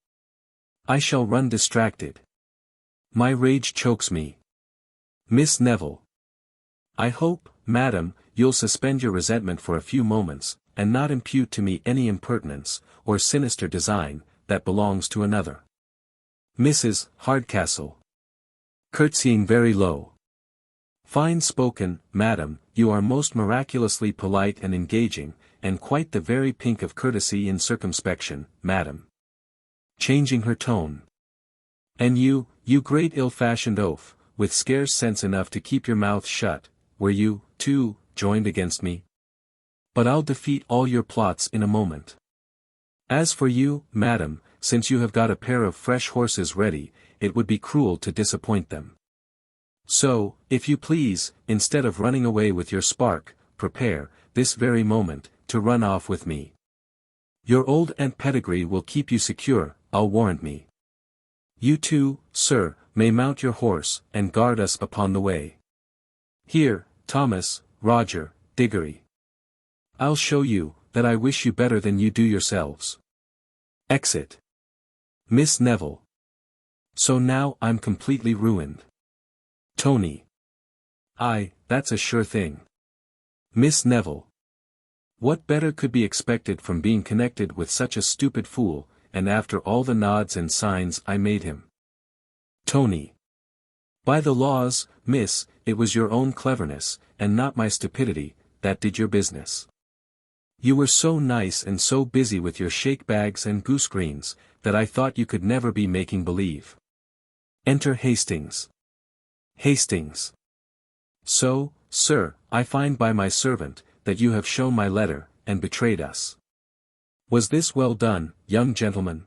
S1: I shall run distracted. My rage chokes me. Miss Neville. I hope, madam, you'll suspend your resentment for a few moments, and not impute to me any impertinence, or sinister design, that belongs to another. Mrs. Hardcastle. Curtsying very low. Fine spoken, madam, you are most miraculously polite and engaging, and quite the very pink of courtesy and circumspection, madam. Changing her tone. And you great ill-fashioned oaf, with scarce sense enough to keep your mouth shut, were you, too, joined against me? But I'll defeat all your plots in a moment. As for you, madam, since you have got a pair of fresh horses ready, it would be cruel to disappoint them. So, if you please, instead of running away with your spark, prepare, this very moment, to run off with me. Your old Aunt Pedigree will keep you secure, I'll warrant me. You too, sir, may mount your horse, and guard us upon the way. Here, Thomas, Roger, Diggory. I'll show you, that I wish you better than you do yourselves. Exit. Miss Neville. So now I'm completely ruined. Tony. Aye, that's a sure thing. Miss Neville. What better could be expected from being connected with such a stupid fool, and after all the nods and signs I made him? Tony. By the laws, miss, it was your own cleverness, and not my stupidity, that did your business. You were so nice and so busy with your shake bags and goose-greens, that I thought you could never be making believe. Enter Hastings. Hastings. So, sir, I find by my servant, that you have shown my letter, and betrayed us. Was this well done, young gentleman?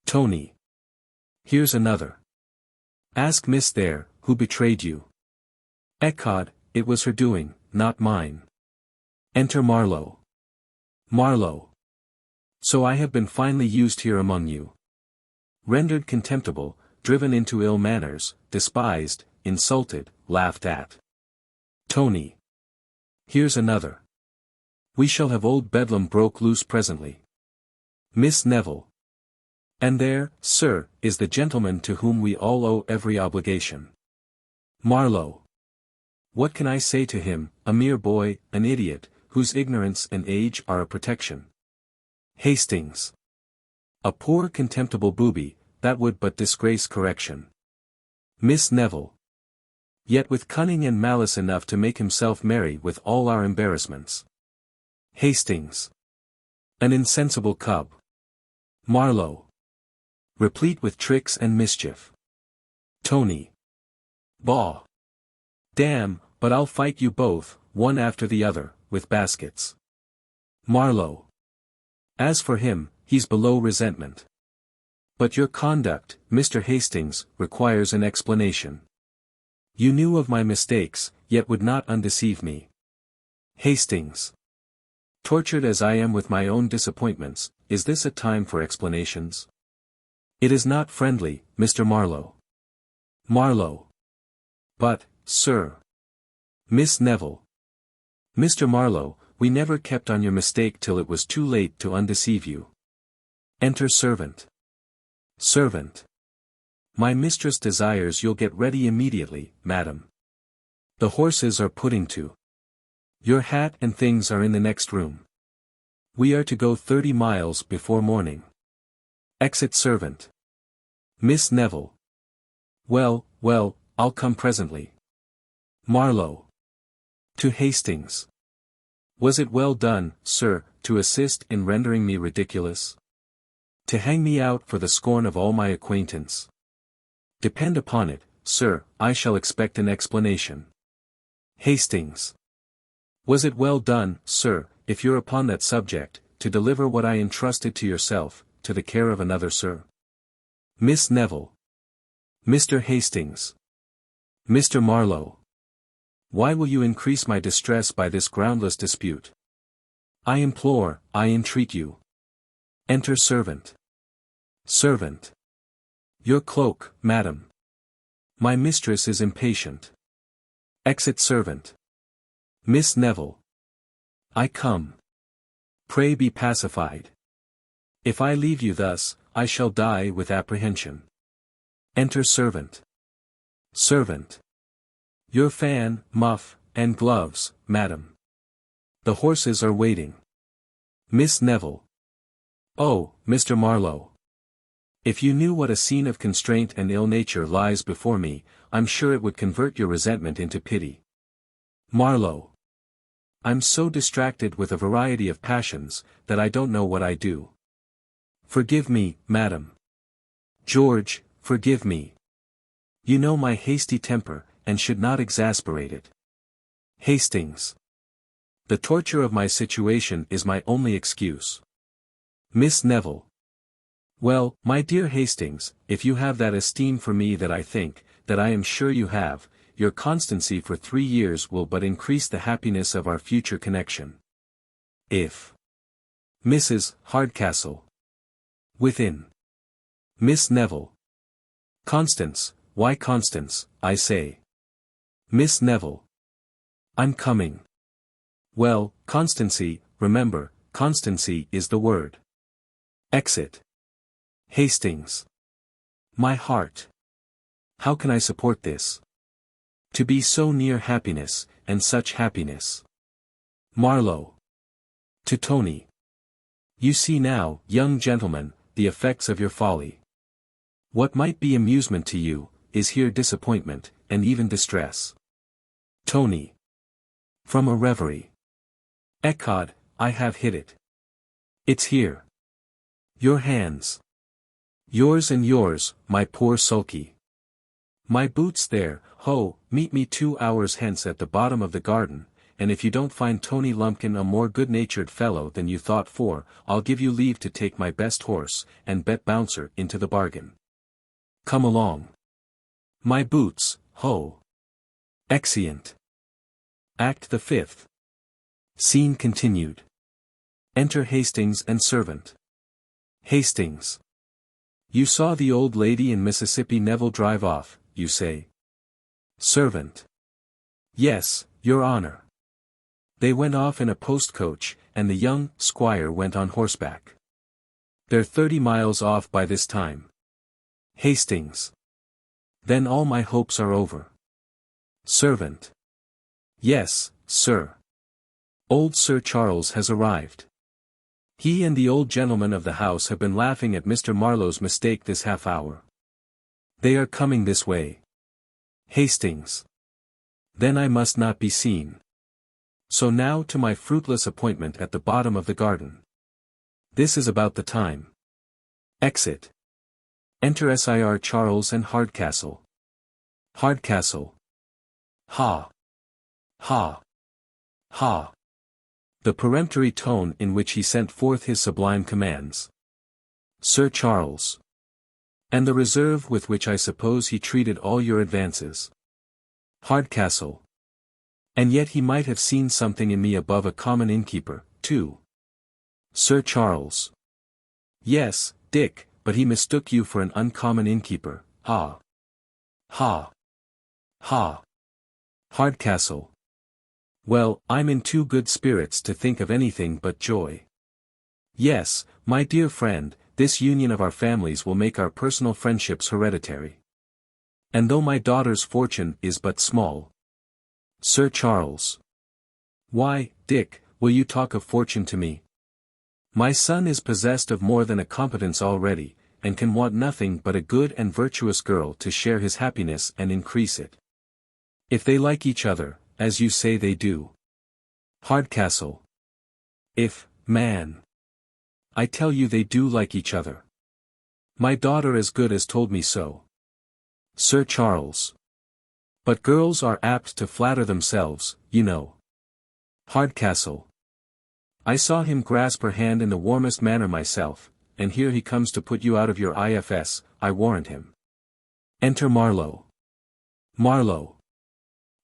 S1: Tony. Here's another. Ask Miss there, who betrayed you. Ecod, it was her doing, not mine. Enter Marlow. Marlow. So I have been finely used here among you. Rendered contemptible, driven into ill manners, despised, insulted, laughed at. Tony. Here's another. We shall have old Bedlam broke loose presently. Miss Neville. And there, sir, is the gentleman to whom we all owe every obligation. Marlow. What can I say to him, a mere boy, an idiot, whose ignorance and age are a protection? Hastings. A poor contemptible booby, that would but disgrace correction. Miss Neville. Yet with cunning and malice enough to make himself merry with all our embarrassments. Hastings. An insensible cub. Marlow. Replete with tricks and mischief. Tony. Baw. Damn, but I'll fight you both, one after the other, with baskets. Marlow. As for him, he's below resentment. But your conduct, Mr. Hastings, requires an explanation. You knew of my mistakes, yet would not undeceive me. Hastings. Tortured as I am with my own disappointments, is this a time for explanations? It is not friendly, Mr. Marlow. Marlow. But, sir. Miss Neville. Mr. Marlow, we never kept on your mistake till it was too late to undeceive you. Enter servant. Servant. My mistress desires you'll get ready immediately, madam. The horses are putting to. Your hat and things are in the next room. We are to go 30 miles before morning. Exit servant. Miss Neville. Well, well, I'll come presently. Marlow. To Hastings. Was it well done, sir, to assist in rendering me ridiculous? To hang me out for the scorn of all my acquaintance? Depend upon it, sir, I shall expect an explanation. Hastings. Was it well done, sir, if you're upon that subject, to deliver what I entrusted to yourself, to the care of another, sir? Miss Neville. Mr. Hastings. Mr. Marlow. Why will you increase my distress by this groundless dispute? I implore, I entreat you. Enter servant. Servant. Your cloak, madam. My mistress is impatient. Exit servant. Miss Neville. I come. Pray be pacified. If I leave you thus, I shall die with apprehension. Enter servant. Servant. Your fan, muff, and gloves, madam. The horses are waiting. Miss Neville. Oh, Mr. Marlow. If you knew what a scene of constraint and ill nature lies before me, I'm sure it would convert your resentment into pity. Marlow. I'm so distracted with a variety of passions, that I don't know what I do. Forgive me, madam. George, forgive me. You know my hasty temper, and should not exasperate it. Hastings. The torture of my situation is my only excuse. Miss Neville. Well, my dear Hastings, if you have that esteem for me that I think, that I am sure you have, your constancy for 3 years will but increase the happiness of our future connection. If Mrs. Hardcastle. Within. Miss Neville. Constance, why Constance, I say. Miss Neville. I'm coming. Well, constancy, remember, constancy is the word. Exit. Hastings. My heart. How can I support this? To be so near happiness, and such happiness. Marlow. To Tony. You see now, young gentleman, the effects of your folly. What might be amusement to you, is here disappointment, and even distress. Tony. From a reverie. Ecod, I have hit it. It's here. Your hands. Yours and yours, my poor sulky. My boots there, ho, meet me 2 hours hence at the bottom of the garden, and if you don't find Tony Lumpkin a more good-natured fellow than you thought for, I'll give you leave to take my best horse, and bet Bouncer into the bargain. Come along. My boots, ho. Exeunt. Act the 5th. Scene continued. Enter Hastings and servant. Hastings. You saw the old lady and Mississippi Neville drive off, you say? Servant. Yes, your honor. They went off in a post-coach, and the young squire went on horseback. They're 30 miles off by this time. Hastings. Then all my hopes are over. Servant. Yes, sir. Old Sir Charles has arrived. He and the old gentleman of the house have been laughing at Mr. Marlow's mistake this half-hour. They are coming this way. Hastings. Then I must not be seen. So now to my fruitless appointment at the bottom of the garden. This is about the time. Exit. Enter Sir Charles and Hardcastle. Hardcastle. Ha. Ha. Ha. The peremptory tone in which he sent forth his sublime commands. Sir Charles. And the reserve with which I suppose he treated all your advances. Hardcastle. And yet he might have seen something in me above a common innkeeper, too. Sir Charles. Yes, Dick, but he mistook you for an uncommon innkeeper, ha. Ha. Ha. Hardcastle. Well, I'm in too good spirits to think of anything but joy. Yes, my dear friend, this union of our families will make our personal friendships hereditary. And though my daughter's fortune is but small, Sir Charles. Why, Dick, will you talk of fortune to me? My son is possessed of more than a competence already, and can want nothing but a good and virtuous girl to share his happiness and increase it. If they like each other, as you say they do. Hardcastle. If, man. I tell you they do like each other. My daughter as good as told me so. Sir Charles. But girls are apt to flatter themselves, you know. Hardcastle. I saw him grasp her hand in the warmest manner myself, and here he comes to put you out of your ifs, I warrant him. Enter Marlow. Marlow.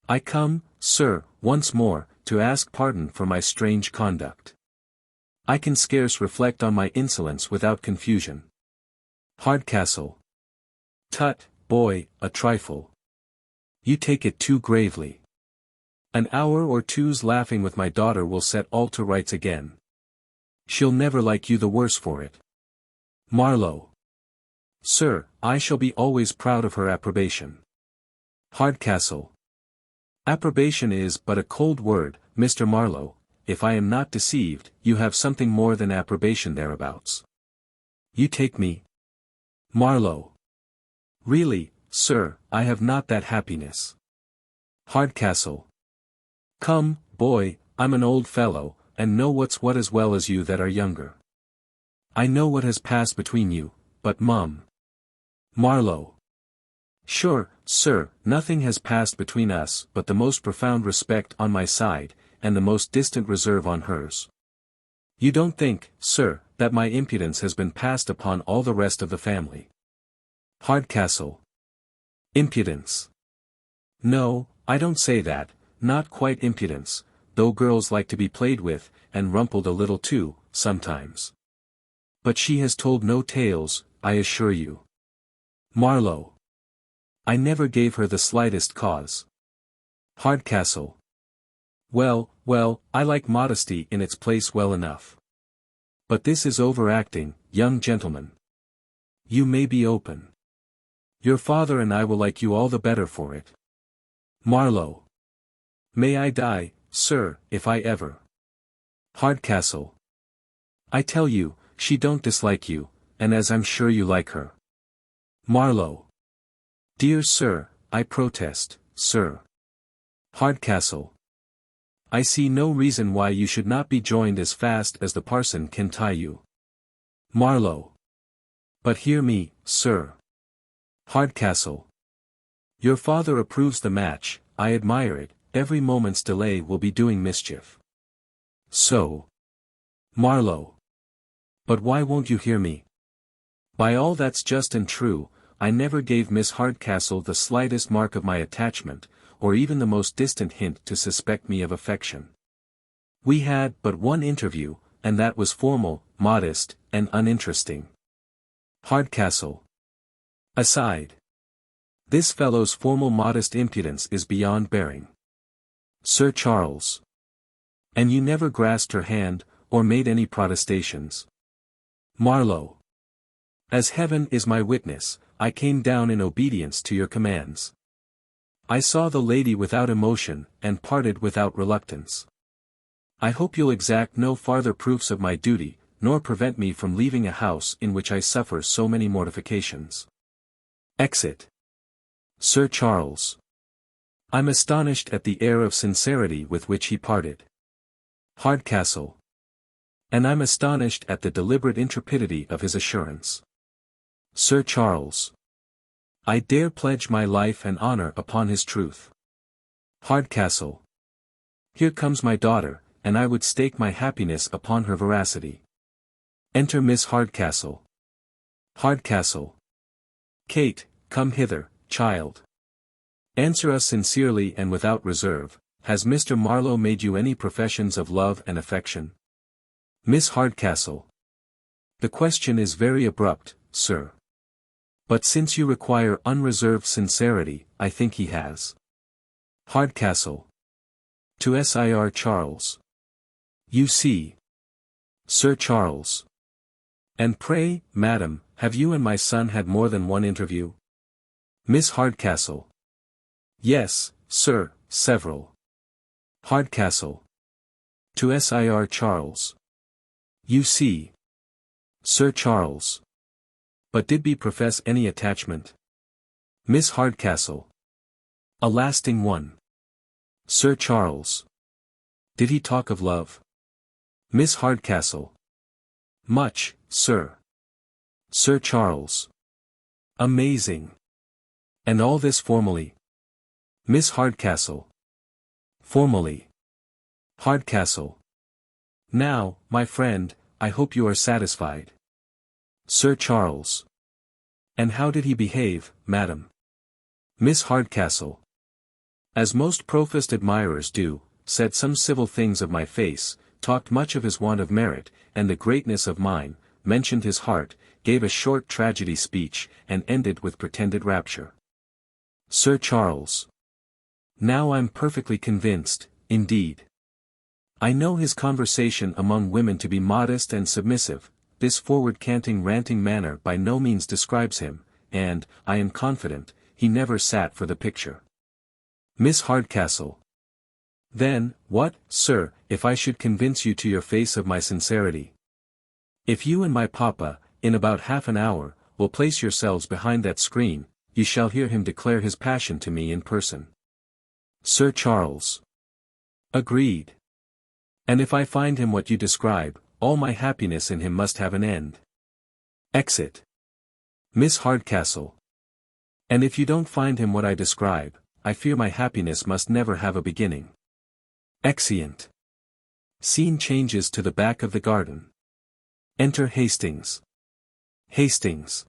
S1: I come, sir, once more, to ask pardon for my strange conduct. I can scarce reflect on my insolence without confusion. Hardcastle. Tut, boy, a trifle. You take it too gravely. An hour or two's laughing with my daughter will set all to rights again. She'll never like you the worse for it. Marlow. Sir, I shall be always proud of her approbation. Hardcastle. Approbation is but a cold word, Mr. Marlow. If I am not deceived, you have something more than approbation thereabouts. You take me. Marlow. Really, sir, I have not that happiness. Hardcastle. Come, boy, I'm an old fellow, and know what's what as well as you that are younger. I know what has passed between you, but mum. Marlow. Sure, sir, nothing has passed between us but the most profound respect on my side, and the most distant reserve on hers. You don't think, sir, that my impudence has been passed upon all the rest of the family. Hardcastle. Impudence. No, I don't say that, not quite impudence, though girls like to be played with, and rumpled a little too, sometimes. But she has told no tales, I assure you. Marlow. I never gave her the slightest cause. Hardcastle. Well, well, I like modesty in its place well enough. But this is overacting, young gentleman. You may be open. Your father and I will like you all the better for it. Marlow. May I die, sir, if I ever. Hardcastle. I tell you, she don't dislike you, and as I'm sure you like her. Marlow. Dear sir, I protest, sir. Hardcastle. I see no reason why you should not be joined as fast as the parson can tie you. Marlow. But hear me, sir. Hardcastle. Your father approves the match, I admire it, every moment's delay will be doing mischief. So. Marlow. But why won't you hear me? By all that's just and true, I never gave Miss Hardcastle the slightest mark of my attachment, or even the most distant hint to suspect me of affection. We had but one interview, and that was formal, modest, and uninteresting. Hardcastle. Aside. This fellow's formal modest impudence is beyond bearing. Sir Charles. And you never grasped her hand, or made any protestations. Marlow. As heaven is my witness, I came down in obedience to your commands. I saw the lady without emotion, and parted without reluctance. I hope you'll exact no farther proofs of my duty, nor prevent me from leaving a house in which I suffer so many mortifications. Exit. Sir Charles. I'm astonished at the air of sincerity with which he parted. Hardcastle. And I'm astonished at the deliberate intrepidity of his assurance. Sir Charles. I dare pledge my life and honor upon his truth. Hardcastle. Here comes my daughter, and I would stake my happiness upon her veracity. Enter Miss Hardcastle. Hardcastle. Kate, come hither, child. Answer us sincerely and without reserve, has Mr. Marlow made you any professions of love and affection? Miss Hardcastle. The question is very abrupt, sir. But since you require unreserved sincerity, I think he has. Hardcastle. To Sir Charles. You see. Sir Charles. And pray, madam, have you and my son had more than one interview? Miss Hardcastle. Yes, sir, several. Hardcastle. To Sir Charles. You see. Sir Charles. But did he profess any attachment? Miss Hardcastle. A lasting one. Sir Charles. Did he talk of love? Miss Hardcastle. Much, sir. Sir Charles. Amazing. And all this formally? Miss Hardcastle. Formally. Hardcastle. Now, my friend, I hope you are satisfied. Sir Charles. And how did he behave, madam? Miss Hardcastle. As most professed admirers do, said some civil things of my face, talked much of his want of merit, and the greatness of mine, mentioned his heart, gave a short tragedy speech, and ended with pretended rapture. Sir Charles. Now I'm perfectly convinced, indeed. I know his conversation among women to be modest and submissive, this forward canting ranting manner by no means describes him, and, I am confident, he never sat for the picture. Miss Hardcastle. Then, what, sir, if I should convince you to your face of my sincerity? If you and my papa, in about half an hour, will place yourselves behind that screen, you shall hear him declare his passion to me in person. Sir Charles. Agreed. And if I find him what you describe, all my happiness in him must have an end. Exit. Miss Hardcastle. And if you don't find him what I describe, I fear my happiness must never have a beginning. Exeunt. Scene changes to the back of the garden. Enter Hastings. Hastings.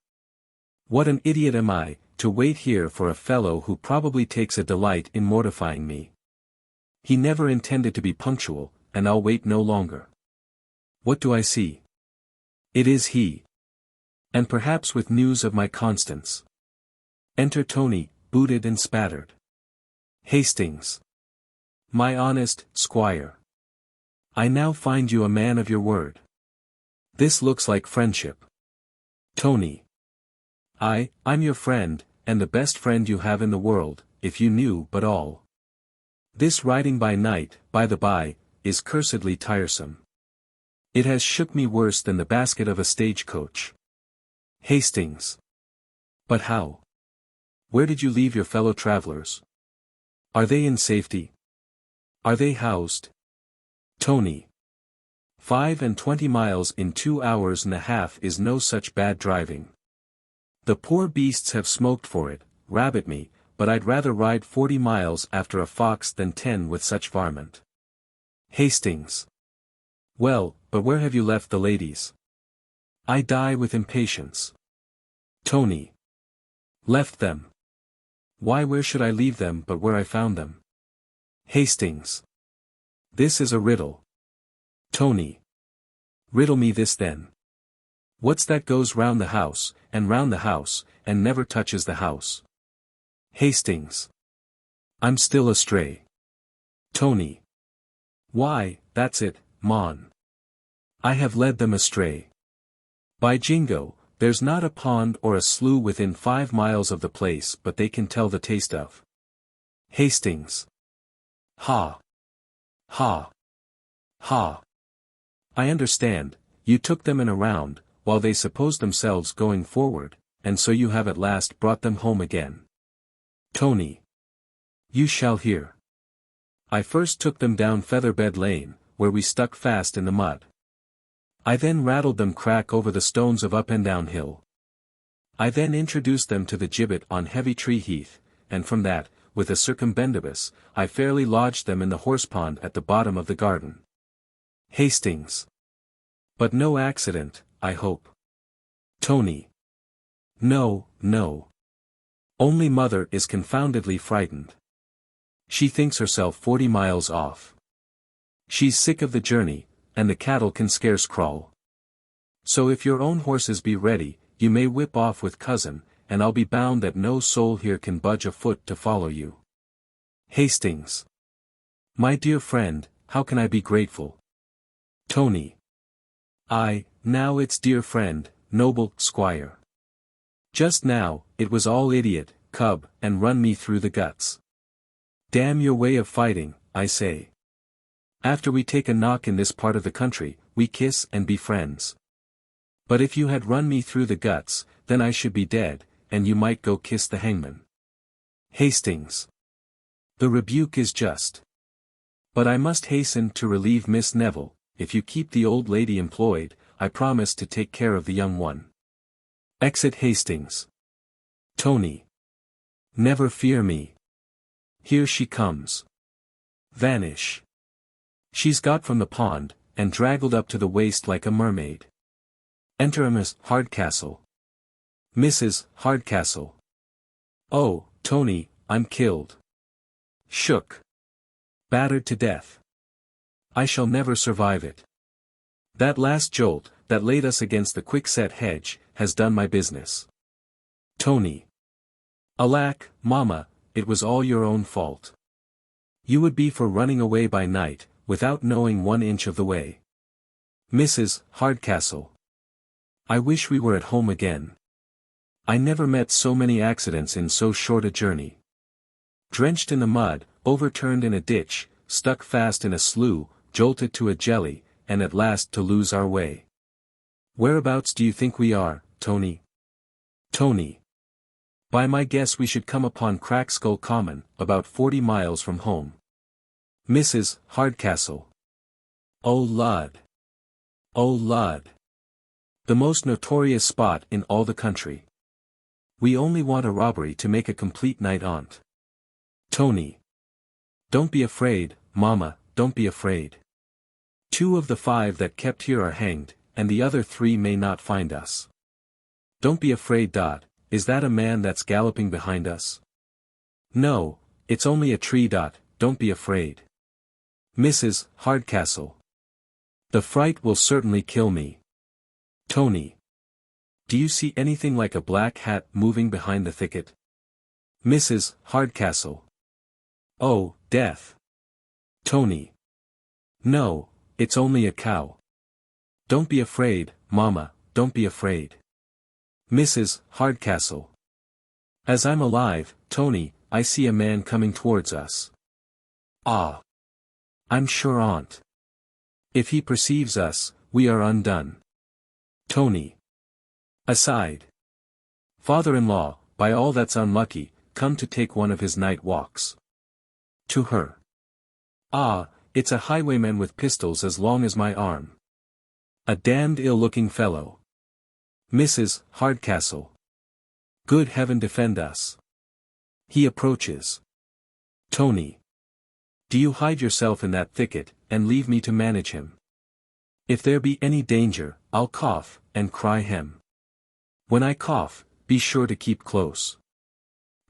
S1: What an idiot am I, to wait here for a fellow who probably takes a delight in mortifying me. He never intended to be punctual, and I'll wait no longer. What do I see? It is he. And perhaps with news of my Constance. Enter Tony, booted and spattered. Hastings. My honest squire. I now find you a man of your word. This looks like friendship. Tony. I'm your friend, and the best friend you have in the world, if you knew but all. This riding by night, by the by, is cursedly tiresome. It has shook me worse than the basket of a stagecoach. Hastings. But how? Where did you leave your fellow travelers? Are they in safety? Are they housed? Tony. 25 miles in 2 hours and a half is no such bad driving. The poor beasts have smoked for it, rabbit me, but I'd rather ride 40 miles after a fox than 10 with such varmint. Hastings. Well, but where have you left the ladies? I die with impatience. Tony. Left them. Why, where should I leave them but where I found them? Hastings. This is a riddle. Tony. Riddle me this then. What's that goes round the house, and round the house, and never touches the house? Hastings. I'm still astray. Tony. Why, that's it, Mon. I have led them astray. By jingo, there's not a pond or a slough within 5 miles of the place but they can tell the taste of. Hastings. Ha. Ha. Ha. I understand, you took them in a round, while they supposed themselves going forward, and so you have at last brought them home again. Tony. You shall hear. I first took them down Featherbed Lane, where we stuck fast in the mud. I then rattled them crack over the stones of Up-and-Down Hill. I then introduced them to the gibbet on Heavy Tree Heath, and from that, with a circumbendibus, I fairly lodged them in the horsepond at the bottom of the garden. Hastings. But no accident, I hope. Tony. No, no. Only mother is confoundedly frightened. She thinks herself 40 miles off. She's sick of the journey, and the cattle can scarce crawl. So if your own horses be ready, you may whip off with cousin, and I'll be bound that no soul here can budge a foot to follow you. Hastings. My dear friend, how can I be grateful? Tony. Now it's dear friend, noble squire. Just now, it was all idiot, cub, and run me through the guts. Damn your way of fighting, I say. After we take a knock in this part of the country, we kiss and be friends. But if you had run me through the guts, then I should be dead, and you might go kiss the hangman. Hastings. The rebuke is just. But I must hasten to relieve Miss Neville. If you keep the old lady employed, I promise to take care of the young one. Exit Hastings. Tony. Never fear me. Here she comes. Vanish. She's got from the pond, and draggled up to the waist like a mermaid. Enter Miss Hardcastle. Mrs. Hardcastle. Oh, Tony, I'm killed. Shook. Battered to death. I shall never survive it. That last jolt, that laid us against the quickset hedge, has done my business. Tony. Alack, mamma, it was all your own fault. You would be for running away by night, without knowing 1 inch of the way. Mrs. Hardcastle. I wish we were at home again. I never met so many accidents in so short a journey. Drenched in the mud, overturned in a ditch, stuck fast in a slough, jolted to a jelly, and at last to lose our way. Whereabouts do you think we are, Tony? Tony. By my guess we should come upon Crackskull Common, about 40 miles from home. Mrs. Hardcastle. Oh Lud. Oh Lud. The most notorious spot in all the country. We only want a robbery to make a complete night on't. Tony. Don't be afraid, mamma, don't be afraid. 2 of the 5 that kept here are hanged, and the other 3 may not find us. Don't be afraid. Is that a man that's galloping behind us? No, it's only a tree. Don't be afraid. Mrs. Hardcastle. The fright will certainly kill me. Tony. Do you see anything like a black hat moving behind the thicket? Mrs. Hardcastle. Oh, death. Tony. No, it's only a cow. Don't be afraid, mamma, don't be afraid. Mrs. Hardcastle. As I'm alive, Tony, I see a man coming towards us. Ah. I'm sure on't. If he perceives us, we are undone. Tony. Aside. Father-in-law, by all that's unlucky, come to take one of his night walks. To her. Ah, it's a highwayman with pistols as long as my arm. A damned ill-looking fellow. Mrs. Hardcastle. Good heaven defend us. He approaches. Tony. Do you hide yourself in that thicket, and leave me to manage him. If there be any danger, I'll cough, and cry hem. When I cough, be sure to keep close.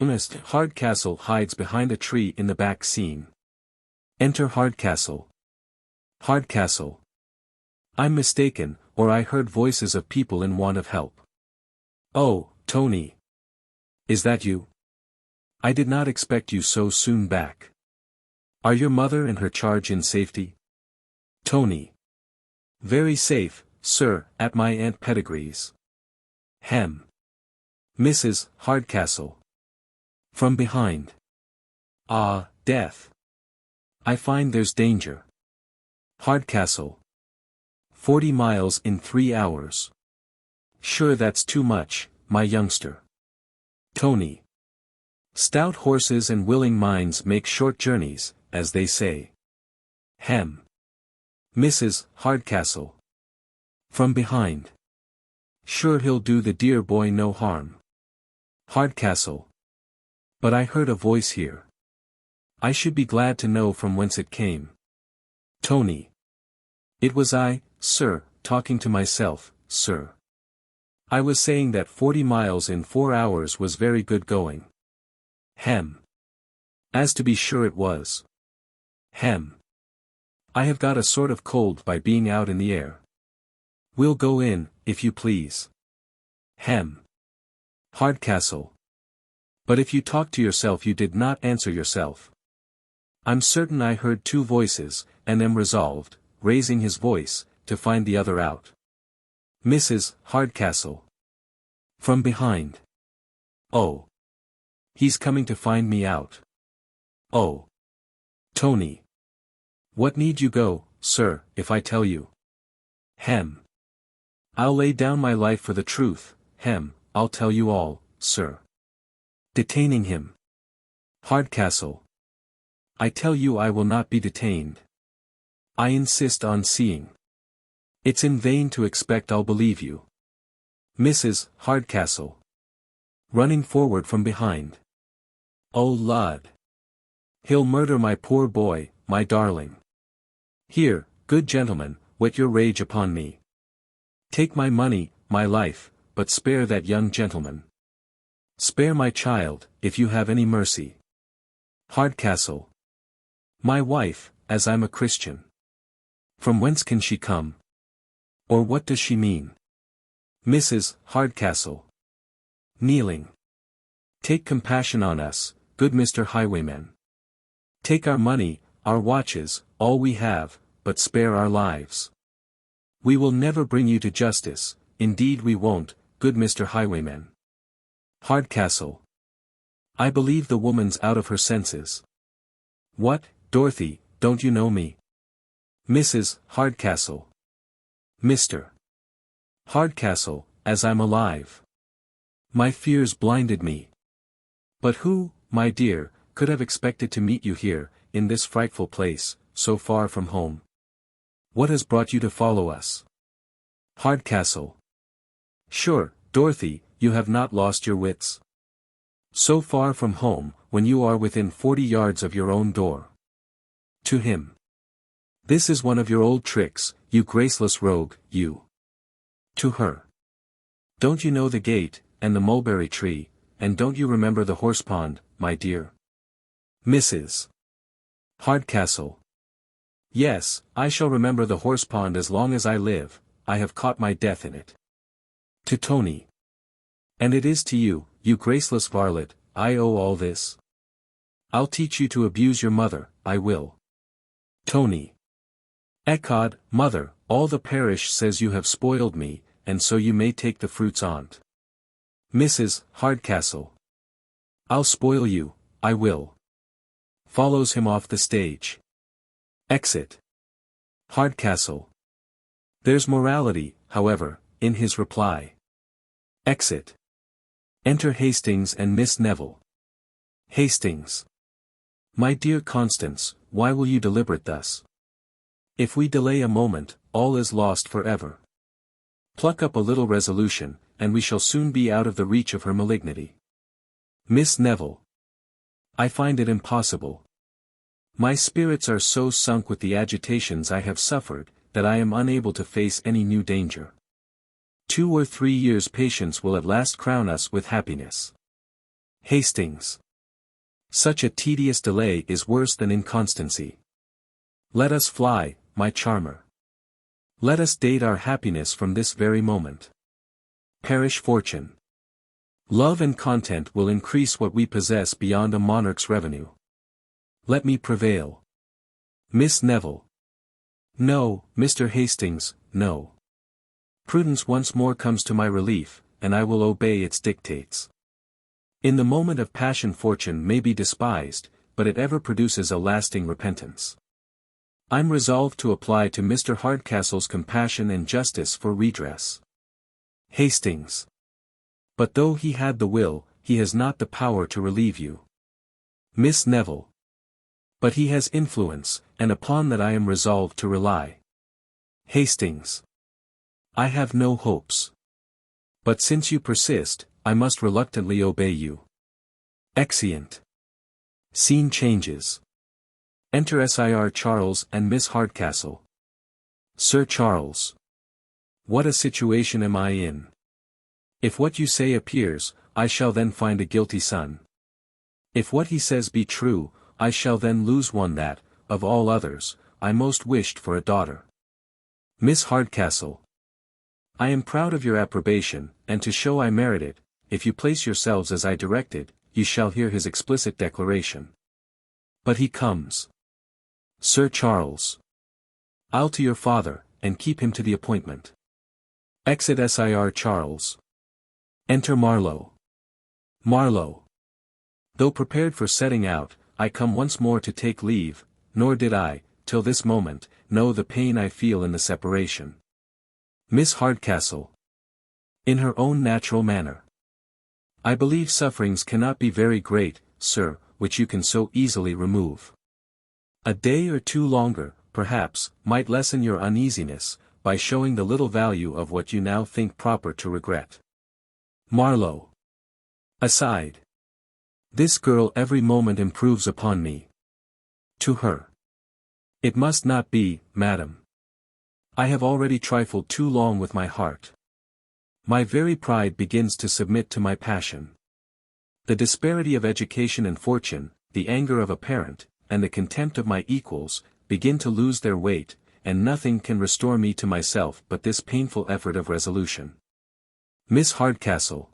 S1: Mr. Hardcastle hides behind a tree in the back scene. Enter Hardcastle. Hardcastle. I'm mistaken, or I heard voices of people in want of help. Oh, Tony. Is that you? I did not expect you so soon back. Are your mother and her charge in safety? Tony. Very safe, sir, at my Aunt Pedigree's. Hem. Mrs. Hardcastle. From behind. Ah, death. I find there's danger. Hardcastle. 40 miles in 3 hours. Sure that's too much, my youngster. Tony. Stout horses and willing minds make short journeys, as they say. Hem. Mrs. Hardcastle. From behind. Sure he'll do the dear boy no harm. Hardcastle. But I heard a voice here. I should be glad to know from whence it came. Tony. It was I, sir, talking to myself, sir. I was saying that 40 miles in 4 hours was very good going. Hem. As to be sure it was. Hem. I have got a sort of cold by being out in the air. We'll go in, if you please. Hem. Hardcastle. But if you talked to yourself you did not answer yourself. I'm certain I heard 2 voices, and am resolved, raising his voice, to find the other out. Mrs. Hardcastle. From behind. Oh. He's coming to find me out. Oh. Tony. What need you go, sir, if I tell you? Hem. I'll lay down my life for the truth, hem, I'll tell you all, sir. Detaining him. Hardcastle. I tell you I will not be detained. I insist on seeing. It's in vain to expect I'll believe you. Mrs. Hardcastle. Running forward from behind. Oh lud. He'll murder my poor boy, my darling. Here, good gentleman, whet your rage upon me. Take my money, my life, but spare that young gentleman. Spare my child, if you have any mercy. Hardcastle. My wife, as I'm a Christian. From whence can she come? Or what does she mean? Mrs. Hardcastle. Kneeling. Take compassion on us, good Mr. Highwayman. Take our money, our watches, all we have, but spare our lives. We will never bring you to justice, indeed we won't, good Mr. Highwayman. Hardcastle. I believe the woman's out of her senses. What, Dorothy, don't you know me? Mrs. Hardcastle. Mr. Hardcastle, as I'm alive. My fears blinded me. But who, my dear, could have expected to meet you here, in this frightful place, so far from home? What has brought you to follow us? Hardcastle. Sure, Dorothy, you have not lost your wits. So far from home, when you are within 40 yards of your own door. To him. This is one of your old tricks, you graceless rogue, you. To her. Don't you know the gate, and the mulberry tree, and don't you remember the horse pond, my dear? Mrs. Hardcastle. Yes, I shall remember the horse pond as long as I live, I have caught my death in it. To Tony. And it is to you, you graceless varlet, I owe all this. I'll teach you to abuse your mother, I will. Tony. Ecod, mother, all the parish says you have spoiled me, and so you may take the fruits on't. Mrs. Hardcastle. I'll spoil you, I will. Follows him off the stage. Exit. Hardcastle. There's morality, however, in his reply. Exit. Enter Hastings and Miss Neville. Hastings. My dear Constance, why will you deliberate thus? If we delay a moment, all is lost forever. Pluck up a little resolution, and we shall soon be out of the reach of her malignity. Miss Neville. I find it impossible. My spirits are so sunk with the agitations I have suffered, that I am unable to face any new danger. 2 or 3 years' patience will at last crown us with happiness. Hastings. Such a tedious delay is worse than inconstancy. Let us fly, my charmer. Let us date our happiness from this very moment. Perish fortune. Love and content will increase what we possess beyond a monarch's revenue. Let me prevail. Miss Neville. No, Mr. Hastings, no. Prudence once more comes to my relief, and I will obey its dictates. In the moment of passion fortune may be despised, but it ever produces a lasting repentance. I'm resolved to apply to Mr. Hardcastle's compassion and justice for redress. Hastings. But though he had the will, he has not the power to relieve you. Miss Neville. But he has influence, and upon that I am resolved to rely. Hastings. I have no hopes. But since you persist, I must reluctantly obey you. Exeunt. Scene changes. Enter Sir Charles and Miss Hardcastle. Sir Charles. What a situation am I in? If what you say appears, I shall then find a guilty son. If what he says be true, I shall then lose one that, of all others, I most wished for a daughter. Miss Hardcastle. I am proud of your approbation, and to show I merit it, if you place yourselves as I directed, you shall hear his explicit declaration. But he comes. Sir Charles. I'll to your father, and keep him to the appointment. Exit Sir Charles. Enter Marlow. Marlow. Though prepared for setting out, I come once more to take leave, nor did I, till this moment, know the pain I feel in the separation. Miss Hardcastle. In her own natural manner. I believe sufferings cannot be very great, sir, which you can so easily remove. A day or two longer, perhaps, might lessen your uneasiness, by showing the little value of what you now think proper to regret. Marlow. Aside. This girl every moment improves upon me. To her. It must not be, madam. I have already trifled too long with my heart. My very pride begins to submit to my passion. The disparity of education and fortune, the anger of a parent, and the contempt of my equals, begin to lose their weight, and nothing can restore me to myself but this painful effort of resolution. Miss Hardcastle.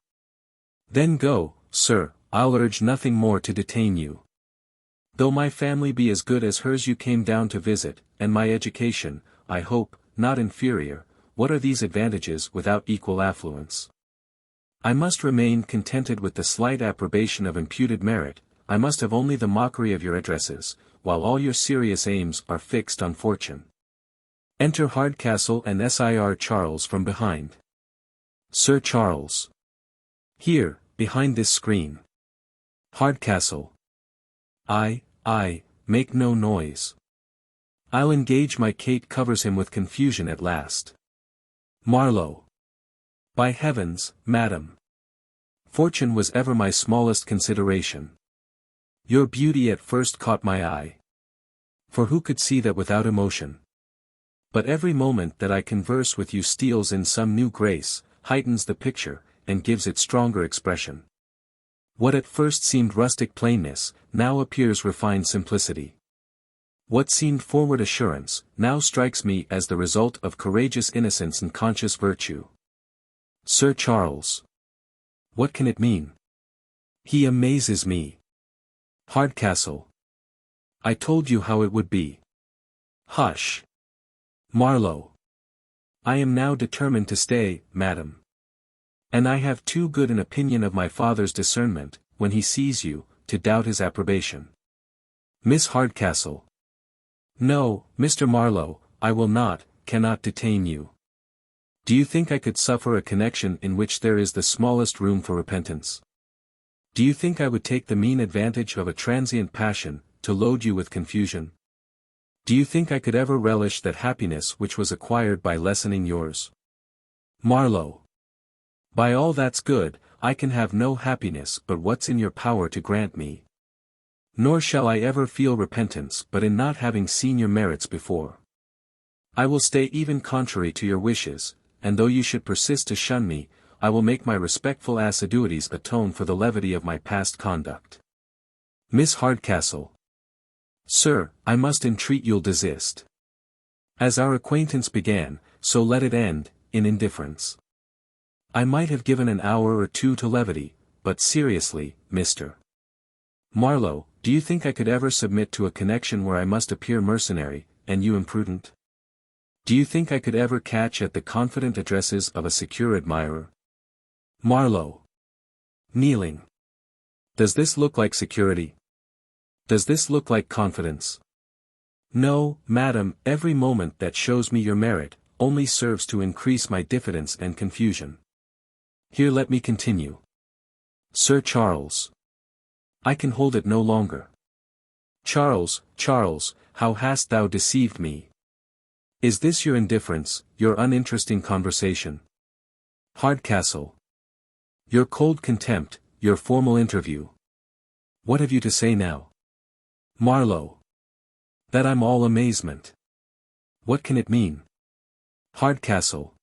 S1: Then go, sir, I'll urge nothing more to detain you. Though my family be as good as hers you came down to visit, and my education, I hope, not inferior, what are these advantages without equal affluence? I must remain contented with the slight approbation of imputed merit, I must have only the mockery of your addresses, while all your serious aims are fixed on fortune. Enter Hardcastle and Sir Charles from behind. Sir Charles. Here, behind this screen. Hardcastle. Make no noise. I'll engage my Kate covers him with confusion at last. Marlow. By heavens, madam. Fortune was ever my smallest consideration. Your beauty at first caught my eye. For who could see that without emotion? But every moment that I converse with you steals in some new grace, heightens the picture, and gives it stronger expression. What at first seemed rustic plainness, now appears refined simplicity. What seemed forward assurance, now strikes me as the result of courageous innocence and conscious virtue. Sir Charles. What can it mean? He amazes me. Hardcastle. I told you how it would be. Hush. Marlow. I am now determined to stay, madam. And I have too good an opinion of my father's discernment, when he sees you, to doubt his approbation. Miss Hardcastle. No, Mr. Marlow, I will not, cannot detain you. Do you think I could suffer a connection in which there is the smallest room for repentance? Do you think I would take the mean advantage of a transient passion, to load you with confusion? Do you think I could ever relish that happiness which was acquired by lessening yours? Marlow. By all that's good, I can have no happiness but what's in your power to grant me. Nor shall I ever feel repentance but in not having seen your merits before. I will stay even contrary to your wishes, and though you should persist to shun me, I will make my respectful assiduities atone for the levity of my past conduct. Miss Hardcastle. Sir, I must entreat you'll desist. As our acquaintance began, so let it end, in indifference. I might have given an hour or two to levity, but seriously, Mr. Marlow, do you think I could ever submit to a connection where I must appear mercenary, and you imprudent? Do you think I could ever catch at the confident addresses of a secure admirer? Marlow. Kneeling. Does this look like security? Does this look like confidence? No, madam, every moment that shows me your merit, only serves to increase my diffidence and confusion. Here let me continue. Sir Charles. I can hold it no longer. Charles, Charles, how hast thou deceived me? Is this your indifference, your uninteresting conversation? Hardcastle. Your cold contempt, your formal interview. What have you to say now? Marlow. That I'm all amazement. What can it mean? Hardcastle.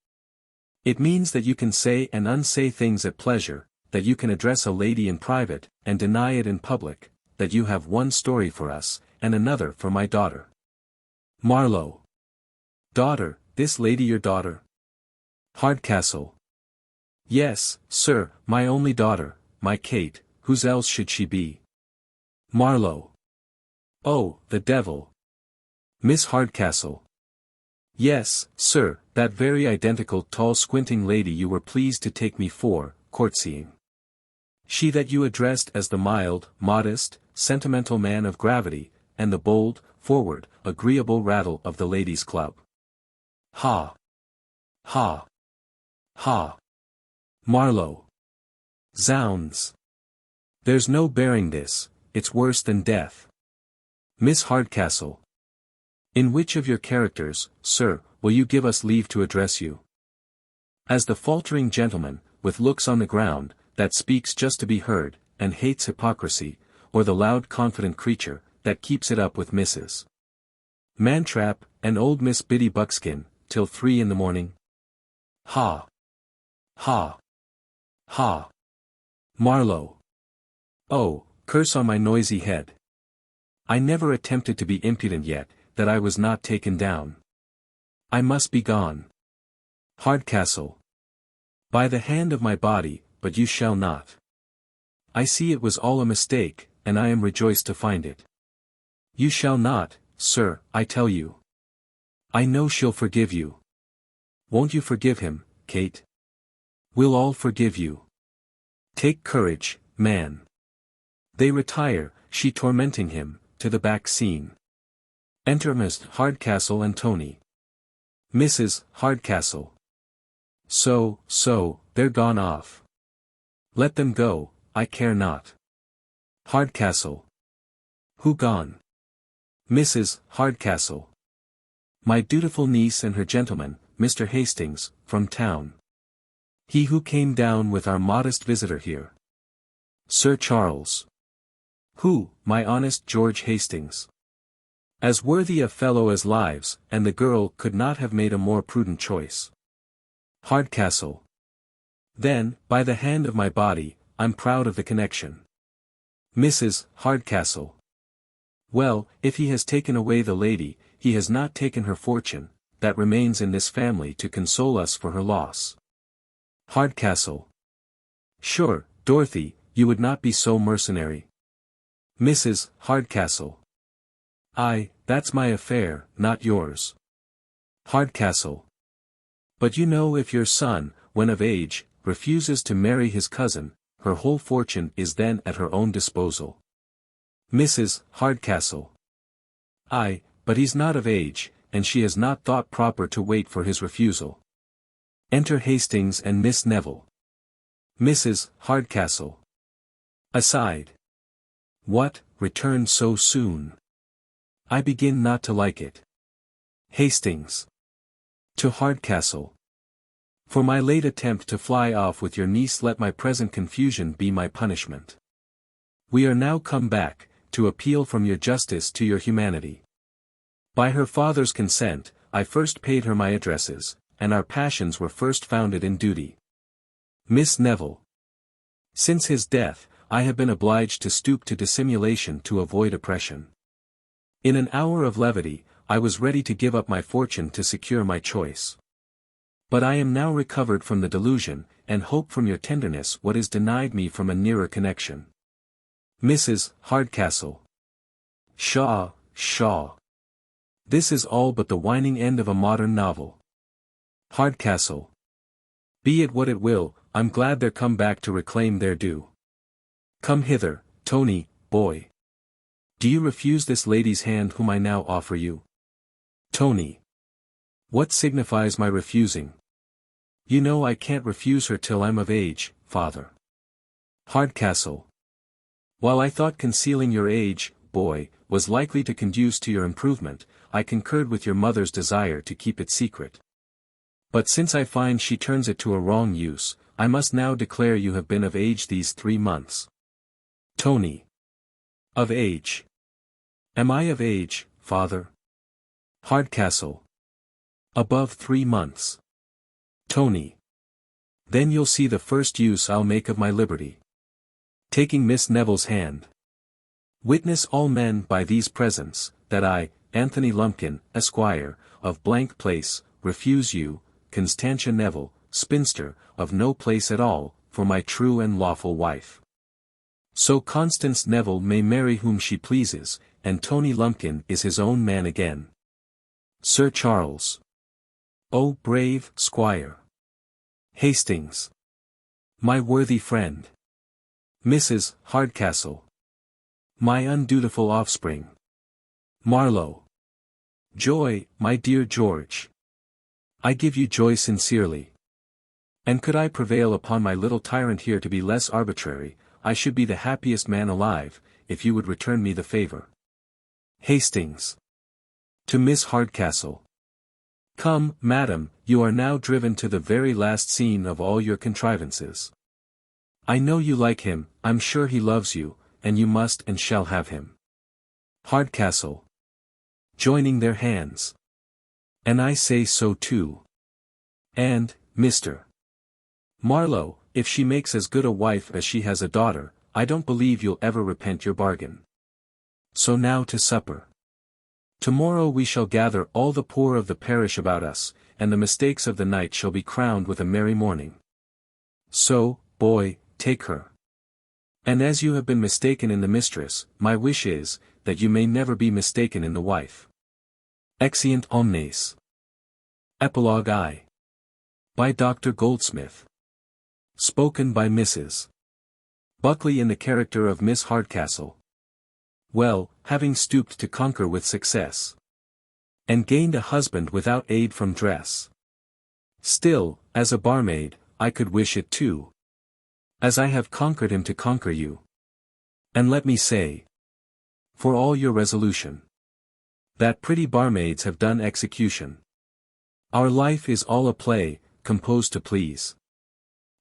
S1: It means that you can say and unsay things at pleasure, that you can address a lady in private, and deny it in public, that you have one story for us, and another for my daughter. Marlow. Daughter, this lady your daughter? Hardcastle. Yes, sir, my only daughter, my Kate, whose else should she be? Marlow. Oh, the devil. Miss Hardcastle. Yes, sir, that very identical tall squinting lady you were pleased to take me for, courtesying. She that you addressed as the mild, modest, sentimental man of gravity, and the bold, forward, agreeable rattle of the ladies' club. Ha! Ha! Ha! Marlow! Zounds! There's no bearing this, it's worse than death. Miss Hardcastle. In which of your characters, sir, will you give us leave to address you? As the faltering gentleman, with looks on the ground, that speaks just to be heard, and hates hypocrisy, or the loud confident creature, that keeps it up with Mrs. Mantrap, and old Miss Biddy Buckskin, till 3 in the morning? Ha! Ha! Ha! Marlow! Oh, curse on my noisy head! I never attempted to be impudent yet, that I was not taken down. I must be gone. Hardcastle. By the hand of my body, but you shall not. I see it was all a mistake, and I am rejoiced to find it. You shall not, sir, I tell you. I know she'll forgive you. Won't you forgive him, Kate? We'll all forgive you. Take courage, man. They retire, she tormenting him, to the back scene. Enter Miss Hardcastle and Tony. Mrs. Hardcastle. So, they're gone off. Let them go, I care not. Hardcastle. Who gone? Mrs. Hardcastle. My dutiful niece and her gentleman, Mr. Hastings, from town. He who came down with our modest visitor here. Sir Charles. Who, my honest George Hastings. As worthy a fellow as lives, and the girl could not have made a more prudent choice. Hardcastle. Then, by the hand of my body, I'm proud of the connection. Mrs. Hardcastle. Well, if he has taken away the lady, he has not taken her fortune, that remains in this family to console us for her loss. Hardcastle. Sure, Dorothy, you would not be so mercenary. Mrs. Hardcastle. That's my affair, not yours. Hardcastle. But you know if your son, when of age, refuses to marry his cousin, her whole fortune is then at her own disposal. Mrs. Hardcastle. But he's not of age, and she has not thought proper to wait for his refusal. Enter Hastings and Miss Neville. Mrs. Hardcastle. Aside. What, returned so soon? I begin not to like it. Hastings. To Hardcastle. For my late attempt to fly off with your niece, let my present confusion be my punishment. We are now come back, to appeal from your justice to your humanity. By her father's consent, I first paid her my addresses, and our passions were first founded in duty. Miss Neville. Since his death, I have been obliged to stoop to dissimulation to avoid oppression. In an hour of levity, I was ready to give up my fortune to secure my choice. But I am now recovered from the delusion, and hope from your tenderness what is denied me from a nearer connection. Mrs. Hardcastle. Pshaw, pshaw. This is all but the whining end of a modern novel. Hardcastle. Be it what it will, I'm glad they're come back to reclaim their due. Come hither, Tony, boy. Do you refuse this lady's hand whom I now offer you? Tony. What signifies my refusing? You know I can't refuse her till I'm of age, father. Hardcastle. While I thought concealing your age, boy, was likely to conduce to your improvement, I concurred with your mother's desire to keep it secret. But since I find she turns it to a wrong use, I must now declare you have been of age these 3 months. Tony. Of age. Am I of age, father? Hardcastle. Above 3 months. Tony. Then you'll see the first use I'll make of my liberty. Taking Miss Neville's hand. Witness all men by these presents, that I, Anthony Lumpkin, Esquire, of blank place, refuse you, Constantia Neville, spinster, of no place at all, for my true and lawful wife. So Constance Neville may marry whom she pleases, and Tony Lumpkin is his own man again. Sir Charles. O brave squire. Hastings. My worthy friend. Mrs. Hardcastle. My undutiful offspring. Marlow. Joy, my dear George. I give you joy sincerely. And could I prevail upon my little tyrant here to be less arbitrary, I should be the happiest man alive, if you would return me the favor. Hastings. To Miss Hardcastle. Come, madam, you are now driven to the very last scene of all your contrivances. I know you like him, I'm sure he loves you, and you must and shall have him. Hardcastle. Joining their hands. And I say so too. And, Mr. Marlow, if she makes as good a wife as she has a daughter, I don't believe you'll ever repent your bargain. So now to supper. Tomorrow we shall gather all the poor of the parish about us, and the mistakes of the night shall be crowned with a merry morning. So, boy, take her. And as you have been mistaken in the mistress, my wish is, that you may never be mistaken in the wife. Exeunt omnes. Epilogue I. By Dr. Goldsmith. Spoken by Mrs. Buckley in the character of Miss Hardcastle. Well, having stooped to conquer with success. And gained a husband without aid from dress. Still, as a barmaid, I could wish it too. As I have conquered him to conquer you. And let me say, for all your resolution, that pretty barmaids have done execution. Our life is all a play, composed to please.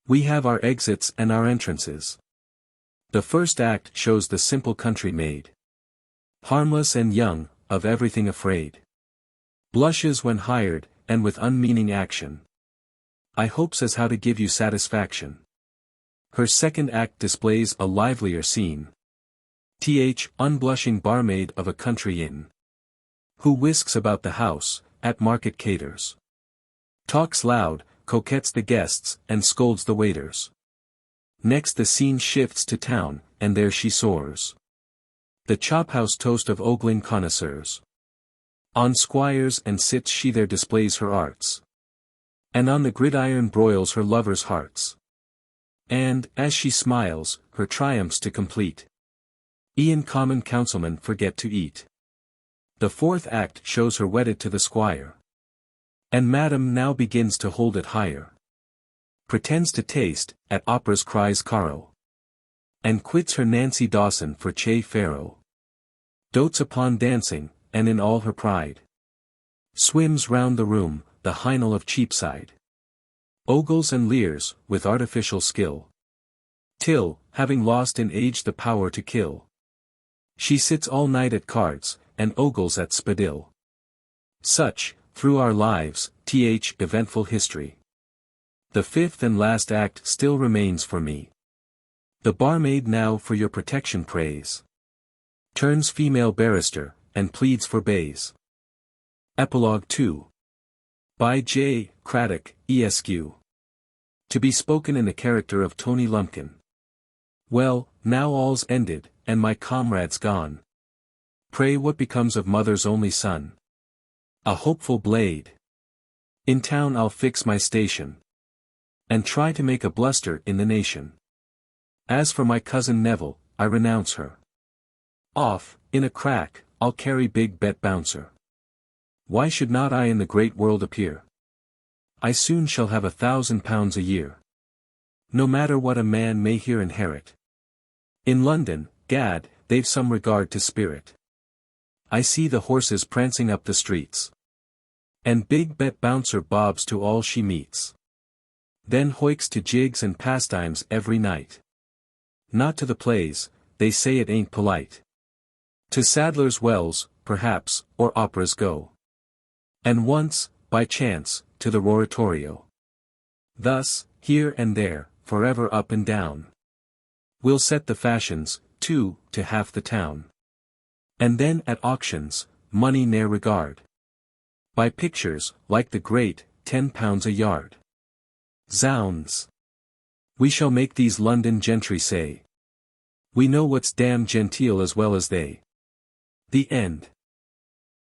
S1: We have our exits and our entrances. The first act shows the simple country maid. Harmless and young, of everything afraid. Blushes when hired, and with unmeaning action. I hopes as how to give you satisfaction. Her second act displays a livelier scene. Unblushing barmaid of a country inn. Who whisks about the house, at market caters. Talks loud, coquettes the guests, and scolds the waiters. Next the scene shifts to town, and there she soars. The chophouse toast of ogling connoisseurs. On squires and cits she there displays her arts. And on the gridiron broils her lovers' hearts. And, as she smiles, her triumphs to complete. E'en common councilmen forget to eat. The fourth act shows her wedded to the squire. And madam now begins to hold it higher. Pretends to taste, at operas cries caro. And quits her Nancy Dawson for Che Farrow. Dotes upon dancing, and in all her pride. Swims round the room, the Heinel of Cheapside. Ogles and leers, with artificial skill. Till, having lost in age the power to kill. She sits all night at cards, and ogles at spadille. Such, through our lives, eventful history. The fifth and last act still remains for me. The barmaid now for your protection prays. Turns female barrister, and pleads for bays. Epilogue II. By J. Craddock, Esq. To be spoken in the character of Tony Lumpkin. Well, now all's ended, and my comrade's gone. Pray what becomes of mother's only son? A hopeful blade. In town I'll fix my station. And try to make a bluster in the nation. As for my cousin Neville, I renounce her. Off, in a crack, I'll carry big Bet Bouncer. Why should not I in the great world appear? I soon shall have £1,000 a year. No matter what a man may here inherit. In London, gad, they've some regard to spirit. I see the horses prancing up the streets. And big Bet Bouncer bobs to all she meets. Then hoiks to jigs and pastimes every night. Not to the plays, they say it ain't polite. To Sadler's Wells, perhaps, or operas go. And once, by chance, to the Roratorio. Thus, here and there, forever up and down. We'll set the fashions, too, to half the town. And then at auctions, money ne'er regard. Buy pictures, like the great, £10 a yard. Zounds! We shall make these London gentry say. We know what's damned genteel as well as they. The end.